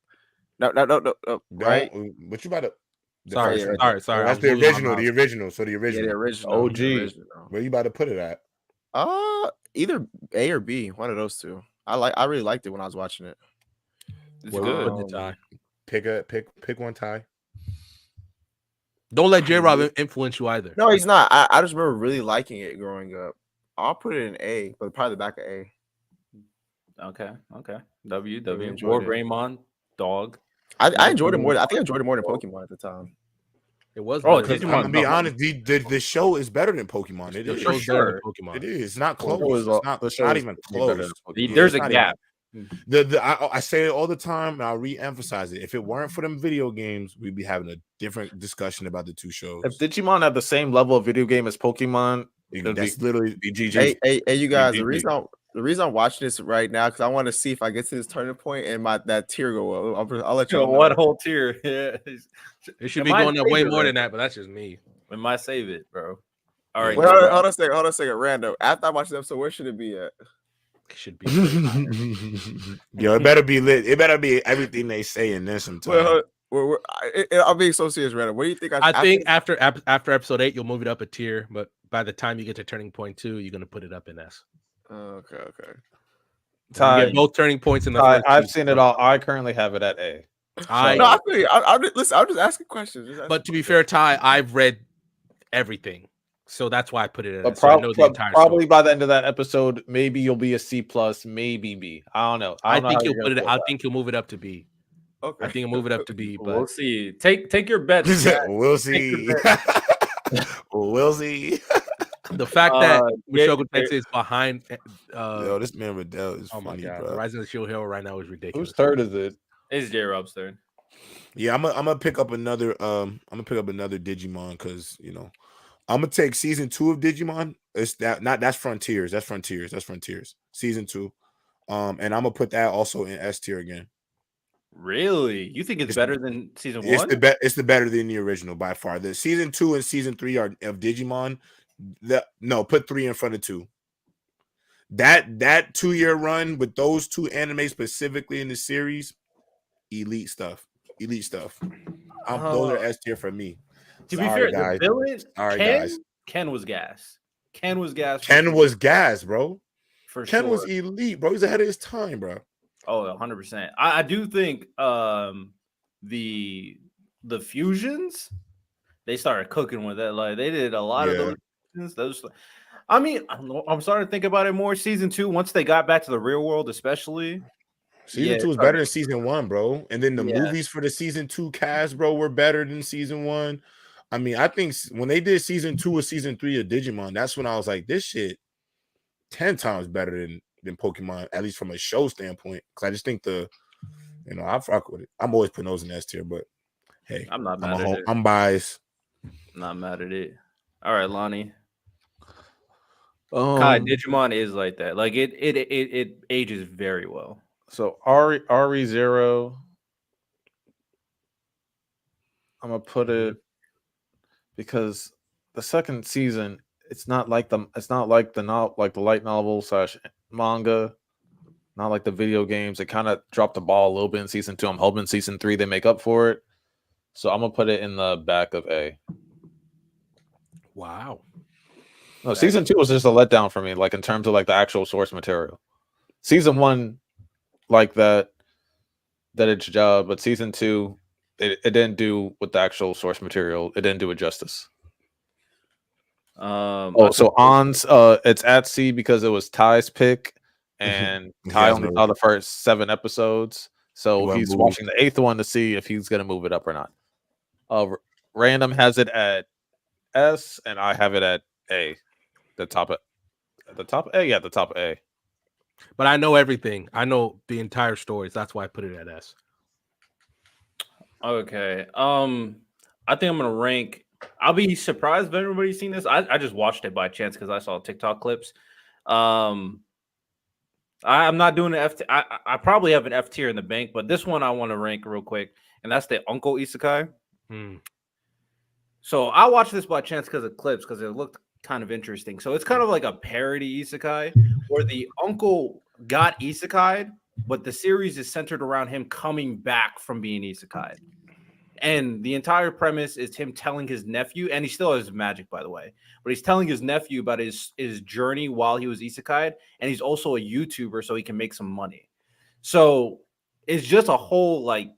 No. Right? But you about to. Sorry. That's the original. The original. So the original. Yeah, the original. OG. The original. Where you about to put it at? Either A or B. One of those two. I really liked it when I was watching it. It's good. Pick one, Ty. Don't let J-Rob influence you either. No, he's not. I just remember really liking it growing up. I'll put it in A, but probably the back of A. Okay. W. War Greymon, dog. I enjoyed it more. I think I enjoyed it more than Pokemon at the time. It was. I'm gonna be honest. The show is better than Pokemon. It is for sure. Pokemon. It is. It's not close. It's not even close. There's a gap. I say it all the time, and I'll re-emphasize it. If it weren't for them video games, we'd be having a different discussion about the two shows. If Digimon had the same level of video game as Pokemon, that's literally GG. Hey, you guys. The reason I'm watching this right now because I want to see if I get to this turning point and that tier go up. I'll let you know. What whole tier? Yeah, it should be going up way more than that, but that's just me. We might save it, bro. All right. Wait, hold on a second. Random. After I watch the episode, where should it be at? It should be. Yo, it better be lit. It better be everything they say and then some time. I'm being so serious, Random. What do you think? I think after episode 8, you'll move it up a tier, but by the time you get to turning point 2, you're gonna put it up in S. Okay. You get both turning points in the. I've seen it all. I currently have it at A. I'm just asking questions. But to be fair, Ty, I've read everything, so that's why I put it at. So I know the entire probably story. By the end of that episode, maybe you'll be a C+, maybe B. I don't know. I think you'll put it. I think you'll move it up to B. Okay. I think you'll move it up to B. But we'll see. Take your bets. We'll see. We'll see. The fact that Mushoku Tensei is behind. Yo, this man Riddell is funny, bro. The Rising of the Shield Hero right now is ridiculous. Whose third is it? It's J-Rob's third. Yeah, I'm gonna pick up another. I'm gonna pick up another Digimon because I'm gonna take season 2 of Digimon. It's that's Frontiers. That's Frontiers. Season 2. And I'm gonna put that also in S tier again. Really? You think it's better than season 1? It's the better than the original by far. The season 2 and season 3 are of Digimon. Put 3 in front of 2. that 2-year run with those two anime specifically in the series, elite stuff. Those are S tier for me. To be Sorry, fair, the guys. villain Sorry, guys. Ken was gas. Ken was gas. Ken was gas, bro. For Ken sure. was elite, bro. He's ahead of his time, bro. Oh, 100%. I do think the fusions, they started cooking with it. Like they did a lot of those fusions. Those, I mean, I'm starting to think about it more. Season 2, once they got back to the real world, especially. Season 2 was better than season 1, bro. And then the movies for the season 2 cast, bro, were better than season 1. I mean, I think when they did season 2 or season 3 of Digimon, that's when I was like, this shit 10 times better than Pokemon, at least from a show standpoint. Because I just think I fuck with it. I'm always putting those in S tier, but hey, I'm not mad at it. I'm biased. Not mad at it. All right, Lonnie. Kai, Digimon is like that. Like it ages very well. So RE0, I'm gonna put it because the second season, it's not like the light novel / manga, not like the video games. It kind of dropped the ball a little bit in season 2. I'm hoping season 3 they make up for it. So I'm gonna put it in the back of A. Wow. No, season 2 was just a letdown for me, like in terms of like the actual source material. Season 1, like that its job, but season 2, it didn't do with the actual source material. It didn't do it justice. So On's it's at C because it was Ty's pick, and Ty only saw the first 7 episodes, so he's watching the 8th one to see if he's gonna move it up or not. Random has it at S, and I have it at A. The top of A. Yeah, the top of A. But I know everything. I know the entire stories. That's why I put it at S. Okay. I think I'm gonna rank. I'll be surprised if everybody's seen this. I just watched it by chance because I saw TikTok clips. I'm not doing an F. I probably have an F tier in the bank, but this one I want to rank real quick, and that's the Uncle Isekai. So I watched this by chance because of clips, because it looked kind of interesting. So it's kind of like a parody Isekai where the uncle got Isekai'd, but the series is centered around him coming back from being Isekai'd. And the entire premise is him telling his nephew, and he still has magic, by the way, but he's telling his nephew about his journey while he was Isekai'd, and he's also a YouTuber, so he can make some money. So it's just a whole, like,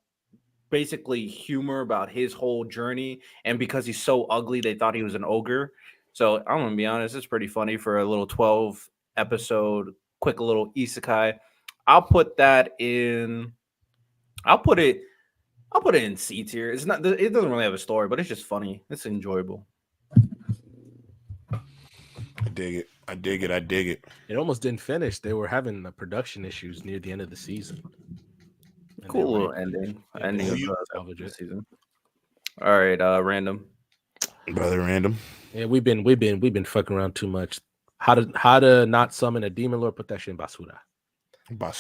basically humor about his whole journey, and because he's so ugly, they thought he was an ogre. So I'm gonna be honest, it's pretty funny for a little 12 episode, quick little Isekai. I'll put it in C tier. It doesn't really have a story, but it's just funny. It's enjoyable. I dig it. It almost didn't finish. They were having the production issues near the end of the season. Cool little ending of the season. All right, Random. Brother Random. Yeah, we've been fucking around too much. How to not summon a demon lord? Put that shit in basura.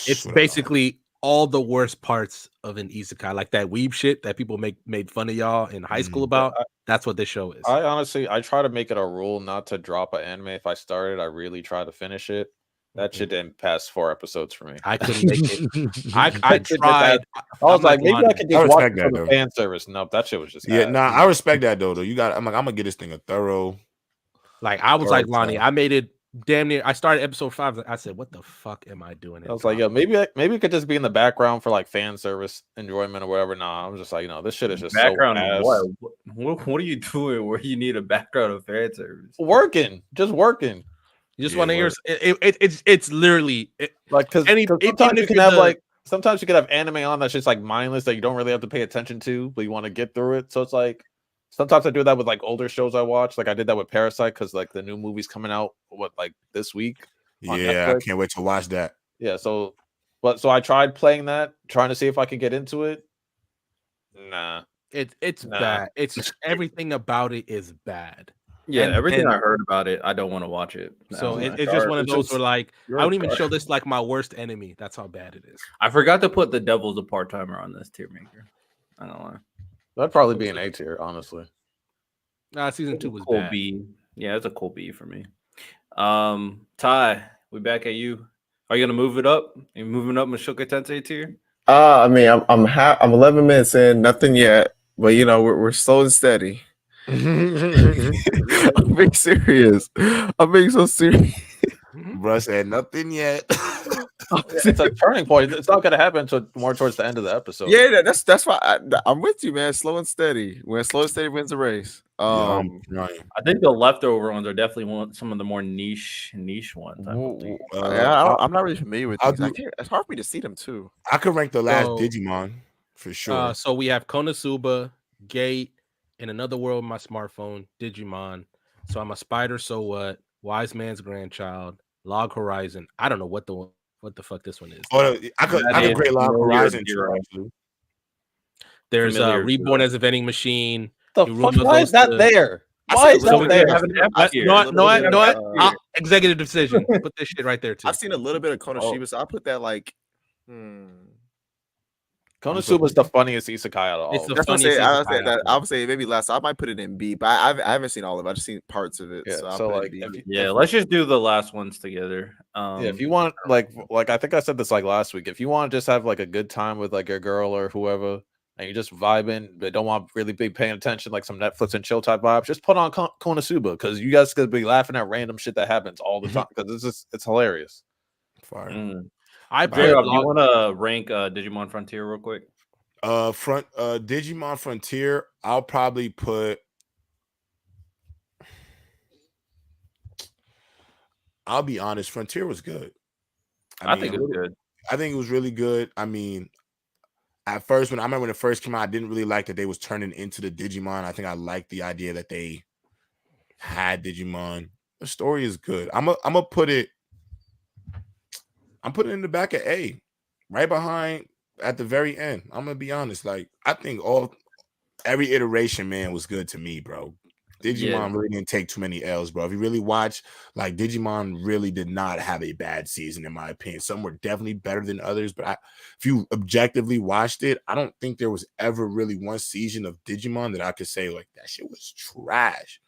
It's basically all the worst parts of an isekai, like that weeb shit that people made fun of y'all in high school about. That's what this show is. I try to make it a rule not to drop an anime. If I started, I really try to finish it. That shit didn't pass 4 episodes for me. I couldn't make it. I tried. I was like, maybe I could just watch it for the fan service. Nope, that shit was just I respect that though. I'm gonna get this thing a thorough. Like I was like Lonnie, I made it damn near. I started episode 5. I said, "What the fuck am I doing?" I was like, "Yo, maybe it could just be in the background for like fan service enjoyment or whatever." Nah, I'm just like, this shit is just background. So what are you doing where you need a background of fan service? Just working. You just want to hear it's literally like because sometimes you can have sometimes you could have anime on that's just like mindless that you don't really have to pay attention to, but you want to get through it. So it's like sometimes I do that with like older shows I watch. Like I did that with Parasite because like the new movie's coming out this week. Yeah, I can't wait to watch that. Yeah, so I tried playing that, trying to see if I could get into it. Nah, it's bad. It's everything about it is bad. Yeah, everything I heard about it, I don't want to watch it. So it's just one of those where like I don't even show this like my worst enemy. That's how bad it is. I forgot to put The Devil's a part-timer on this tier maker. I don't know. That'd probably be an A tier, honestly. Season 2 was cool bad. B. Yeah, it's a cool B for me. Ty, we back at you. Are you gonna move it up? Are you moving up Mushoku Tensei tier? I mean, I'm 11 minutes in, nothing yet, but you know we're slow and steady. I'm being serious. I'm being so serious. Bro said nothing yet. It's a turning point. It's not gonna happen until more towards the end of the episode. Yeah, that's why I'm with you, man. Slow and steady. When slow and steady wins the race. Yeah, I think the leftover ones are definitely some of the more niche ones. I'm not really familiar with these. It's hard for me to see them too. I could rank the last Digimon for sure. So we have Konosuba, Gate, In Another World, My Smartphone, Digimon. So I'm a Spider, So What, Wise Man's Grandchild, Log Horizon. I don't know what the fuck this one is. Oh, I could grade Log Horizon too. There's Reborn as a Vending Machine. The fuck? Why is that there? Why is that there? No, executive decision. Put this shit right there too. I've seen a little bit of Konoshiba, so I'll put that like. Konosuba is the funniest isekai out of all. It's the That's what funniest. I would say maybe last. I might put it in B, but I haven't seen all of it. I've just seen parts of it. Yeah, so, so like, let's just do the last ones together. If you want, like I think I said this like last week. If you want to just have like a good time with like your girl or whoever, and you're just vibing, but don't want really be paying attention, like some Netflix and chill type vibes, just put on Konosuba because you guys could be laughing at random shit that happens all the time because it's hilarious. Fire. I do you want to rank Digimon Frontier real quick? Digimon Frontier, I'll probably put. I'll be honest, Frontier was good. I think it was good. I think it was really good. I mean, at first, I remember when it first came out, I didn't really like that they was turning into the Digimon. I think I liked the idea that they had Digimon. The story is good. I'm gonna put it. I'm putting it in the back of A, right behind at the very end. I'm gonna be honest. Like I think every iteration, man, was good to me, bro. Digimon really didn't take too many L's, bro. If you really watch, like Digimon really did not have a bad season, in my opinion. Some were definitely better than others, but if you objectively watched it, I don't think there was ever really one season of Digimon that I could say like that shit was trash.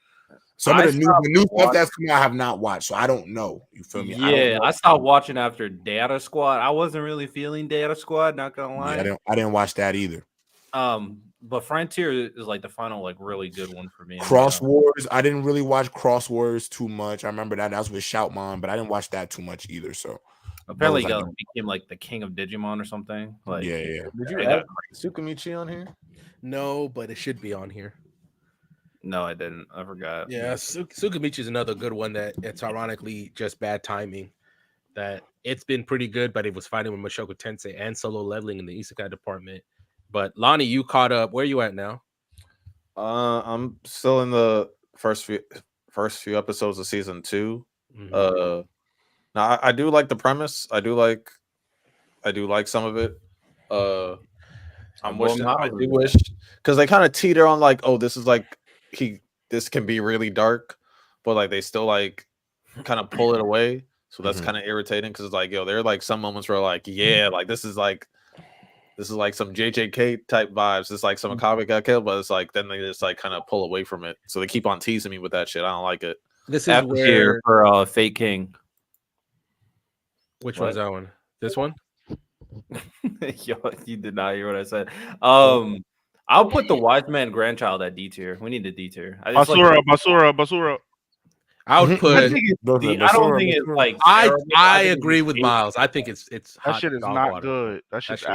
Some of the new stuff that's coming out I have not watched, so I don't know. You feel me? Yeah, I stopped watching after Data Squad. I wasn't really feeling Data Squad, not gonna lie. Yeah, I didn't watch that either. But Frontier is like the final, like really good one for me. Cross Wars, I didn't really watch Cross Wars too much. I remember that was with Shoutmon, but I didn't watch that too much either. So apparently, he became like the king of Digimon or something. Like, yeah. Did you add Tsukimichi on here? No, but it should be on here. No, I didn't. I forgot. Yeah, Tsukimichi is another good one that it's ironically just bad timing. That it's been pretty good, but it was fighting with Mushoku Tensei and solo leveling in the Isekai department. But Lonnie, you caught up. Where are you at now? I'm still in the first few episodes of season 2. Now I do like the premise. I do like some of it. I do wish because they kind of teeter on like, oh, this is like this can be really dark, but like they still like kind of pull it away. So that's kind of irritating because it's like, yo, there are like some moments where like, yeah, like this is like some JJK type vibes. It's like some Akabe got killed, but it's like then they just like kind of pull away from it. So they keep on teasing me with that shit. I don't like it. This is where for Fate King. Which one's that one? This one? Yo, you did not hear what I said. I'll put the Wise Man Grandchild at D tier. We need a D tier. Basura. I would put. I don't think it's like. I agree with Miles. I think it's that shit is not good. That shit's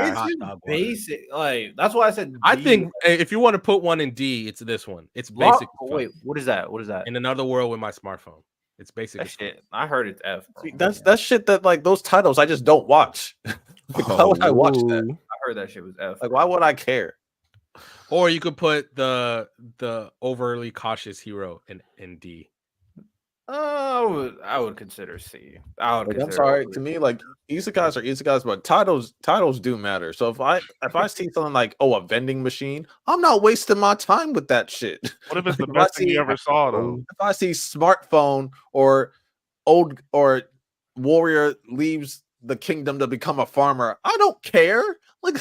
basic. Like that's why I said. I think if you want to put one in D, it's this one. It's basic. Wait, what is that? In Another World with My Smartphone. It's basic. Shit. I heard it's F. See, that's shit that like those titles I just don't watch. Like, why would I watch that? I heard that shit was F. Like why would I care? Or you could put the overly cautious hero in D. I would consider C. I'm sorry. To me, like isekais are isekais, but titles do matter. So if I see something like a vending machine, I'm not wasting my time with that shit. What if it's the best thing you ever saw though? If I see smartphone or warrior leaves the kingdom to become a farmer, I don't care. Like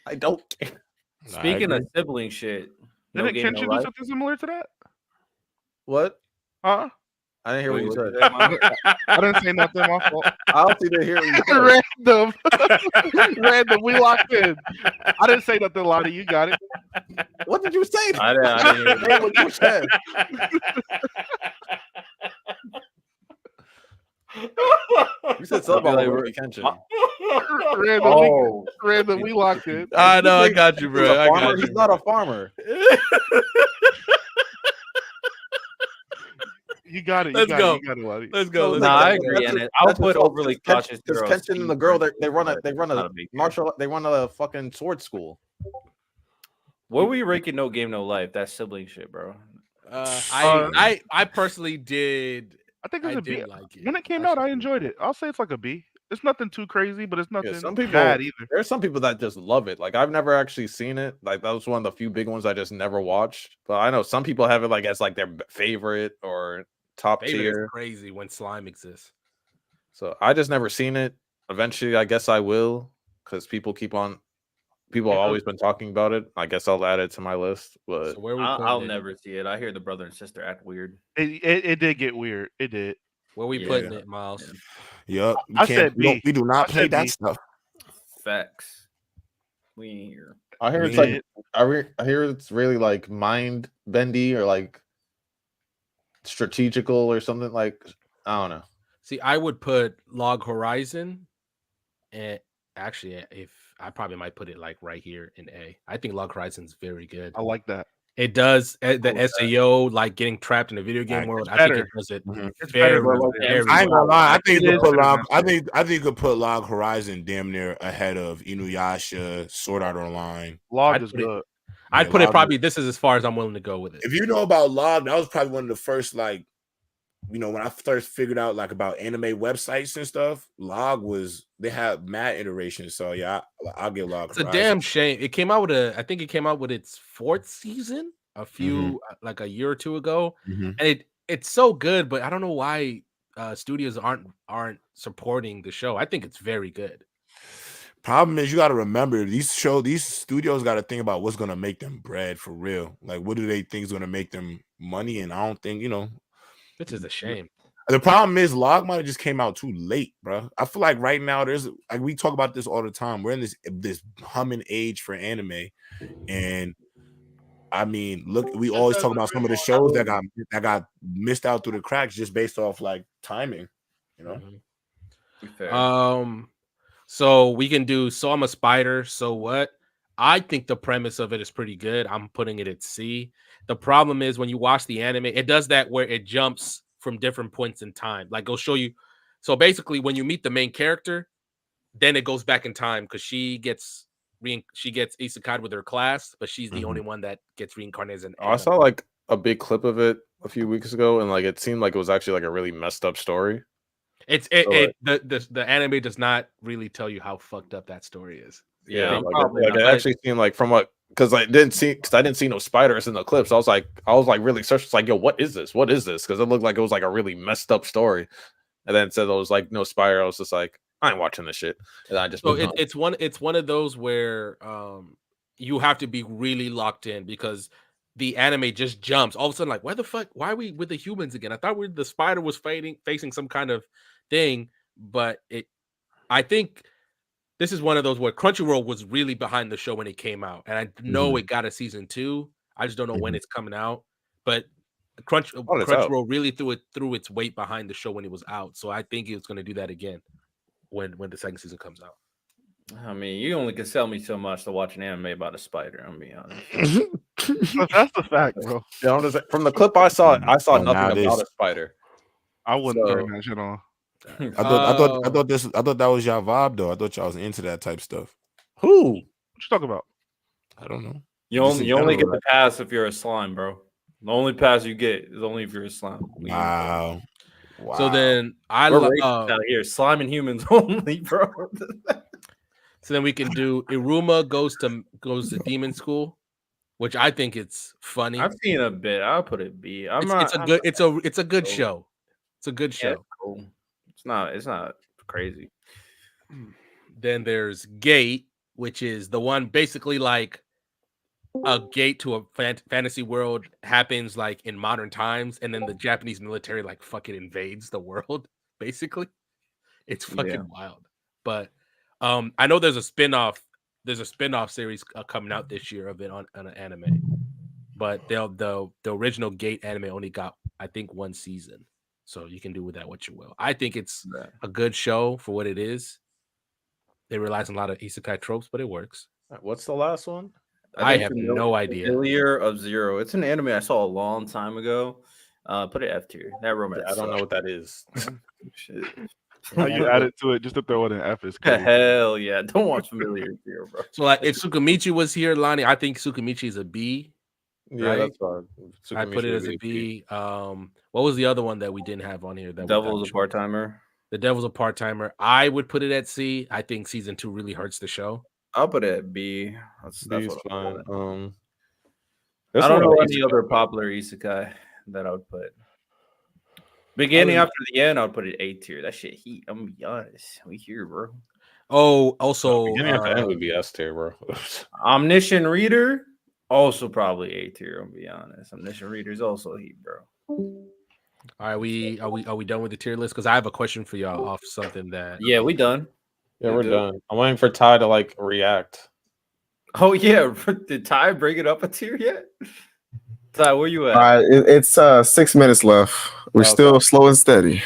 I don't care. Speaking of sibling shit, didn't Kenshin do something similar to that? What? Huh? I didn't hear what you said. I didn't say nothing. My fault. I also didn't hear what you said. Random. Random. We locked in. I didn't say nothing, Lottie. You got it. What did you say? I didn't hear Say what you said. You said something about Rurouni Kenshin. Random. We locked in. I know. I got you, bro. I got He's you. not a farmer. You got it. Let's go. You got it, Lottie. Let's go. Let's Nah, go. I agree. And I'll put overly cautious. Because Kenshin and the girl, they run a fucking sword school. What were you ranking No Game No Life? That sibling shit, bro. I personally did. I think it's a B. did like it. When it came out, I enjoyed it. I'll say it's like a B. It's nothing too crazy, but it's nothing Some people bad either. There's some people that just love it. Like I've never actually seen it. Like that was one of the few big ones I just never watched. But I know some people have it like as like their favorite or top Favorite tier. is crazy when slime exists. So I just never seen it. Eventually, I guess I will, because people have always been talking about it. I guess I'll add it to my list. But So where we I'll putting it? never see it. I hear the brother and sister act weird. It did get weird. It did. Where we putting it, Miles? Yup. I said B. We do not I play said that B. stuff. Facts. We ain't here. I hear it's Yeah. like I hear it's really like mind bendy or like strategical or something. Like I don't know. See, I would put Log Horizon, and actually, if I probably might put it like right here in A. I think Log Horizon's very good. I like that. It does the with SAO, like getting trapped in a video game Right, world. it's I think better. it does it It's very, better than very I ain't gonna lie. I think you It could put is better Log. than I think you could put Log Horizon damn near ahead of Inuyasha, Sword Art Online. Log I'd is put it- good. I'd Yeah, put it Log- probably. This is as far as I'm willing to go with it. If you know about Log, that was probably one of the first like, when I first figured out like about anime websites and stuff. Log was they had mad iterations. So yeah, I'll give Log. It's a Horizon. damn shame. It came out with I think it came out with its 4th season a few like a year or two ago, Mhm. and it's so good, but I don't know why studios aren't supporting the show. I think it's very good. Problem is, you got to remember these studios got to think about what's gonna make them bread for real. Like, what do they think is gonna make them money? And I don't think Which is a shame. The problem is Log might have just came out too late, bro. I feel like right now there's like we talk about this all the time. We're in this humming age for anime, and I mean, look, we always talk about some of the shows that got missed out through the cracks just based off like timing, So we can do So I'm a Spider. So what? I think the premise of it is pretty good. I'm putting it at C. The problem is when you watch the anime, it does that where it jumps from different points in time. Like it'll show you. So basically, when you meet the main character, then it goes back in time because she gets isekai with her class, but she's the only one that gets reincarnated as an I saw like a big clip of it a few weeks ago, and like it seemed like it was actually like a really messed up story. The anime does not really tell you how fucked up that story is. Yeah, it actually seemed like from what, because I didn't see no spiders in the clips. I was like really searching, like, yo, what is this? What is this? Because it looked like it was like a really messed up story, and then it said it was like no spider. I was just like, I ain't watching this shit. And I just it's one of those where you have to be really locked in because the anime just jumps all of a sudden. Like, why the fuck? Why are we with the humans again? I thought the spider was facing some kind of thing, but I think this is one of those where Crunchyroll was really behind the show when it came out, and I know it got a season 2. I just don't know when it's coming out, but Crunchyroll really threw its weight behind the show when it was out. So I think it's going to do that again when the second season comes out. I mean, you only can sell me so much to watch an anime about a spider. I'm being honest. That's the fact, bro. Yeah, from the clip I saw nothing about a spider. I wouldn't turn that shit on. I thought that was y'all vibe though. I thought y'all was into that type stuff. Who? What you talking about? I don't know. You only get the pass if you're a slime, bro. The only pass you get is only if you're a slime. Wow. So then out here, slime and humans only, bro. So then we can do Iruma goes to demon school, which I think it's funny. I've seen a bit. I'll put it B. It's a good show. It's a good show. Yeah, cool. It's not crazy. Then there's Gate, which is the one basically like a gate to a fantasy world happens like in modern times, and then the Japanese military like fucking invades the world. Basically, it's fucking wild. But I know there's a spinoff. There's a spinoff series coming out this year of it on an anime. But the original Gate anime only got, I think, 1 season, so you can do with that what you will. I think it's a good show for what it is. It relies on a lot of isekai tropes, but it works. What's the last one? I have no idea. Familiar of Zero. It's an anime I saw a long time ago. Put it F tier. That romance. I don't know what that is. Shit. How you added to it just to throw it in F is crazy. Hell yeah! Don't watch Familiar Zero, bro. So like, if Tsukimichi was here, Lonnie, I think Tsukimichi is a B. Yeah, right? that's fine. I put it as a B. What was the other one that we didn't have on here? That Devil's a part-timer. The Devil's a part-timer. I would put it at C. I think season 2 really hurts the show. I'll put it at B. That's fine. I don't know any other popular isekai that I would put. Beginning after the end, I would put it A tier. That shit heat. I'm gonna be honest. We here, bro. Oh, also beginning after the end would be S tier, bro. Omniscient Reader. Also probably A tier, I'll be honest. Omniscient Reader's also heat, bro. All right, are we done with the tier list? Because I have a question for y'all off something that. Yeah, we done. Yeah, we're done. I'm waiting for Ty to like react. Oh yeah, did Ty bring it up a tier yet? Ty, where you at? All right, it's 6 minutes left. We're still slow and steady.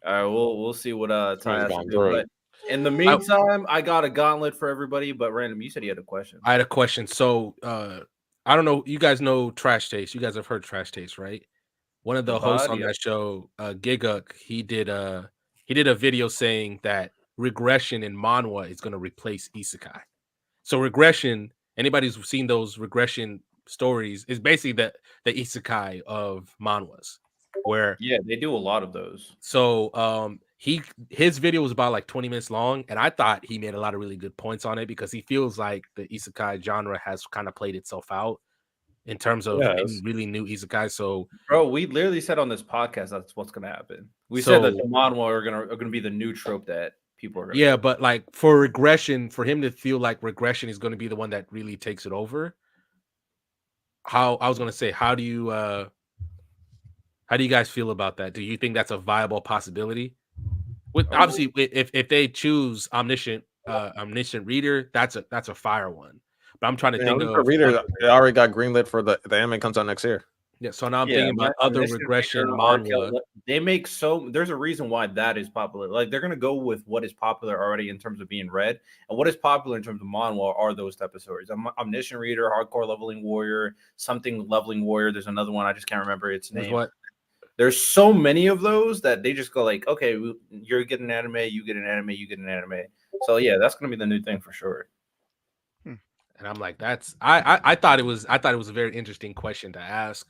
All right, we'll see what Ty has to do. But in the meantime, I got a gauntlet for everybody. But Random, you said you had a question. I had a question. So I don't know. You guys know Trash Taste. You guys have heard Trash Taste, right? One of the hosts on that show, Giguk, he did a video saying that regression in manhwa is going to replace isekai. So regression, anybody who's seen those regression stories, is basically the isekai of manhwas, where they do a lot of those. So his video was about like 20 minutes long, and I thought he made a lot of really good points on it because he feels like the isekai genre has kind of played itself out in terms of really new isekai. So, bro, we literally said on this podcast that's what's gonna happen. We said that the manhwa are gonna be the new trope that people are gonna do. But like for regression, for him to feel like regression is going to be the one that really takes it over. How do you guys feel about that? Do you think that's a viable possibility? Obviously, if they choose omniscient reader, that's a fire one. But I'm trying to think of reader. They already got greenlit for the anime comes out next year. Yeah, so now I'm thinking about other regression manhwa. They make there's a reason why that is popular. Like they're gonna go with what is popular already in terms of being read, and what is popular in terms of manhwa are those type of stories. Omniscient Reader, Hardcore Leveling Warrior, something Leveling Warrior. There's another one I just can't remember its name. What? There's so many of those that they just go like, okay, you're getting an anime, you get an anime, you get an anime. So yeah, that's gonna be the new thing for sure. And I'm like, that's I thought it was a very interesting question to ask.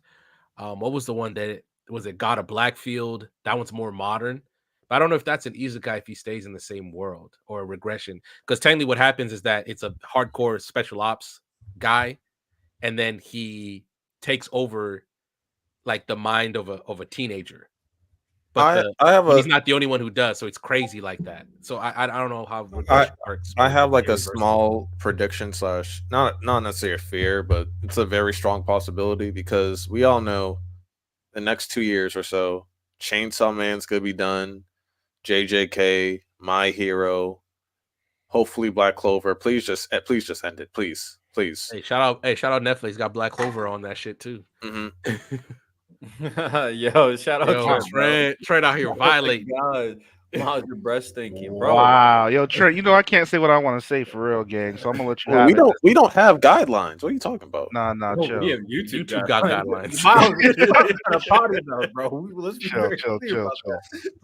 What was the one that was it? God of Blackfield. That one's more modern, but I don't know if that's an isekai if he stays in the same world or a regression. Because technically, what happens is that it's a hardcore special ops guy, and then he takes over like the mind of a teenager. But he's not the only one who does, so it's crazy like that. So I don't know how regression works. I have like a small prediction / not necessarily a fear, but it's a very strong possibility because we all know the next 2 years or so, Chainsaw Man's gonna be done, JJK, My Hero, hopefully Black Clover. Please just end it, please. Hey, shout out Netflix, got Black Clover on that shit too. Mm-hmm. Yo, shout out Trent out here violating. God, how's your breast thinking, bro? Wow, yo, Trent, you know I can't say what I want to say for real, gang. So I'm gonna let you have we don't have guidelines. What are you talking about? Nah, chill. We have YouTube got guidelines. Bro. Let's chill.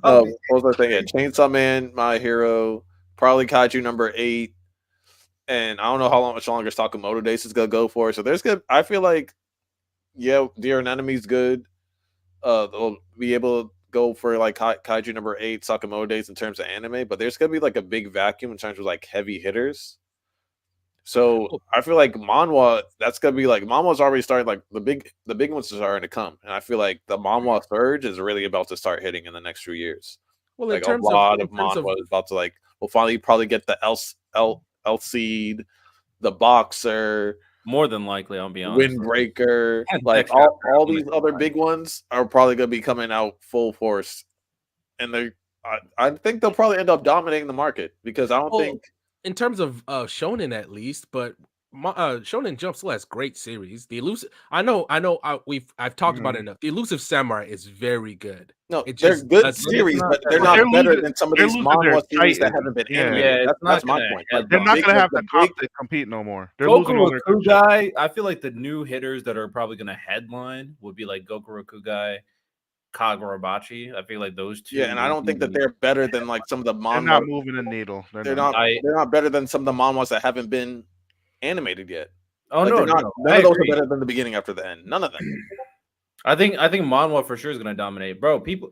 What was I thinking? Chainsaw Man, My Hero, probably Kaiju number 8, and I don't know how much longer Sakamoto Days is gonna go for. So I feel like. Yeah, Dear Anemone's good. They'll be able to go for like Kaiju number 8, Sakamoto Days in terms of anime, but there's gonna be like a big vacuum in terms of like heavy hitters. So I feel like manhwa, that's gonna be like manhwa's already started. Like the big ones are starting to come, and I feel like the manhwa surge is really about to start hitting in the next few years. Well, like a lot of manhwa is about to like. We'll finally probably get the El Cid, the Boxer. More than likely, I'll be honest. Windbreaker, And like Dexter all Brown, these other big ones are probably going to be coming out full force, and I think they'll probably end up dominating the market because I don't think in terms of shonen at least, but Shonen Jump still has great series. The elusive, I've talked about it enough. The Elusive Samurai is very good. no, It they're just good doesn't- series, but they're They're not better losing- than some of they're these losing their manhwa series that Titan. haven't been Yeah. animated. Yeah, That's my point. Like, They're not big- going to have the the comp big- to compete no more. They're losing all their good shit. Rokurokugai, I feel like the new hitters that are probably going to headline would be like Gokurokugai, Kagurabachi. I feel like those two. Yeah, and I don't think that they're better than like some of the They're not manhwa. moving the needle. They're not better than some of the manhwas that haven't been animated yet. Oh Like, no, they're not, no, none I of those agree. are better than the beginning after the end. None of them. I think manhwa for sure is going to dominate, bro. People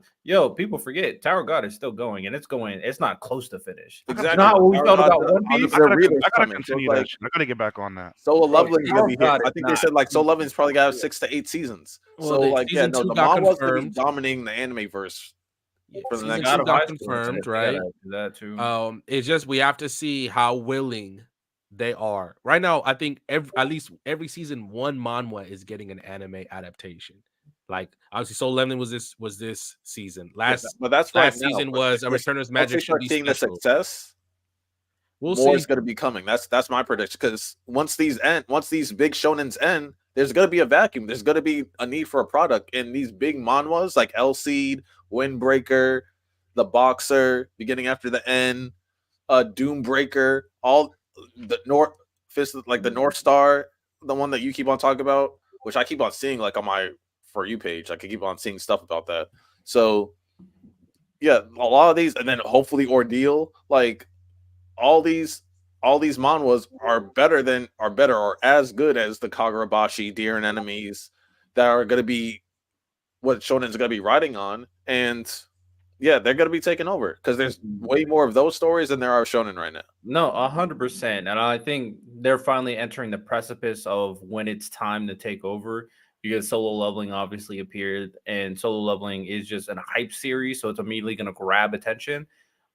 forget Tower of God is still going, and it's going. It's not close to finish. Exactly. Not what we Tower felt of about God, One Piece. I gotta I gotta continue like, that shit. I gotta get back on that. Solo Leveling is Tower gonna be of God here. I is think they not- said like Solo Leveling is probably gonna have 6 to 8 seasons. Well, So the like season the 2 got manhwa's gonna be confirmed. dominating the anime verse for the Season next 2 year. got confirmed, right? That too. It's just we have to see how willing they are. Right now, I think at least every season one manhwa is getting an anime adaptation. Like obviously, Soul Leveling was this season. Last season was A Returner's Magic should be seeing the special. success. We'll More see. is going to be coming. That's my prediction. Because once these big shonens end, there's going to be a vacuum. There's going to be a need for a product. And these big manhwas like El Cid, Windbreaker, The Boxer, Beginning After the End, Doombreaker, all the North Fist, like the North Star, the one that you keep on talking about, which I keep on seeing like on my For You page. I can keep on seeing stuff about that. So yeah, a lot of these, and then hopefully Ordeal, like all these manhwas are better or as good as the Kagurabashi, Dear and Enemies that are going to be what Shonen's going to be riding on. And yeah, they're going to be taking over because there's way more of those stories than there are Shonen right now. No, 100%. And I think they're finally entering the precipice of when it's time to take over. Because Solo Leveling obviously appeared, and Solo Leveling is just a hype series, so it's immediately going to grab attention.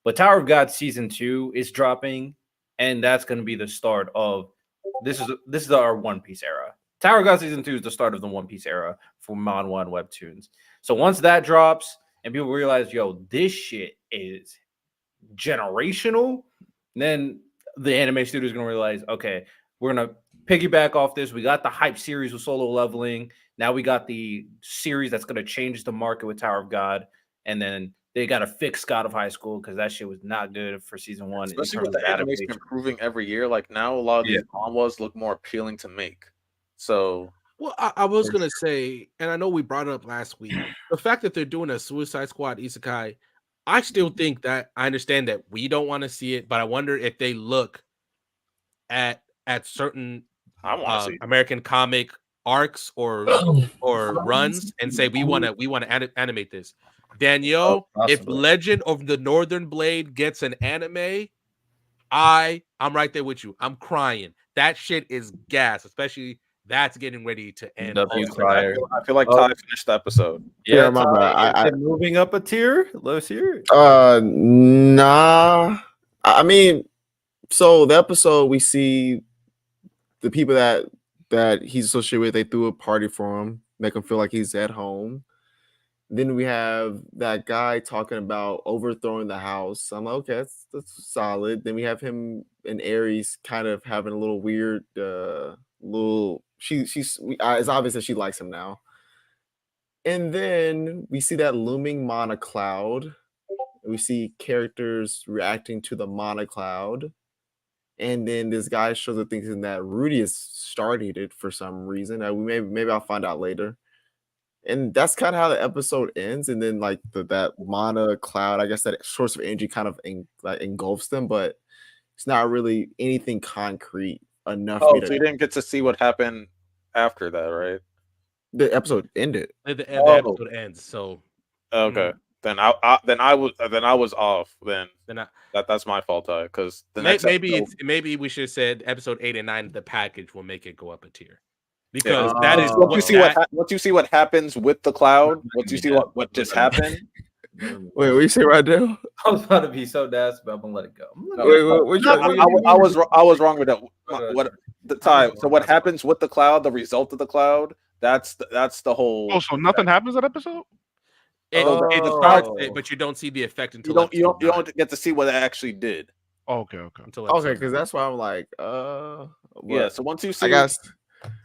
But Tower of God Season 2 is dropping, and that's going to be the start of this is our One Piece era. Tower of God Season 2 is the start of the One Piece era for manhwa and webtoons. So once that drops, and people realize, yo, this shit is generational, then the anime studio is going to realize, okay, we're going to piggyback off this. We got the hype series with Solo Leveling. Now we got the series that's going to change the market with Tower of God. And then they got to fix God of High School because that shit was not good for season 1. Especially with the animation improving every year. Like now a lot of these manhwas look more appealing to make. So well, I was gonna say, and I know we brought it up last week, the fact that they're doing a Suicide Squad Isekai, I still think that I understand that we don't want to see it, but I wonder if they look at certain American comic arcs or runs and say we want to animate this. Danielle, if Legend of the Northern Blade gets an anime, I'm right there with you. I'm crying. That shit is gas, especially that's getting ready to end. I feel like Ty finished the episode. Yeah, my bad. Moving up a tier. Let's hear it. Nah. I mean, so the episode we see the people that he's associated with, they threw a party for him, make him feel like he's at home. Then we have that guy talking about overthrowing the house. I'm like, okay, that's solid. Then we have him and Aries kind of having a little weird, it's obvious that she likes him now. And then we see that looming mana cloud. We see characters reacting to the mana cloud. And then this guy shows up thinking that Rudy is star-dated for some reason. Maybe I'll find out later. And that's kind of how the episode ends. And then like that mana cloud, I guess that source of energy kind of engulfs them, but it's not really anything concrete enough. Oh, so you didn't get to see what happened after that, right? The episode ended. The episode ends. So okay. Then I was off. That's my fault, because maybe we should have said episode 8 and 9. The package will make it go up a tier because that is once you see what happens with the cloud. Once you see what just happened. Wait, what you say right now? I was about to be so nasty, but I'm gonna let it go. I was wrong with that. So what happens with the cloud? The result of the cloud. That's the whole. Oh, so nothing happens that episode? It starts it, but you don't see the effect until you don't get to see what it actually did. Oh, okay. Okay, because that's why I'm like, yeah. So once you see, I guess.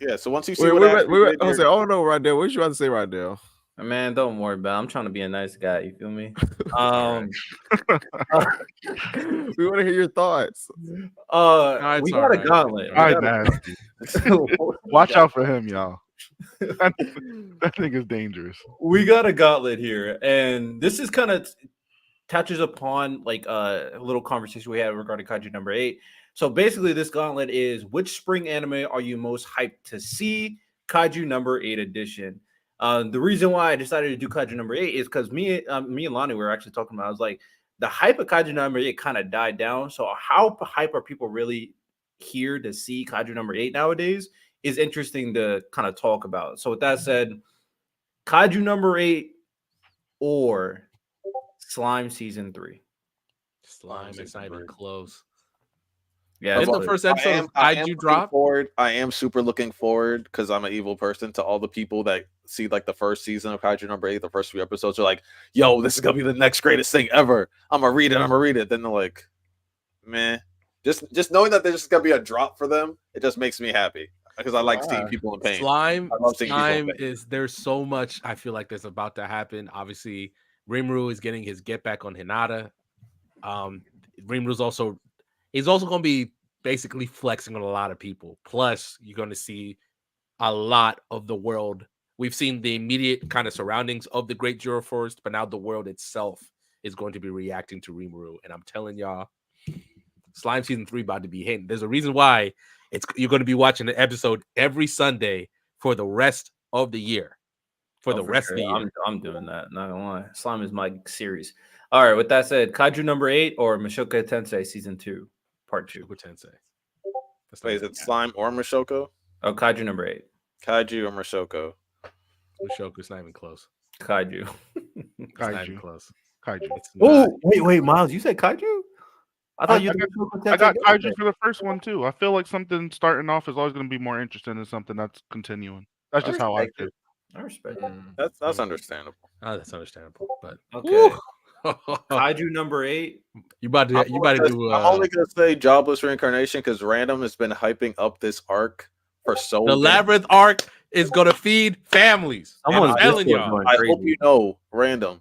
Yeah. So once you see, Jose, oh no, right there. What you about to say right there? Man, don't worry about it. I'm trying to be a nice guy. You feel me? We want to hear your thoughts. We got a gauntlet. Watch out for him, y'all. That thing is dangerous. We got a gauntlet here, and this is kind of touches upon like a little conversation we had regarding Kaiju number 8. So basically, this gauntlet is which spring anime are you most hyped to see? Kaiju number 8 edition. The reason why I decided to do Kaiju number 8 is because me and Lonnie were actually talking about. I was like, the hype of Kaiju number 8 kind of died down. So how hype are people really here to see Kaiju number 8 nowadays is interesting to kind of talk about. So with that said, Kaiju number 8 or Slime season 3. Slime is not even close. Yeah, in the first episode, Kaiju drop. I am super looking forward because I'm an evil person to all the people that see like the first season of Kaiju number 8, the first 3 episodes are like, yo, this is gonna be the next greatest thing ever. I'm gonna read it. Then they're like, man, just knowing that there's just gonna be a drop for them, it just makes me happy because I like seeing people in pain. Slime is there's so much I feel like that's about to happen. Obviously, Rimuru is getting his get back on Hinata. Rimuru's also going to be basically flexing on a lot of people. Plus, you're going to see a lot of the world. We've seen the immediate kind of surroundings of the Great Jura Forest, but now the world itself is going to be reacting to Rimuru. And I'm telling y'all, Slime season 3 about to be hitting. There's a reason why you're going to be watching an episode every Sunday for the rest of the year. For the rest of the year. I'm doing that. Not gonna lie. Slime is my series. All right. With that said, Kaiju number 8 or Mushoku Tensei season 2, part 2. Mushoku Tensei. Wait, is it Slime or Mushoku? Oh, Kaiju number 8. Kaiju or Mushoku? Mushoku's not even close. Kaiju. It's not even close. Kaiju. Oh, wait, Miles, you said Kaiju? I thought I got Kaiju for the first one too. I feel like something starting off is always going to be more interesting than something that's continuing. That's just how I feel. I respect it. That's understandable. That's understandable. But okay. Kaiju number 8. You about to do. I'm only gonna say Jobless Reincarnation because Random has been hyping up this arc for so long. The Labyrinth arc is gonna feed families. I'm telling y'all. I hope you know, Random.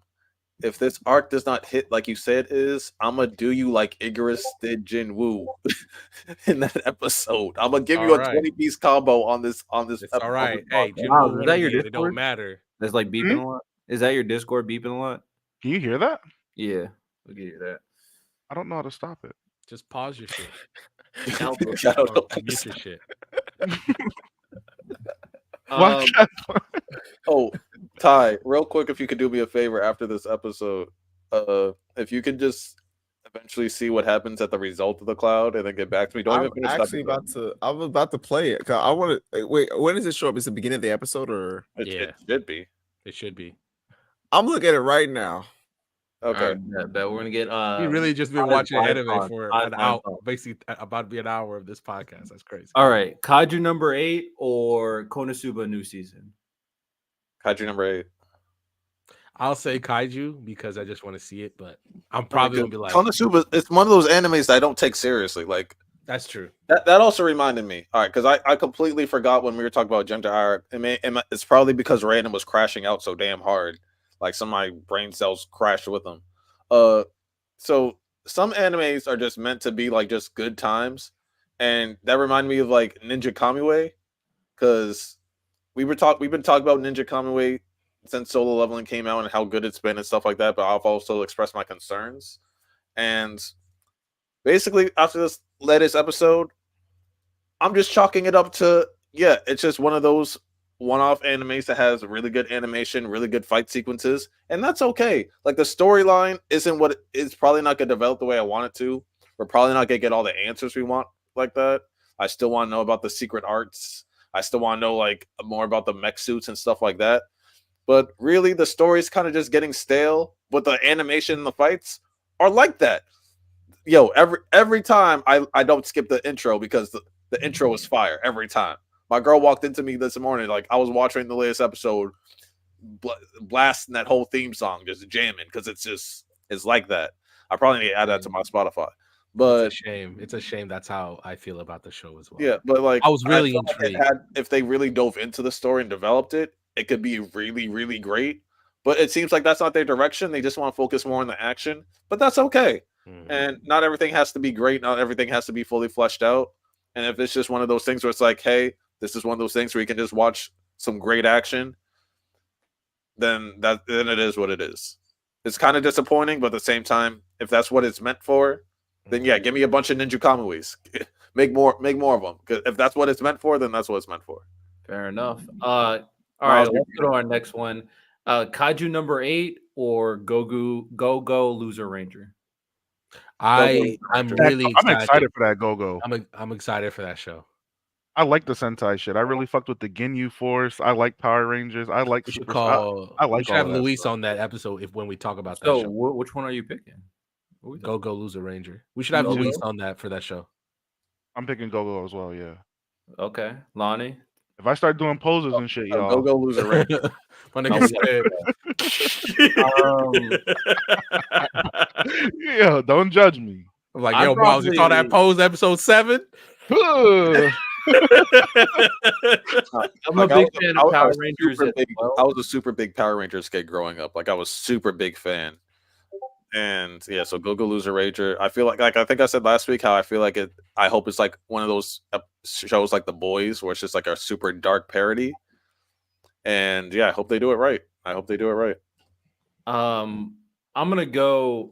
If this arc does not hit like you said is, I'm gonna do you like Icarus did Jinwoo in that episode. I'm gonna give you a 20-piece combo on this. It's all right. Hey, wow, is that your Discord? It don't matter. That's like beeping a lot. Is that your Discord beeping a lot? Can you hear that? Yeah, we can hear that. I don't know how to stop it. Just pause your shit. Mute your shit. Oh, Ty, real quick, if you could do me a favor after this episode, if you could just eventually see what happens at the result of the cloud and then get back to me. I'm about to play it. I want to wait. When does it show up? Is it the beginning of the episode or? It should be. It should be. I'm looking at it right now. Okay. Bet we're gonna get. You really just been watching anime for an hour, basically about to be an hour of this podcast. That's crazy. All right, Kaiju number 8 or Konosuba new season. Kaiju number 8. I'll say Kaiju because I just want to see it, but I'm probably gonna be like Konosuba. It's one of those animes that I don't take seriously. Like that's true. That also reminded me. All right, because I completely forgot when we were talking about gender arc. It's probably because Random was crashing out so damn hard. Like some of my brain cells crashed with them. So some animes are just meant to be like just good times, and that reminded me of like Ninja Kamui, because we've been talking about Ninja Kamui since Solo Leveling came out and how good it's been and stuff like that. But I've also expressed my concerns, and basically after this latest episode, I'm just chalking it up to it's just one of those one-off animes that has really good animation, really good fight sequences, and that's okay. Like the storyline isn't what it's probably not going to develop the way I want it to. We're probably not going to get all the answers we want like that. I still want to know about the secret arts. I still want to know like more about the mech suits and stuff like that. But really, the story's kind of just getting stale. But the animation and the fights are like that. Every time I don't skip the intro because The intro was fire every time. My girl walked into me this morning, like I was watching the latest episode, blasting that whole theme song, just jamming, because it's like that. I probably need to add that to my Spotify. But it's a shame. It's a shame. That's how I feel about the show as well. Yeah, but like I was really feel like intrigued. if they really dove into the story and developed it, it could be really, really great. But it seems like that's not their direction. They just want to focus more on the action. But that's okay. And not everything has to be great. Not everything has to be fully fleshed out. And if it's just one of those things where it's like, hey, this is one of those things where you can just watch some great action, then it is what it is. It's kind of disappointing, but at the same time, if that's what it's meant for, then yeah, give me a bunch of Ninja Kamuis. Make more of them. Because if that's what it's meant for, then that's what it's meant for. Fair enough. All right, let's go to our next one. Kaiju number 8 or Go Loser Ranger. I'm really excited. I'm excited for that Go. I'm excited for that show. I like the Sentai shit. I really fucked with the Ginyu Force. I like Power Rangers. I like We should Super. call. I like we should all have that Luis stuff. on that episode when we talk about that So, show. which one are you picking? Go Loser Ranger. We should have Go-Go? Luis on that for that show. I'm picking Go as well. Yeah. Okay, Lonnie. If I start doing poses and shit, y'all. Go Loser Ranger. My nigga said, Yeah, don't judge me. I'm like, I yo, Miles, you saw that pose episode 7? I'm a big fan of Power Rangers. I was a super big Power Rangers kid growing up. Like I was super big fan. And yeah, so Go Loser Ranger. I feel like I think I said last week how I feel like I hope it's like one of those shows like The Boys where it's just like a super dark parody. And yeah, I hope they do it right. I'm gonna go.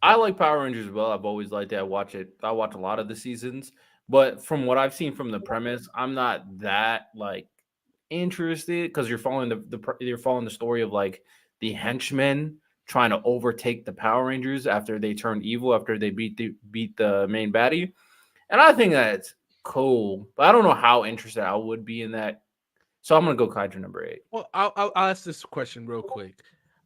I like Power Rangers as well. I've always liked it. I watch a lot of the seasons, but from what I've seen from the premise, I'm not that like interested because you're following the story of like the henchmen trying to overtake the Power Rangers after they turn evil, after they beat the main baddie, and I think that's cool. But I don't know how interested I would be in that. So I'm gonna go Kaiju number 8. Well, I'll ask this question real quick.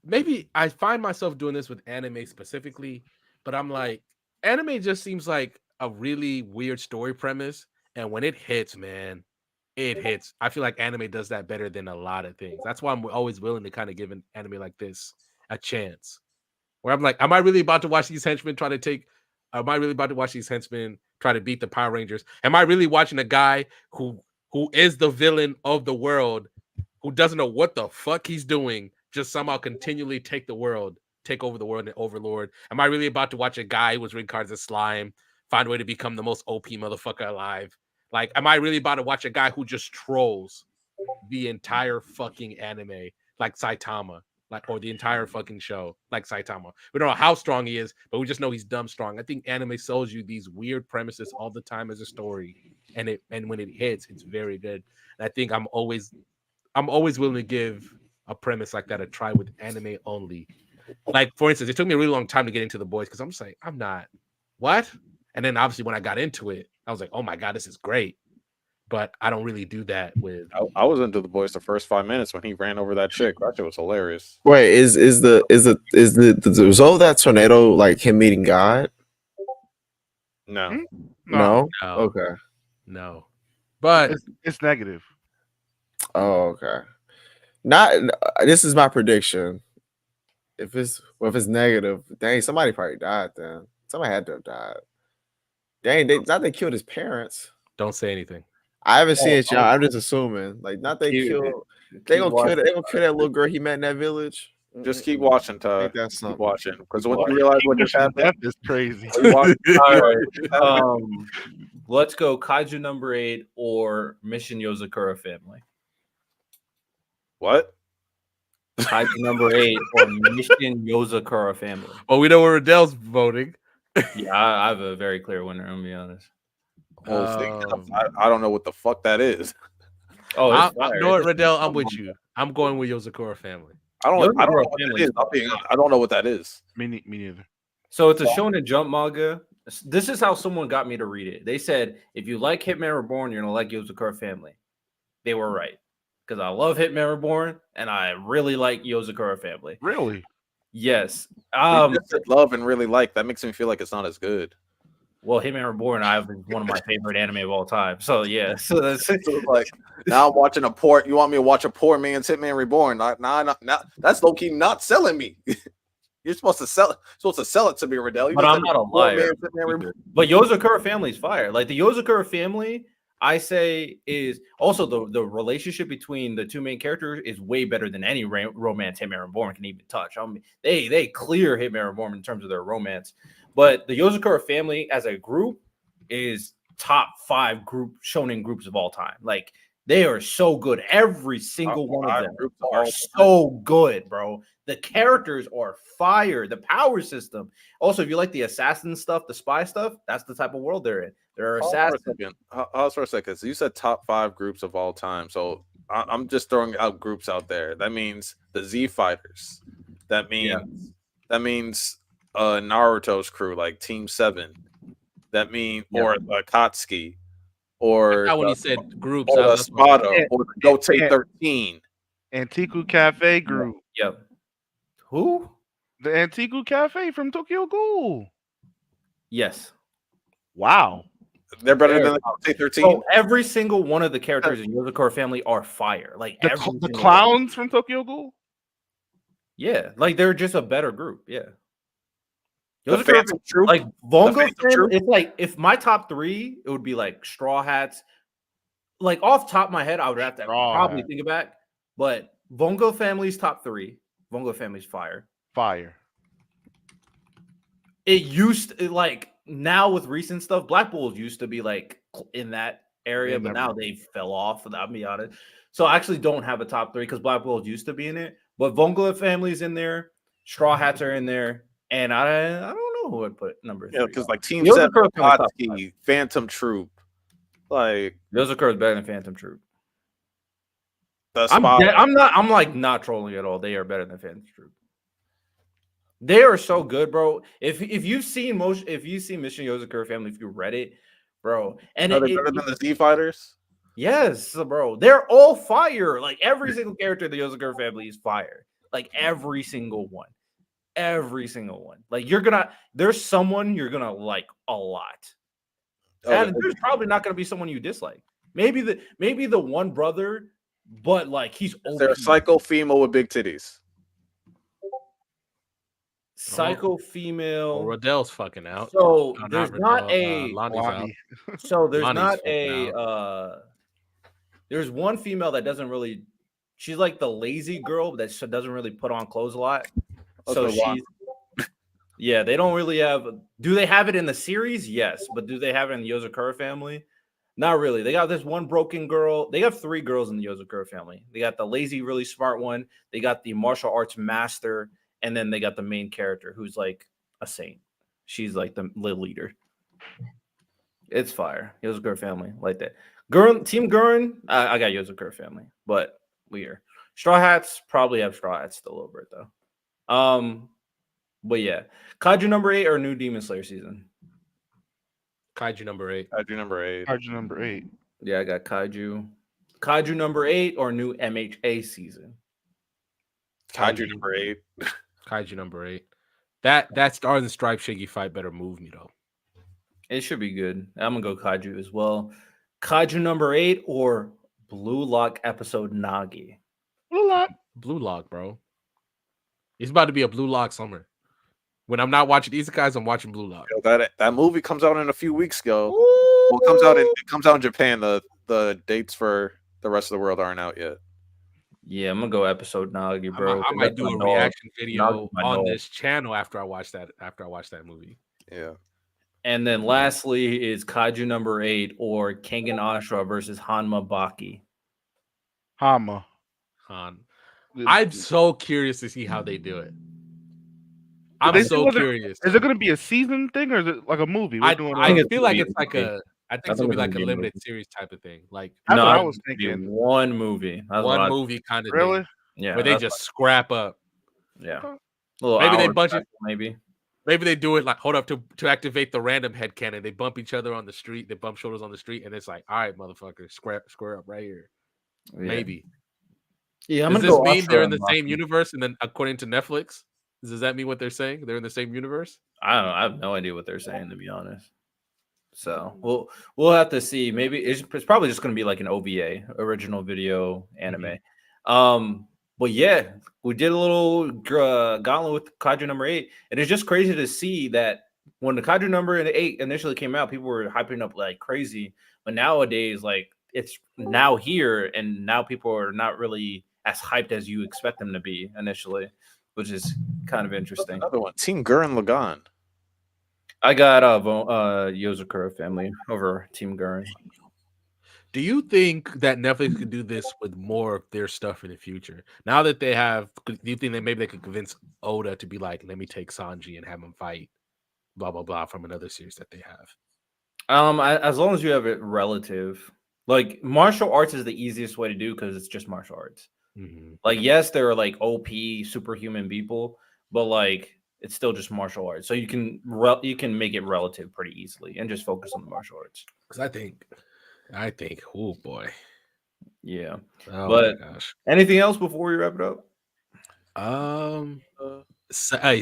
Maybe I find myself doing this with anime specifically, but I'm like, anime just seems like a really weird story premise, and when it hits, man, it hits. I feel like anime does that better than a lot of things. That's why I'm always willing to kind of give an anime like this a chance. Where I'm like, am I really about to watch these henchmen try to beat the Power Rangers? Am I really watching a guy who is the villain of the world, who doesn't know what the fuck he's doing, just somehow continually take over the world and overlord? Am I really about to watch a guy who was reincarnated as slime find a way to become the most OP motherfucker alive? Like, am I really about to watch a guy who just trolls the entire fucking anime like Saitama? Or the entire fucking show like Saitama. We don't know how strong he is, but we just know he's dumb strong. I think anime sells you these weird premises all the time as a story, and when it hits, it's very good. And I think I'm always willing to give a premise like that a try with anime only. Like, for instance, it took me a really long time to get into The Boys because I'm just like, I'm not what? And then obviously when I got into it, I was like, oh my god, this is great. But I don't really do that with. I was into The Boys the first 5 minutes when he ran over that chick. That shit was hilarious. Wait, is the result of that tornado like him meeting God? No. No. Okay. No. But it's negative. Oh, okay. This is my prediction. If it's negative, dang, somebody probably died then. Somebody had to have died. Dang, they killed his parents. Don't say anything. I haven't seen it, y'all. I'm just assuming. Like, not they kill. They gonna kill that little girl he met in that village. Just keep watching, Todd. Keep watching, because when you realize what just happened, that is crazy. All right. Let's go Kaiju number 8 or Mission Yozakura Family. What? Kaiju number 8 or Mission Yozakura Family. Well, we know where Adele's voting. Yeah, I have a very clear winner. I'm gonna be honest. I don't know what the fuck that is. Oh, I know it, Riddell. I'm with you. I'm going with Yozakura Family. I don't know what that is. I don't know what that is. Me neither. So it's a Shonen Jump manga. This is how someone got me to read it. They said, if you like Hitman Reborn, you're gonna like Yozakura Family. They were right. Because I love Hitman Reborn and I really like Yozakura Family. Really? Yes. Love and really like. That makes me feel like it's not as good. Well, Hitman Reborn, I have one of my favorite anime of all time. So yeah, so that's So it's like now I'm watching a poor. You want me to watch a poor man's Hitman Reborn? Not that's low key not selling me. You're supposed to sell it to me, Riddell. But I'm not a liar. But Yozakura family is fire. Like the Yozakura family, I say, is also the relationship between the two main characters is way better than any romance Hitman Reborn can even touch. I mean, they clear Hitman Reborn in terms of their romance. But the Yozakura family as a group is top 5 shonen groups of all time. Like they are so good. Every single one of them are so good, bro. The characters are fire. The power system. Also, if you like the assassin stuff, the spy stuff, that's the type of world they're in. There are assassins. Pause for a second. So you said top 5 groups of all time. So I'm just throwing out groups out there. That means the Z Fighters. That means Naruto's crew, like Team 7. That means or Akatsuki, or when he said groups, or the Spada, or the Gote 13. Antiku Cafe group. Yep. Who? The Antiku Cafe from Tokyo Ghoul. Yes. Wow. They're better than the Gote 13. So every single one of the characters in Yozakura family are fire. Like the clowns from Tokyo Ghoul. Yeah, like they're just a better group. Yeah. Like Vongo family, it's like if my top 3, it would be like Straw Hats. Like off top of my head, I would have to probably think it back. But Vongo family's top 3. Vongo family's fire. Fire. It used to, like now with recent stuff, Black Bulls used to be like in that area, but now they fell off. I'll be honest. So I actually don't have a top 3 because Black Bulls used to be in it. But Vongo family's in there, Straw Hats are in there, and I don't know who would put number 3. Yeah, because like Team 7, Akatsuki, Phantom Troop, like Yozakura is better than Phantom Troop. I'm not trolling at all. They are better than Phantom Troop. They are so good, bro. If you've seen Mission Yozakura family, if you read it, bro, and are they better than the Z Fighters? Yes, bro. They're all fire. Like every single character in the Yozakura family is fire. Like every single one. Like there's someone you're gonna like a lot. And there's probably not gonna be someone you dislike. Maybe the one brother, but like he's they're psycho female with big titties. Psycho female. Well, Riddell's fucking out. So there's not a Lonnie's out. So there's Lonnie's not a there's one female that doesn't really, she's like the lazy girl that doesn't really put on clothes a lot. So yeah, they don't really have. Do they have it in the series? Yes, but do they have it in the Yozakura family? Not really. They got this one broken girl. They have 3 girls in the Yozakura family. They got the lazy, really smart one. They got the martial arts master, and then they got the main character who's like a saint. She's like the leader. It's fire. Yozakura family like that. Team Gurren, I got Yozakura family, but weird. Straw Hats probably have Straw Hats still over it though. But yeah, Kaiju number 8 or new Demon Slayer season? Kaiju number 8. Kaiju number 8. Yeah, I got Kaiju. Kaiju number 8 or new MHA season? Kaiju number 8. Kaiju number 8. That Stars and Stripes Shiggy fight better move me though. It should be good. I'm gonna go Kaiju as well. Kaiju number 8 or Blue Lock episode Nagi? Blue Lock, bro. It's about to be a Blue Lock summer. When I'm not watching Isekais, I'm watching Blue Lock. That movie comes out in a few weeks ago. Well, it comes out in Japan. The dates for the rest of the world aren't out yet. Yeah, I'm gonna go episode Nagi, bro. I might do a reaction video on this channel after I watch that movie. Yeah. And then lastly is Kaiju number 8 or Kengan Ashura versus Hanma Baki. Han. I'm so curious to see how they do it. I'm so curious. Is it going to be a season thing or is it like a movie? I feel like it's like a. I think it's gonna be like a limited series type of thing. Like that's what I was thinking. One movie. One movie kind of really. Thing. Yeah. Where they just scrap up. Yeah. Maybe they budget. Maybe they do it like hold up to activate the random head cannon. They bump each other on the street. They bump shoulders on the street, and it's like, all right, motherfucker, square up right here. Yeah. Maybe. Yeah. Does this mean they're in the same universe? And then according to Netflix, does that mean what they're saying? They're in the same universe? I don't know. I have no idea what they're saying, to be honest. So we'll have to see. Maybe it's probably just going to be like an OVA, original video anime. But yeah, we did a little gauntlet with Kaiju number 8, and it's just crazy to see that when the Kaiju number 8 initially came out, people were hyping up like crazy. But nowadays, like it's now here, and now people are not really as hyped as you expect them to be initially, which is kind of interesting. Another one, Team Gurren Lagann. I got Yozakura family over Team Gurren. Do you think that Netflix could do this with more of their stuff in the future? Now that they have, do you think that maybe they could convince Oda to be like, let me take Sanji and have him fight, blah blah blah, from another series that they have? As long as you have it relative, like martial arts is the easiest way to do because it's just martial arts. Like, yes, there are like OP superhuman people, but like it's still just martial arts. So you can make it relative pretty easily and just focus on the martial arts. Because I think, oh boy, yeah. Oh but my gosh. Anything else before we wrap it up?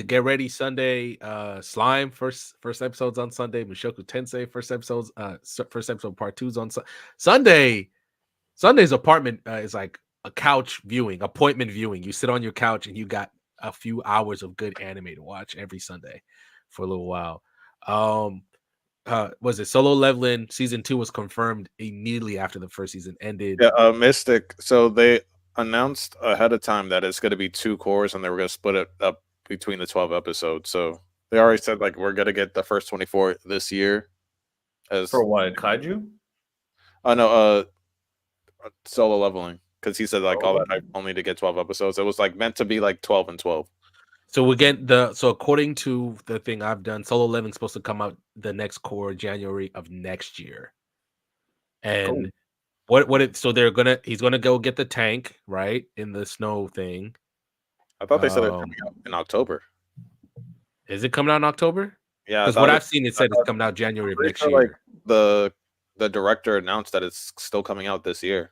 Get ready, Sunday. Slime first episodes on Sunday. Mushoku Tensei first episode part 2's on Sunday. Sunday's apartment is like a couch viewing, appointment viewing. You sit on your couch and you got a few hours of good anime to watch every Sunday for a little while. Was it Solo Leveling season 2 was confirmed immediately after the first season ended. Yeah, Mystic. So they announced ahead of time that it's going to be 2 cores and they were going to split it up between the 12 episodes. So they already said like we're going to get the first 24 this year. As for what, Kaiju? No, Solo Leveling, because he said like all that only to get 12 episodes. It was like meant to be like 12 and 12. So we get so according to the thing I've done, Solo Leveling's supposed to come out the next core January of next year. And so he's gonna go get the tank, right, in the snow thing. I thought they said it's coming out in October. Is it coming out in October? Yeah, because what I've seen, it said it's coming out January of next year. Like the director announced that it's still coming out this year.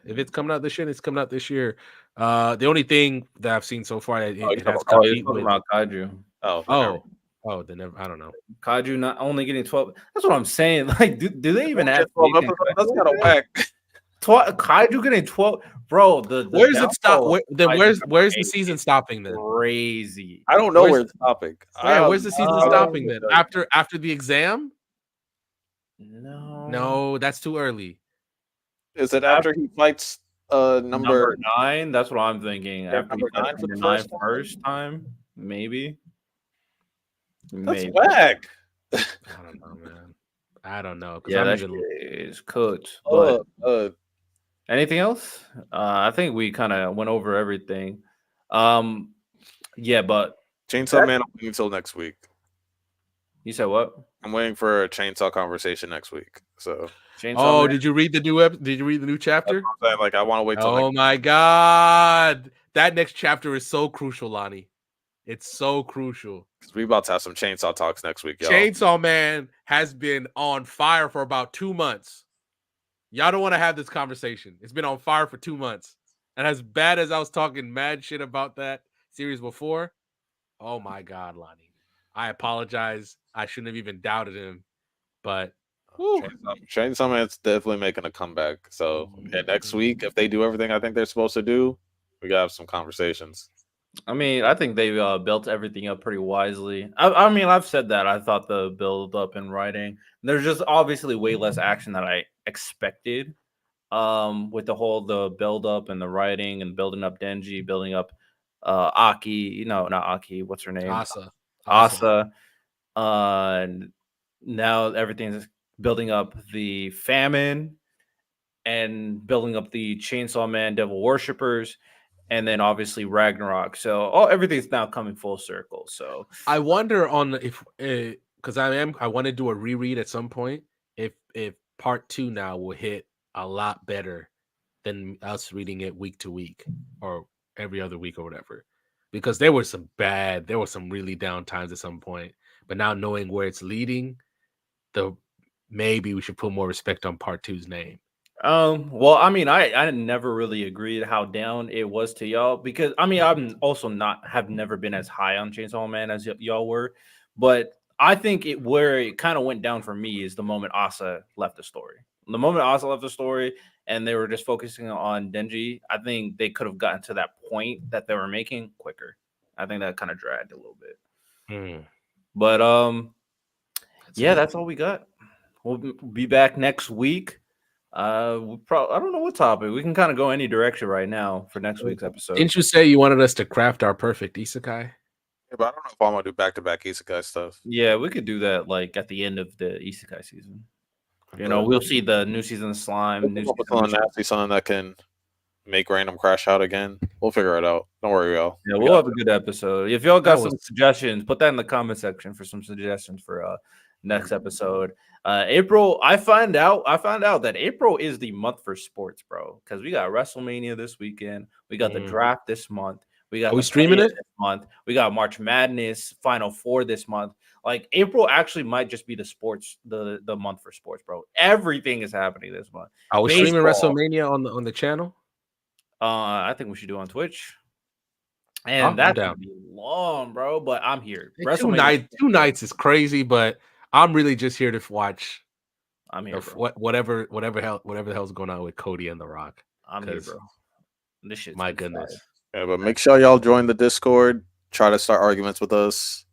If it's coming out this year, it's coming out this year. The only thing that I've seen so far, it has talking about Kaiju. Then I don't know. Kaiju not only getting 12. That's what I'm saying. Like, do they even have 12 episodes? That's kind of whack. Kaiju getting 12, bro. Where's it stop? Where's the season stopping then? Crazy. I don't know where it's stopping. Yeah, where's the season stopping then? After the exam? No, that's too early. Is it after he fights number 9? That's what I'm thinking. Yeah, after number 9 for the first time, maybe. That's whack. I don't know, man. I don't know. Yeah, that is cooked. But anything else? I think we kind of went over everything. Yeah, but Chainsaw Man, I'm waiting until next week. You said what? I'm waiting for a chainsaw conversation next week. So Man. Did you read the new chapter? Like I want to wait till my god. That next chapter is so crucial, Lonnie. It's so crucial. We about to have some chainsaw talks next week, y'all. Chainsaw Man has been on fire for about 2 months. Y'all don't want to have this conversation. It's been on fire for 2 months. And as bad as I was talking mad shit about that series before, oh my god, Lonnie. I apologize. I shouldn't have even doubted him. But Chainsaw Man's definitely making a comeback. So next week, if they do everything I think they're supposed to do, we gotta have some conversations. I mean, I think they built everything up pretty wisely. I mean, I've said that. I thought the build up and writing, there's just obviously way less action than I expected. With the build up and the writing and building up Denji, building up Aki, not Aki, what's her name? Asa. Now everything's building up the famine and building up the Chainsaw Man devil worshippers. And then obviously Ragnarok. So everything's now coming full circle. So I wonder if because I want to do a reread at some point. If part 2 now will hit a lot better than us reading it week to week or every other week or whatever. Because there were some really down times at some point. But now knowing where it's leading, maybe we should put more respect on part 2's name. Well, I mean, I never really agreed how down it was to y'all because I mean, I'm also have never been as high on Chainsaw Man as y'all were, but I think where it kind of went down for me is the moment Asa left the story. The moment Asa left the story and they were just focusing on Denji, I think they could have gotten to that point that they were making quicker. I think that kind of dragged a little bit. But that's all we got. We'll be back next week. I don't know what topic. We can kind of go any direction right now for next week's episode. Didn't you say you wanted us to craft our perfect isekai? Yeah, but I don't know if I'm gonna do back-to-back isekai stuff. Yeah, we could do that like at the end of the isekai season. You know, we'll see the new season of Slime. Something that can make random crash out again. We'll figure it out. Don't worry, y'all. Yeah, we'll have a good episode. If y'all got some suggestions, put that in the comment section for some suggestions for next episode. April, I found out that April is the month for sports, bro. Because we got WrestleMania this weekend. We got the draft this month. Are we streaming it this month? We got March Madness Final Four this month. Like April actually might just be the month for sports, bro. Everything is happening this month. Are we streaming WrestleMania on the channel? I think we should do it on Twitch. And that's gonna be long, bro. But I'm here. Two nights is crazy, but I'm really just here to watch. I'm here, whatever the hell's going on with Cody and The Rock. I'm here, bro. This shit. My goodness. Fire. Yeah, but make sure y'all join the Discord. Try to start arguments with us.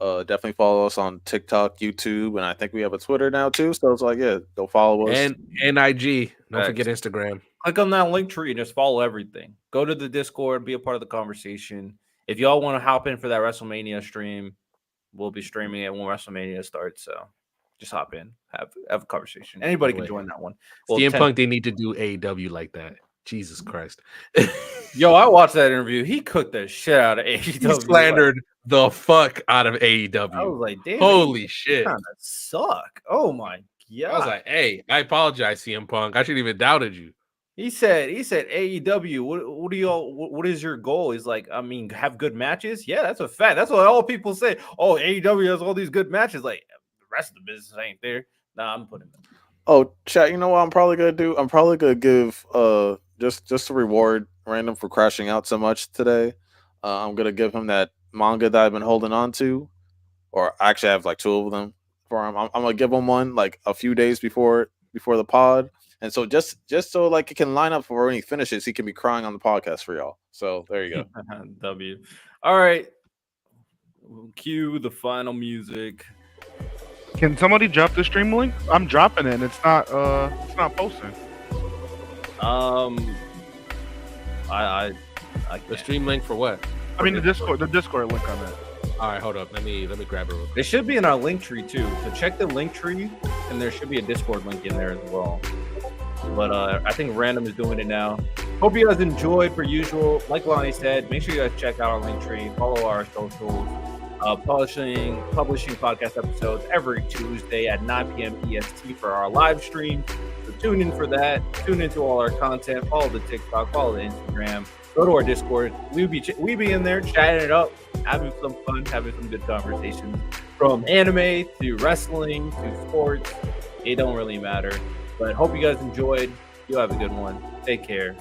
Definitely follow us on TikTok, YouTube, and I think we have a Twitter now too. So it's like, go follow us. And IG. Don't forget Instagram. Click on that link tree and just follow everything. Go to the Discord, be a part of the conversation. If y'all want to hop in for that WrestleMania stream, we'll be streaming it when WrestleMania starts. So just hop in, have a conversation. Anybody can join that one. Well, CM Punk, they need to do AEW like that. Jesus Christ. Yo, I watched that interview. He cooked the shit out of AEW. He slandered the fuck out of AEW. I was like, damn. Holy shit. Kind of suck. Oh my God. I was like, hey, I apologize, CM Punk. I shouldn't even doubted you. He said AEW, what is your goal? He's like, I mean, have good matches. Yeah, that's a fact. That's what all people say. Oh, AEW has all these good matches. Like the rest of the business ain't there. Nah, I'm putting them. Oh, chat, you know what I'm probably gonna do? I'm probably gonna give just to reward Random for crashing out so much today. I'm gonna give him that manga that I've been holding on to, or actually I have like 2 of them for him. I'm gonna give him one like a few days before the pod, and so just so like it can line up for when he finishes, he can be crying on the podcast for y'all. So there you go. W. All right, cue the final music. Can somebody drop the stream link? I'm dropping it. And it's not posting. I the stream link for what? I mean the Discord link on that. All right, hold up. Let me grab it real quick. It should be in our link tree too. So check the link tree, and there should be a Discord link in there as well. But I think Random is doing it now. Hope you guys enjoyed. Per usual, like Lonnie said, make sure you guys check out our link tree, follow our socials. Publishing podcast episodes every Tuesday at 9 p.m. EST for our live stream. So tune in for that. Tune into all our content. Follow the TikTok. Follow the Instagram. Go to our Discord. We be in there chatting it up, having some fun, having some good conversations. From anime to wrestling to sports, it don't really matter. But hope you guys enjoyed. You have a good one. Take care.